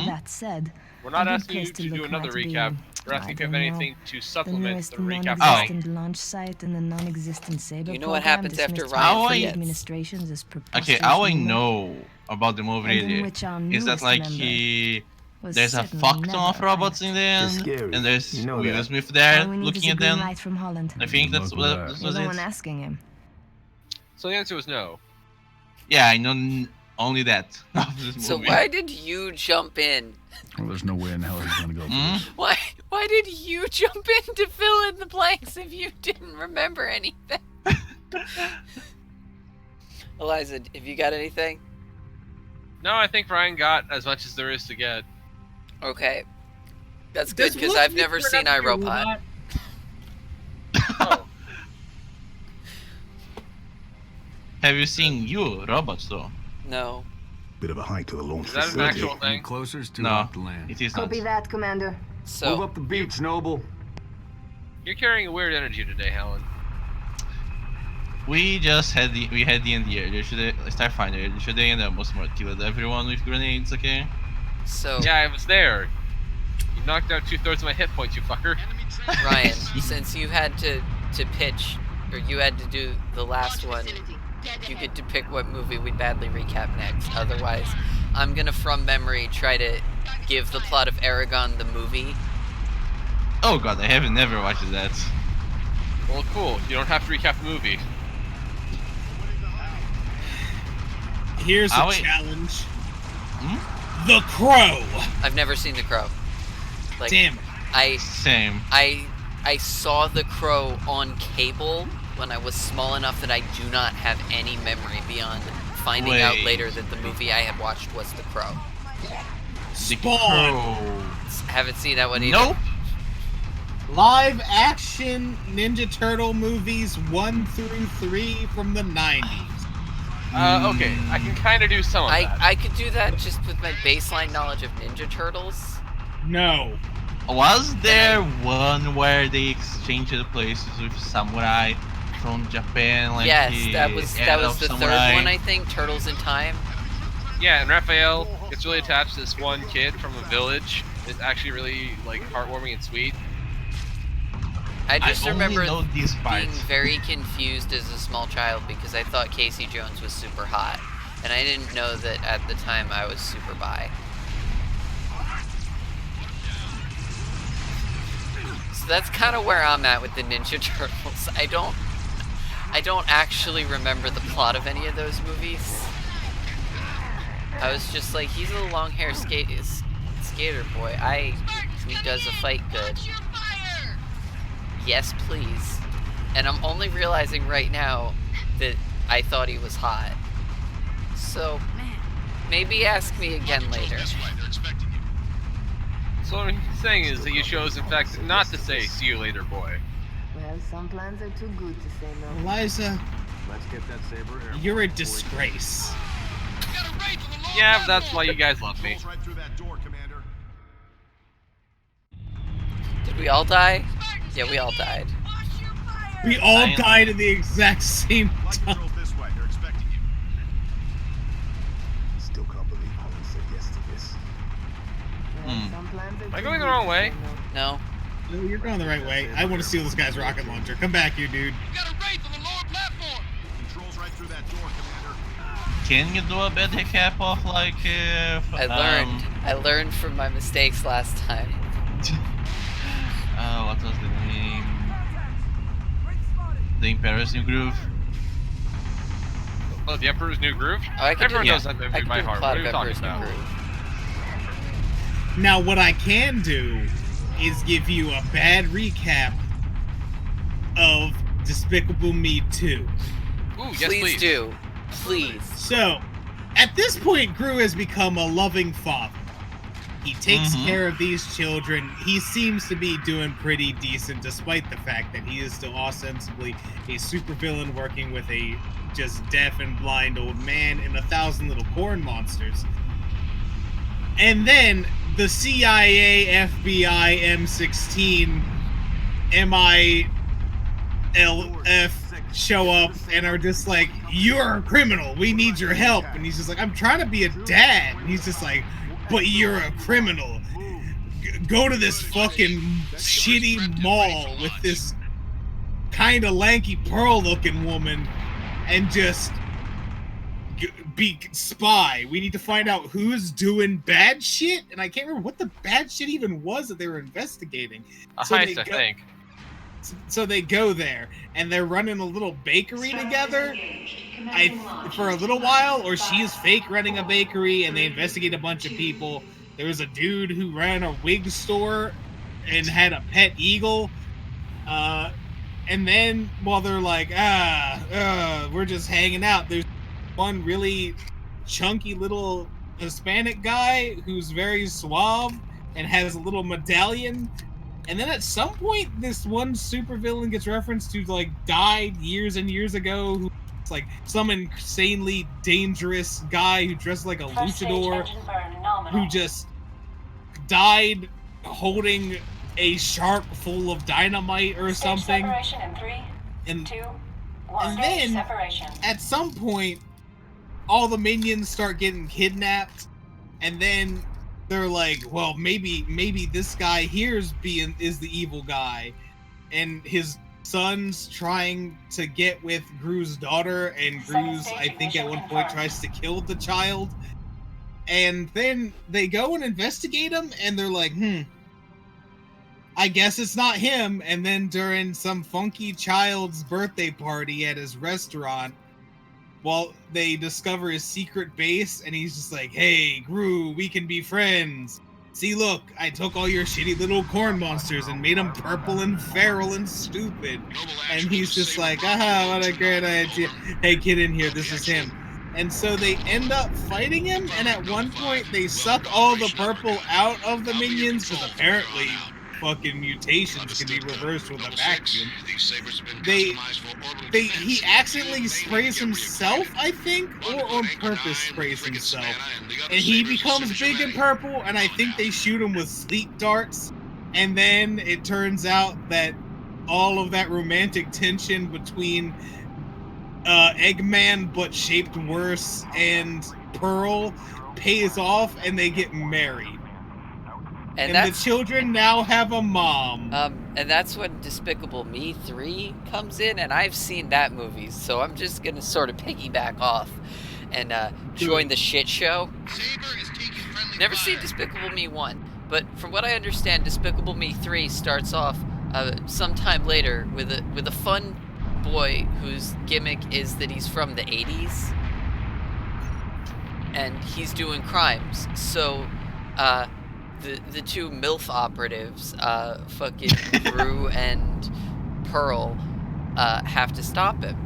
That said, We're not a good asking you place to do look another might be, recap. We're I asking if you have don't know, anything to the supplement nearest the recap. non-existent launch site in the non-existent Saber You know what program happens after dismissed Ryan by forgets? administrations as Okay, how I preposterous know about the movie And in really which our is that newest like member was there's a certainly fuck ton never of robots in there, They're scary. and there's You know Will that. Smith there All we need looking is a at green them. light from Holland. I think that's Look what at this You're was the one it. asking him. So the answer was no. Yeah, I know only that of this movie. So why did you jump in? Well, there's no way in hell he's gonna go for this. Why did you jump in to fill in the blanks if you didn't remember anything? Eliza, have you got anything? No, I think Ryan got as much as there is to get. Okay. That's good, because I've never seen iRobot. Oh. Have you seen You, Robots, though? No. Bit of a hike to the launch Is that an facility. actual thing? Closer is too No, off the land. it is not. Copy that, Commander. So Move up the beach, Noble. You're carrying a weird energy today, Helen. We had the end here. Starfinder. Yesterday, and almost killed everyone with grenades. Okay. So Yeah, I was there. You knocked out 2/3 of my hit points, you fucker. Ryan, since you had to pitch, or you had to do the last one, you get to pick what movie we badly recap next. Otherwise, I'm gonna from memory try to give the plot of Aragon the movie. Oh god, I have never watched that. Well, cool. You don't have to recap the movie. Here's a challenge. The Crow. I've never seen The Crow. Like, Damn it. Same. I saw The Crow on cable when I was small enough that I do not have any memory beyond finding out later that the movie I had watched was The Crow. Spawn. Haven't seen that one either. Nope. Live action Ninja Turtle movies 1 through 3 from the 90s. Okay, I can kind of do some of that. I could do that just with my baseline knowledge of Ninja Turtles. No. Was there one where they exchanged the places with samurai from Japan? Like Yes, that was the Samurai? third one, I think. Turtles in Time. Yeah, and Raphael gets really attached to this one kid from a village. It's actually really like heartwarming and sweet. I just only remember know these being parts. very confused as a small child because I thought Casey Jones was super hot, and I didn't know that at the time I was super bi. So that's kind of where I'm at with the Ninja Turtles. I don't actually remember the plot of any of those movies. I was just like, he's a long hair skater boy. He does a fight good. Yes, please. And I'm only realizing right now that I thought he was hot. So, maybe ask me again later. So what I'm saying is that you chose, in fact, not to say "see you later, boy." Well, some plans are too good to say no. Eliza, Let's get that saber airborne. you're a disgrace. Yeah, but that's why you guys love me. Right through that door, Commander. Did we all die? Yeah, we all died. We all died at the exact same time. This way. They're expecting you. Still can't believe Helen said yes to this. Some plans are Am I too going the good wrong to way? say no. No? No, you're going the right way. I want to steal this guy's rocket launcher. Come back here, dude. You got a raid on the lower platform. Controls right through that door, Commander. Can you do a bad recap of like? I learned from my mistakes last time. What was the name? The Emperor's New Groove. Oh, The Emperor's New Groove? Oh, I could Everyone do, knows that movie I could by do heart. plot What are of you talking Emperor's New about? Groove. Now, what I can do is give you a bad recap of Despicable Me 2. Ooh, yes, Please do. Please. So, at this point, Gru has become a loving father. He takes care of these children. He seems to be doing pretty decent, despite the fact that he is still ostensibly a supervillain working with a just deaf and blind old man and 1,000 little corn monsters. And then the CIA, FBI, M16, MILF show up and are just like, "You're a criminal. We need your help." And he's just like, "I'm trying to be a dad." And he's just like, "But you're a criminal. Go to this fucking shitty mall with this kind of lanky Pearl-looking woman and just be spy. We need to find out who's doing bad shit." And I can't remember what the bad shit even was that they were investigating. A So heist, they I think. So they go there, and they're running a little bakery together. For a little while, or she's fake running a bakery, and they investigate a bunch of people. There was a dude who ran a wig store and had a pet eagle. And then while they're like, we're just hanging out, there's one really chunky little Hispanic guy who's very suave and has a little medallion. And then at some point, this one supervillain gets referenced to like died years and years ago. Who's like some insanely dangerous guy who dressed like a luchador, who just died holding a shark full of dynamite or something. And then at some point, all the minions start getting kidnapped, and then they're like, well, maybe this guy here is the evil guy, and his son's trying to get with Gru's daughter, and Gru's, I think at one point, tries to kill the child. And then they go and investigate him, and they're like, I guess it's not him. And then during some funky child's birthday party at his restaurant, well, they discover his secret base, and he's just like, hey, Gru, we can be friends. See, look, I took all your shitty little corn monsters and made them purple and feral and stupid. And he's just like, what a great idea. Hey, get in here, this is him. And so they end up fighting him, and at one point they suck all the purple out of the minions, because apparently fucking mutations can be reversed with a vacuum. He accidentally sprays himself, I think, or on purpose sprays himself. And he becomes big and purple, and I think they shoot him with sleep darts. And then it turns out that all of that romantic tension between Eggman, but shaped worse, and Pearl pays off, and they get married. And the children now have a mom. And that's when Despicable Me 3 comes in, and I've seen that movie, so I'm just gonna sort of piggyback off and join the shit show. Never seen Despicable Me 1, but from what I understand, Despicable Me 3 starts off sometime later with a fun boy whose gimmick is that he's from the 80s, and he's doing crimes. So, the two MILF operatives, fucking Gru and Pearl, have to stop him.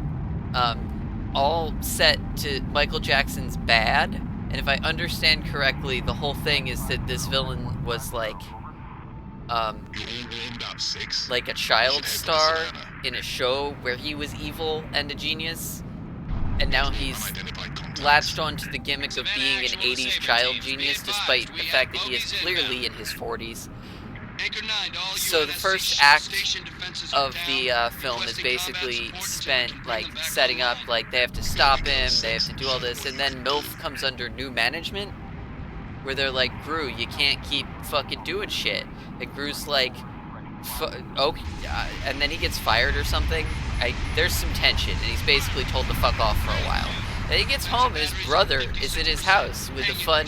All set to Michael Jackson's Bad, and if I understand correctly, the whole thing is that this villain was like a child star in a show where he was evil and a genius, and now he's latched onto the gimmick of being an 80s child genius, despite the fact that he is clearly in his 40s. So the first act of the film is basically spent like setting up, like they have to stop him, they have to do all this, and then MILF comes under new management, where they're like, Gru, you can't keep fucking doing shit. And Gru's like, and then he gets fired or something. There's some tension, and he's basically told to fuck off for a while. Then he gets home, and his brother is in his house with a fun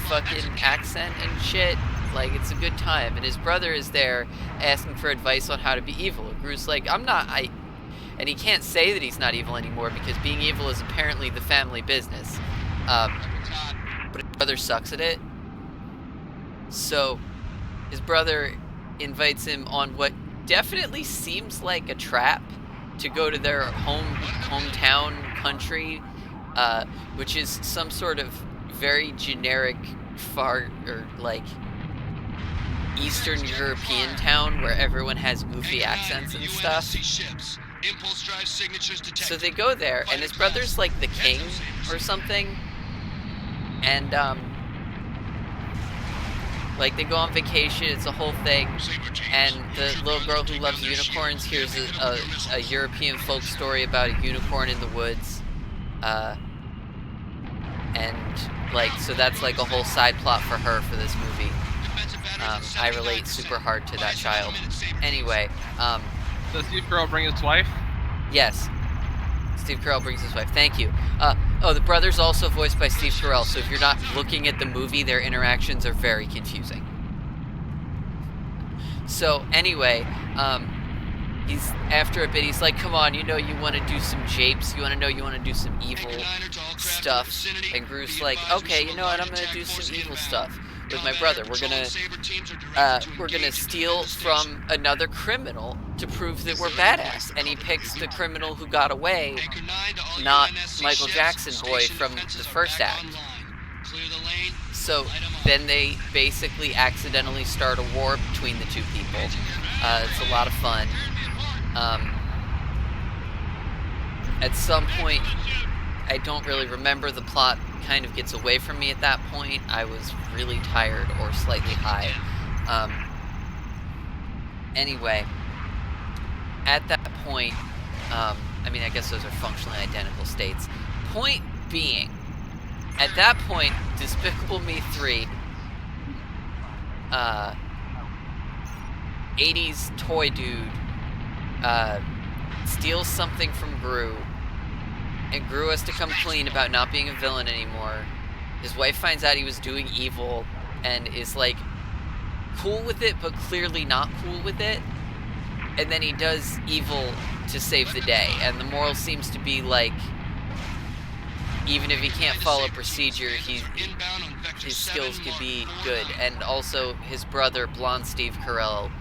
fucking accent and shit. Like, it's a good time. And his brother is there asking for advice on how to be evil. And Gru's like, and he can't say that he's not evil anymore, because being evil is apparently the family business. But his brother sucks at it. So his brother invites him on what definitely seems like a trap to go to their hometown country, which is some sort of very generic Eastern European town where everyone has goofy accents and stuff. So they go there, and his brother's like the king or something, and like they go on vacation, it's a whole thing, and the little girl who loves unicorns hears a European folk story about a unicorn in the woods, and like, so that's like a whole side plot for her for this movie. I relate super hard to that child. Anyway, does Steve Carell bring his wife? Yes. Steve Carell brings his wife. Thank you. The brother's also voiced by Steve Carell, so if you're not looking at the movie, their interactions are very confusing. So anyway, he's after a bit. He's like, "Come on, you know you want to do some japes. You want to do some evil stuff." And Gru's like, "Okay, you know what? I'm gonna do some evil stuff with my brother. We're gonna steal from another criminal to prove that we're badass." And he picks the criminal who got away, not Michael Jackson boy from the first act. So then they basically accidentally start a war between the two people. It's a lot of fun. At some point, I don't really remember, the plot kind of gets away from me at that point. I was really tired or slightly high. Anyway, at that point, I mean, I guess those are functionally identical states. Point being, at that point, Despicable Me 3, 80s toy dude, steals something from Gru, and Gru has to come clean about not being a villain anymore. His wife finds out he was doing evil and is like cool with it, but clearly not cool with it. And then he does evil to save the day. And the moral seems to be like, even if he can't follow procedure, his skills could be good. And also his brother, Blonde Steve Carell,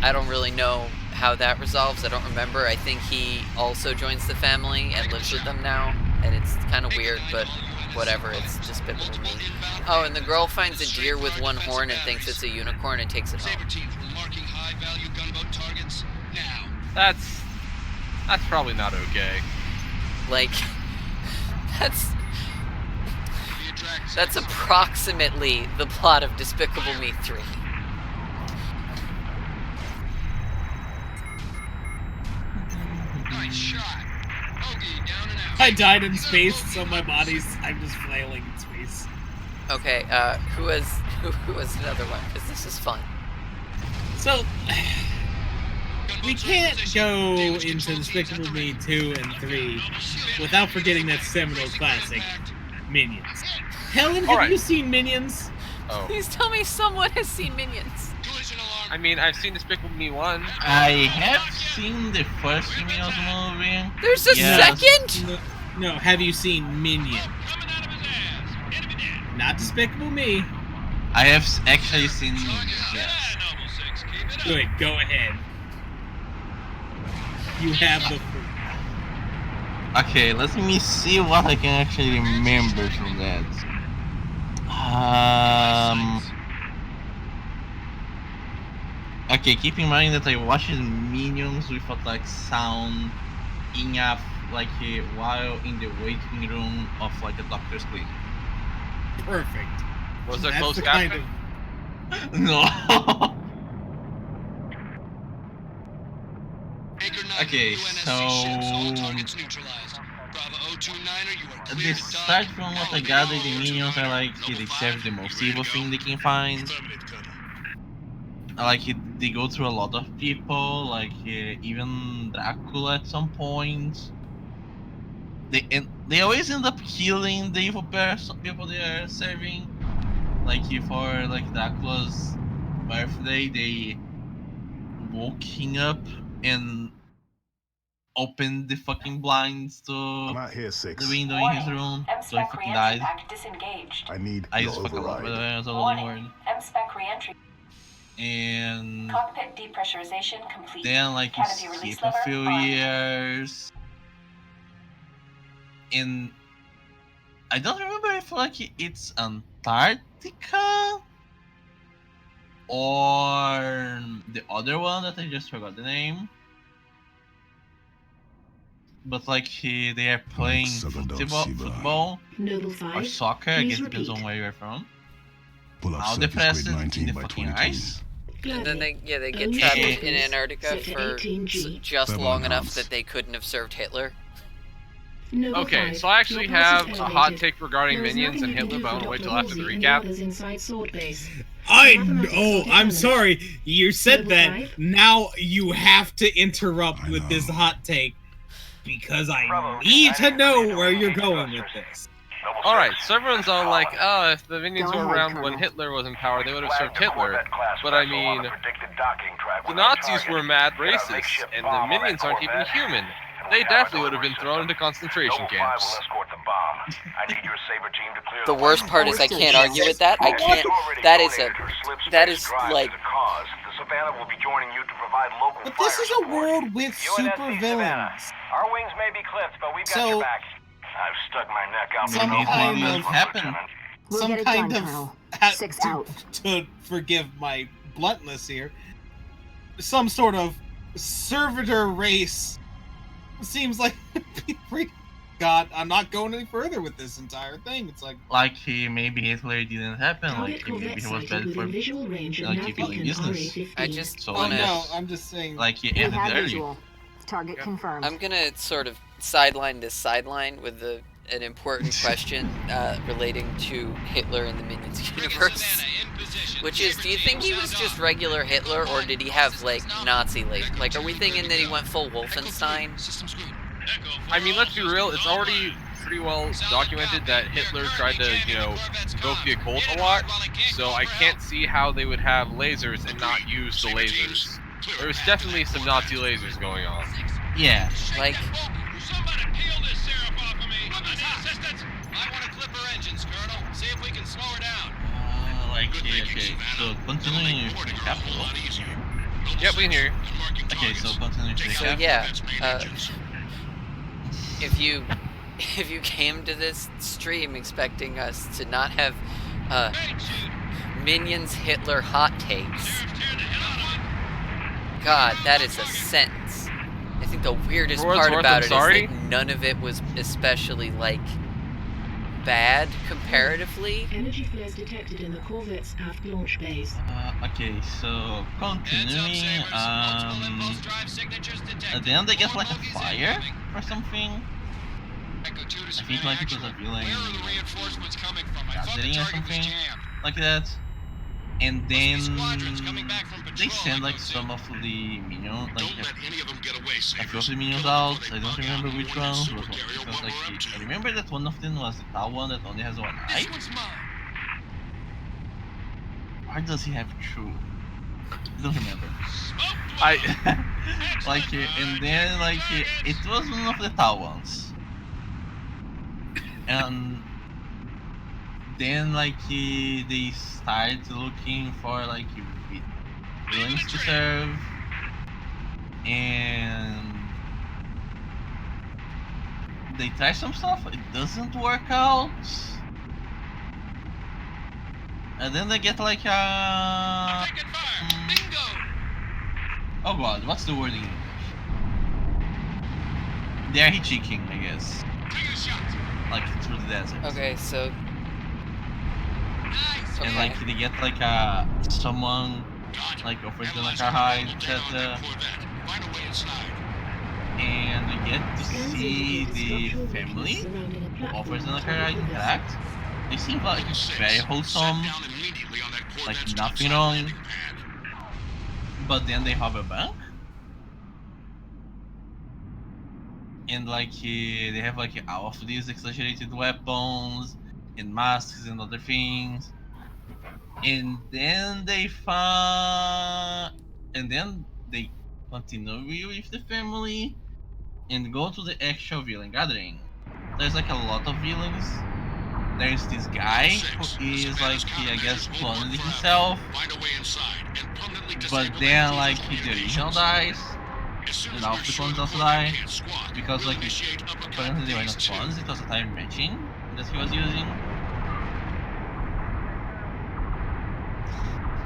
I don't really know how that resolves. I don't remember. I think he also joins the family and lives with them now, and it's kind of weird, but whatever. It's Despicable Me. Oh, and the girl finds a deer with one horn and thinks it's a unicorn and takes it home. That's probably not okay. Like, that's approximately the plot of Despicable Me 3. I died in space, so I'm just flailing in space. Okay, who has another one? Because this is fun. So, we can't go into Despicable Me 2 and 3 without forgetting that seminal classic, Minions. Helen, have you seen Minions? Oh. Please tell me someone has seen Minions. I mean, I've seen Despicable Me 1. I have seen the first Minions movie. There's a second? No, have you seen Minions? Not Despicable Me. I have actually seen Minions, yes. Good, go ahead. You have the Okay, let me see what I can actually remember from that. Okay, keep in mind that I watched Minions without like sound enough, like while in the waiting room of like a doctor's clinic. Perfect. Was there closed caption? No. Okay, so they start from what I gathered, the Minions are like they serve the most evil thing they can find. Like they go through a lot of people, like even Dracula at some point. They always end up killing the evil people they are serving. Like for like Dracula's birthday, they woke him up and opened the fucking blinds to the window in his room, so he fucking died. I need I just fucking love it as a loading word. M-spec re-entry. And Cockpit depressurization complete. then like you skip a few years, and I don't remember if like it's Antarctica or the other one that I just forgot the name. But like they are playing football or soccer, I guess it depends on where you're from. Out the present in the fucking ice. And then they get trapped in Antarctica for just long enough that they couldn't have served Hitler. Okay, so I actually have a hot take regarding Minions and Hitler, but I want to wait till after the recap. I'm sorry, you said that. Now you have to interrupt with this hot take, because I need to know where you're going with this. Alright, so everyone's all like, oh, if the minions were around when Hitler was in power, they would have served Hitler. But I mean, the Nazis were mad racists, and the minions aren't even human. They definitely would have been thrown into concentration camps. The worst part is I can't argue with that. I can't. That is like. But this is a world with super villains. Our wings may be clipped, but we've got So- your back. I've stuck my neck out Some kind of Six out. To forgive my bluntness here, some sort of servitor race seems like God, I'm not going any further with this entire thing. It's like maybe Hitler didn't happen, like maybe he was bad for keeping business. I just so oh no, I'm just saying like he ended early. Target confirmed. I'm gonna sort of sideline this sideline with an important question relating to Hitler in the Minions universe, which is, do you think he was just regular Hitler, or did he have like Nazi latent? Like, are we thinking that he went full Wolfenstein? I mean, let's be real, it's already pretty well documented that Hitler tried to, invoke the occult a lot, so I can't see how they would have lasers and not use the lasers. There's definitely some Nazi lasers going on. Yeah. Like, I want to clip her engines, Colonel. See if we can slow her down. Okay, so continuing with the capital. Yep, we can hear you. Okay, so continuing with the so capital. yeah, if you came to this stream expecting us to not have Minions Hitler hot takes, God, that is a sentence. I think the weirdest part about it is that none of it was especially like bad comparatively. Energy flares detected in the Corvette's aft launch bays. Okay, so continuing, then they get like a fire or something. I think like it was a villain gathering or something like that. And then they send like some of the minions, like a few of the minions out. I don't remember which ones. Because like I remember that one of them was the tall one that only has one eye. Or does he have two? I don't remember. Like and then like it was one of the tall ones. And then like they started looking for like villains to serve, and they try some stuff, it doesn't work out, and then they get like a oh god, what's the word in English? They're hitchhiking, I guess, like through the desert. Okay, so and like they get like someone like offers them like a hide, etc. And they get to see the family who offers them like a ride interact. They seem like very wholesome, like nothing wrong. But then they have a bank, and like they have like all of these exaggerated weapons and masks and other things. And then they continue with the family and go to the actual villain gathering. There's like a lot of villains. There's this guy who is like I guess cloned himself, but then like the original dies, and all the clones also die because like apparently they were not clones. It was a time machine that he was using.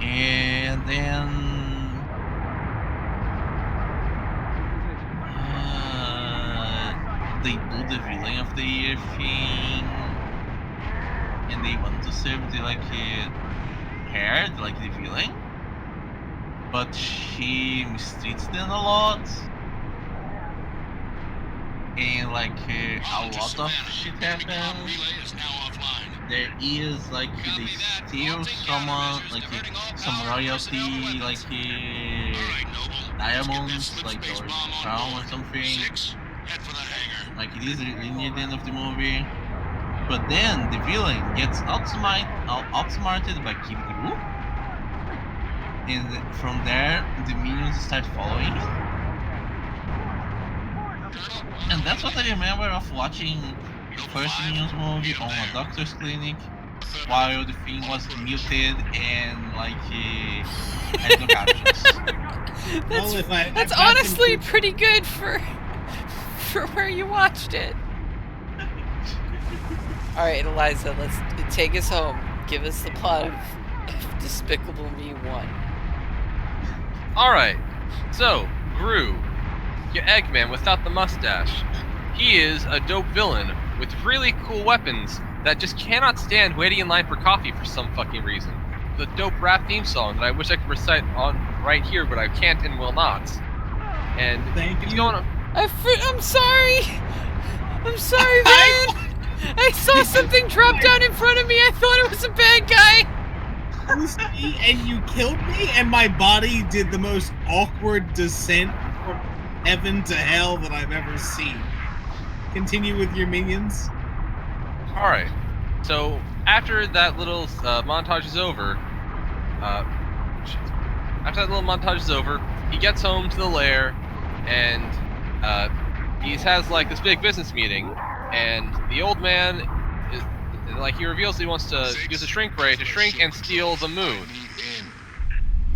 And then they do the villain of the year thing, and they want to serve the like her, like the villain, but she mistreats them a lot, and like a lot of shit happens. There is like they steal someone, like some royalty, like diamonds, like or crown or something. Like it is really near the end of the movie. But then the villain gets outsmarted by Kid Gru, and from there the minions start following him. And that's what I remember of watching the first Minions movie on a doctor's clinic while the thing was muted and like had no captions. That's honestly pretty good for where you watched it. Alright, Eliza, let's take us home. Give us the plot of Despicable Me 1. Alright, so, Gru, your Eggman without the mustache. He is a dope villain with really cool weapons that just cannot stand waiting in line for coffee for some fucking reason. The dope rap theme song that I wish I could recite on right here, but I can't and will not. And it's going on. I'm sorry. I'm sorry, man. I saw something drop down in front of me. I thought it was a bad guy. And you killed me, and my body did the most awkward descent from heaven to hell that I've ever seen. Continue with your minions. Alright, so after that little montage is over, he gets home to the lair, and he has like this big business meeting, and the old man he reveals he wants to use a shrink ray to shrink and steal the moon.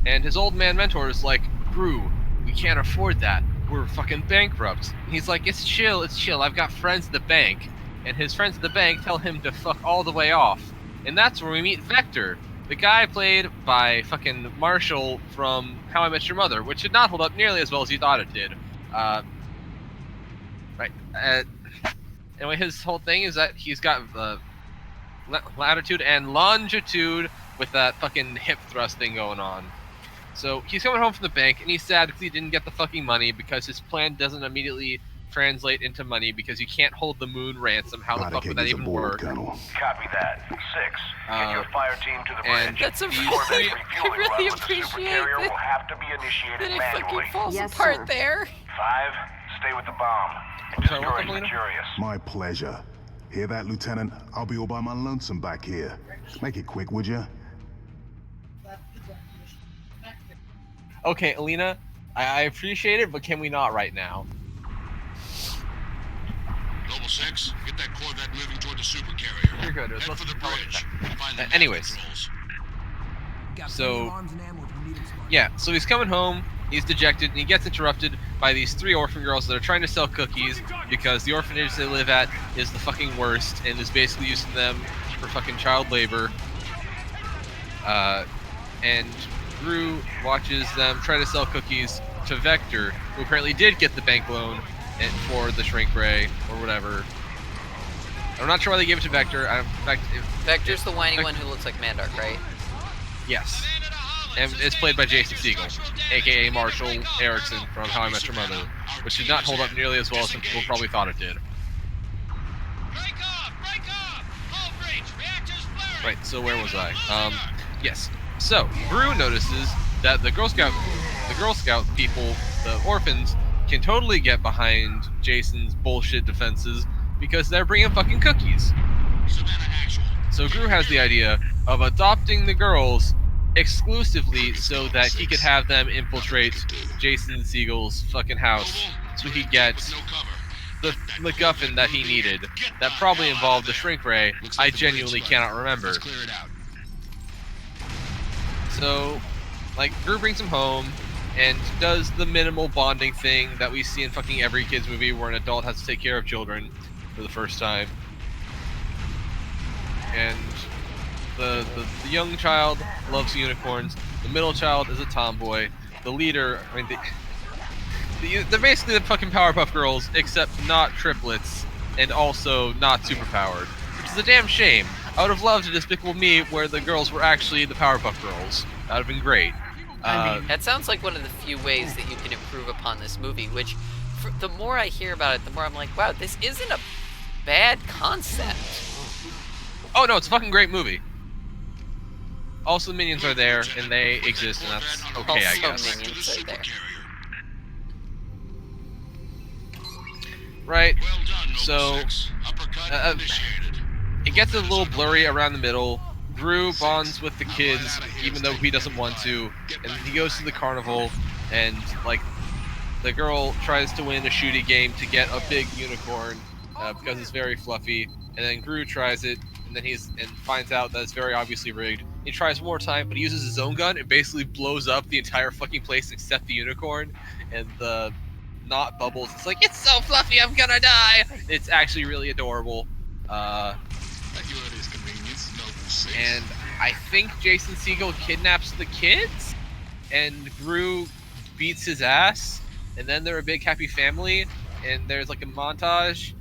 And his old man mentor is like, Gru, we can't afford that. We're fucking bankrupt. And he's like, it's chill, I've got friends at the bank. And his friends at the bank tell him to fuck all the way off. And that's where we meet Vector, the guy played by fucking Marshall from How I Met Your Mother, which did not hold up nearly as well as you thought it did. Anyway, his whole thing is that he's got latitude and longitude with that fucking hip thrust thing going on. So he's coming home from the bank, and he's sad because he didn't get the fucking money because his plan doesn't immediately translate into money because you can't hold the moon ransom. How the fuck would that even work? Copy that. 6. Get your fire team to the bridge. That's a really, I really appreciate that. Will have to be initiated that it manually. fucking falls apart there. 5. Stay with the bomb. And destroy Luxurious. My pleasure. Hear that, Lieutenant? I'll be all by my lonesome back here. Make it quick, would ya? Okay, Alina, I appreciate it, but can we not right now? Noble 6, get that Corvette moving toward the supercarrier. You're good. Head for the bridge. Find the anyways, so yeah, so he's coming home. He's dejected, and he gets interrupted by these 3 orphan girls that are trying to sell cookies because the orphanage they live at is the fucking worst and is basically using them for fucking child labor. And Gru watches them try to sell cookies to Vector, who apparently did get the bank loan for the shrink ray or whatever. I'm not sure why they gave it to Vector. Vector's the whiny one who looks like Mandark, right? Yes. And it's played by Jason Segel, aka Marshall Erickson from How I Met Your Mother, which did not hold up nearly as well as some people probably thought it did. Right, so where was I? Yes. So, Gru notices that the Girl Scout people, the orphans, can totally get behind Jason's bullshit defenses because they're bringing fucking cookies. So Gru has the idea of adopting the girls exclusively so that he could have them infiltrate Jason Segel's fucking house so he gets the MacGuffin that he needed that probably involved the shrink ray. I genuinely cannot remember. So, Gru brings him home and does the minimal bonding thing that we see in fucking every kid's movie where an adult has to take care of children for the first time. And the young child loves unicorns. The middle child is a tomboy. The leader, they're basically the fucking Powerpuff Girls, except not triplets and also not superpowered, which is a damn shame. I would have loved a Despicable Me where the girls were actually the Powerpuff Girls. That would have been great. That sounds like one of the few ways that you can improve upon this movie, which, the more I hear about it, the more I'm like, wow, this isn't a bad concept. Oh no, it's a fucking great movie. Also, the minions are there, and they exist, and that's okay, I guess. Minions are there. Right, so, it gets a little blurry around the middle. Gru bonds with the kids, even though he doesn't want to, and he goes to the carnival, and like the girl tries to win a shooty game to get a big unicorn because it's very fluffy, and then Gru tries it, and then finds out that it's very obviously rigged. He tries one more time, but he uses his own gun and basically blows up the entire fucking place except the unicorn, and the knot bubbles. It's like, it's so fluffy, I'm gonna die. It's actually really adorable. And I think Jason Segel kidnaps the kids, and Gru beats his ass, and then they're a big happy family, and there's like a montage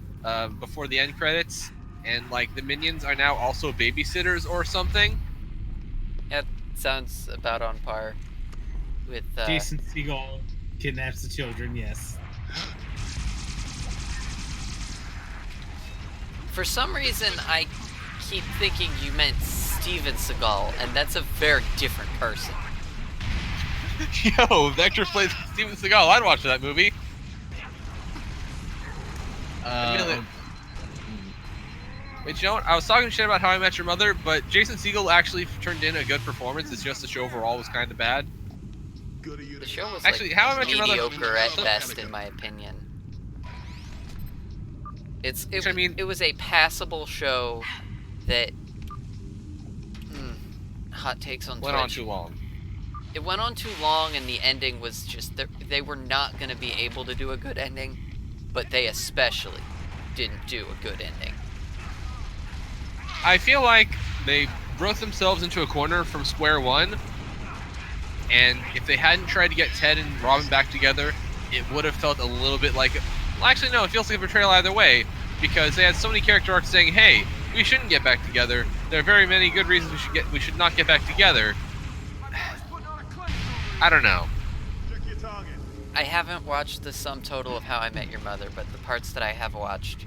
before the end credits, and like the minions are now also babysitters or something. That sounds about on par with Jason Segel kidnaps the children, yes. For some reason, I keep thinking you meant Steven Seagal, and that's a very different person. Yo, Vector plays Steven Seagal. I'd watch that movie. Wait, you know what? I was talking shit about How I Met Your Mother, but Jason Segel actually turned in a good performance. It's just the show overall was kind of bad. The show was actually like How I Met Your Mother mediocre at best, in my opinion. It was a passable show that hot takes on went Twitch. on too long. It went on too long, and the ending was just they were not going to be able to do a good ending, but they especially didn't do a good ending. I feel like they wrote themselves into a corner from square one, and if they hadn't tried to get Ted and Robin back together, it would have felt a little bit like... Well, actually, no, it feels like a betrayal either way, because they had so many character arcs saying, hey, we shouldn't get back together. There are very many good reasons we should not get back together. I don't know. I haven't watched the sum total of How I Met Your Mother, but the parts that I have watched,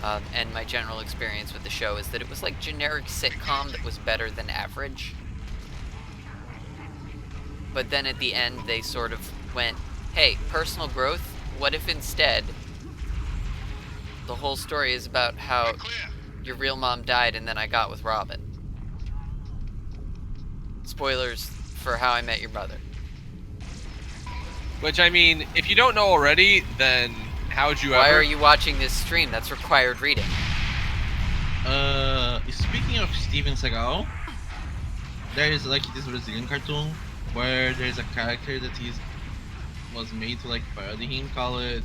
and my general experience with the show is that it was like generic sitcom that was better than average. But then at the end, they sort of went, hey, personal growth? What if instead the whole story is about how your real mom died and then I got with Robin? Spoilers for How I Met Your Mother. Which, I mean, if you don't know already, then how'd you ever... Why are you watching this stream? That's required reading. Speaking of Steven Seagal, there is like this Brazilian cartoon where there's a character that was made to like parody him, call it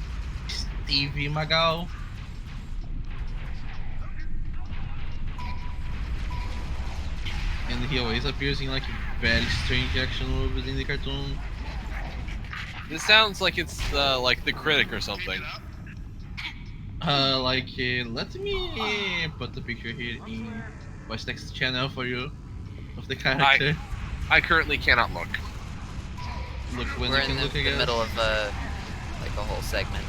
Stevie Magal. And he always appears in like very strange action movies in the cartoon. This sounds like it's like The Critic or something. Let me put the picture here in Watch Text channel for you of the character. I currently cannot look. Look when We're you can in look the again. middle of like a whole segment.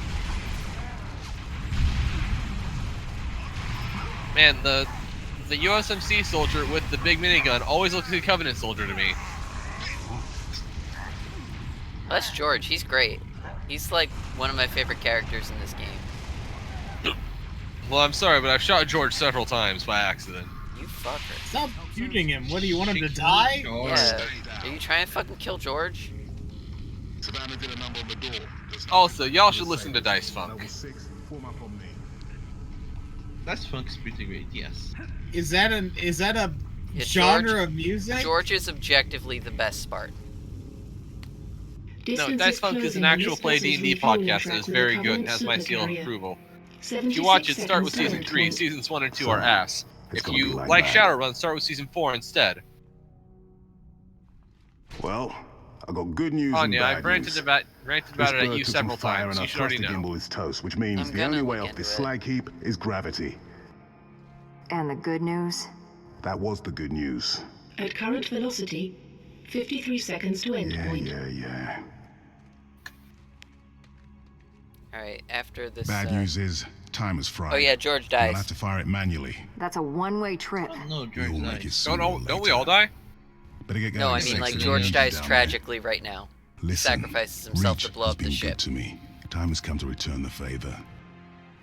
Man, the USMC soldier with the big minigun always looks like a Covenant soldier to me. Well, that's George. He's great. He's like one of my favorite characters in this game. Well, I'm sorry, but I've shot George several times by accident. You fucker. Stop shooting him. What do you want him to die? Yeah. Are you trying to fucking kill George? Also, y'all should listen to Dice Funk. Dice Funk is pretty great, yes. Is that a Yeah, genre George, of music? George is objectively the best Spartan. No, Dice Funk is an actual play D&D podcast that is very good and has my seal of approval. If you watch it, start with Season 3. Seasons 1 and 2 are ass. If you like Shadowrun, start with Season 4 instead. Well, I got good news and Anya, bad I've ranted news. about it at you took several some fire times. and You I should already crushed the know. gimbal is toast, which means I'm the only gonna way look off this into it. slag heap is gravity. And the good news? That was the good news. At current velocity, 53 seconds to endpoint. Yeah. Alright, after this... Bad news is, time is fried. Oh yeah, George You'll dies. have to fire it manually. That's a one-way trip. No, George You'll make dies. it sooner or Don't we later. all die? Better get No, going, I mean like sexy. George dies Down there. tragically right now. He Listen, sacrifices himself Reach to blow has up the been ship. good to me. Time has come to return the favor.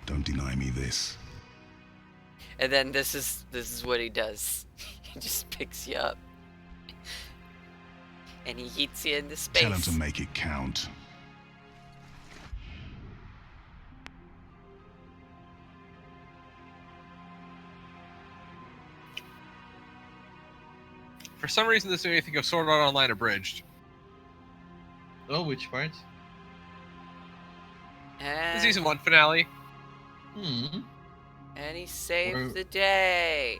Don't deny me this. And then this is what he does. He just picks you up. And he yeets you into space. Tell him to make it count. For some reason, this made me think of Sword Art Online Abridged. Oh, which part? The season 1 finale. And he saved the day.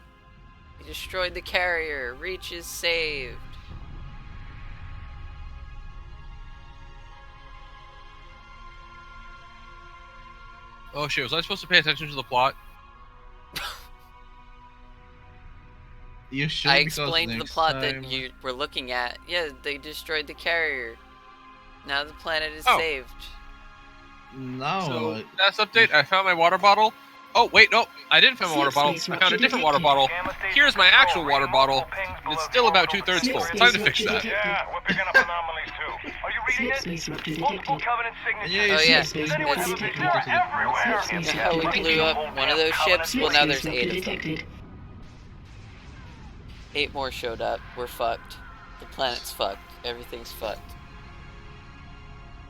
He destroyed the carrier. Reach is saved. Oh shit, was I supposed to pay attention to the plot? You should. I explained the plot that you were looking at. Yeah, they destroyed the carrier. Now the planet is saved. No. So, last update, I found my water bottle. Oh, wait, no, I didn't find my water bottle. I found a different water bottle. Here's my actual water bottle. It's still about 2/3 full. Time to fix that. Yeah, we're picking up anomalies too. Are you reading it? Multiple Covenant signatures. Oh yeah, They're everywhere. how we blew up one of those ships. Well, now there's 8 of them. 8 more showed up. We're fucked. The planet's fucked. Everything's fucked.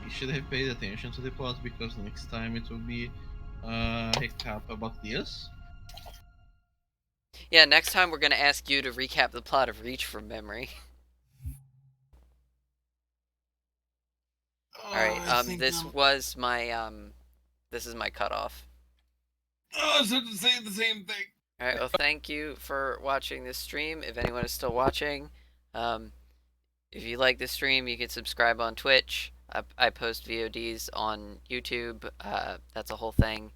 You should have paid attention to the plot because next time it will be recap about this. Yeah, next time we're gonna ask you to recap the plot of Reach from memory. Alright, this was my this is my cutoff. Oh, I was going to say the same thing. Alright, well thank you for watching this stream. If anyone is still watching, if you like this stream, you can subscribe on Twitch. I post VODs on YouTube. That's a whole thing.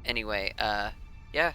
Anyway, yeah,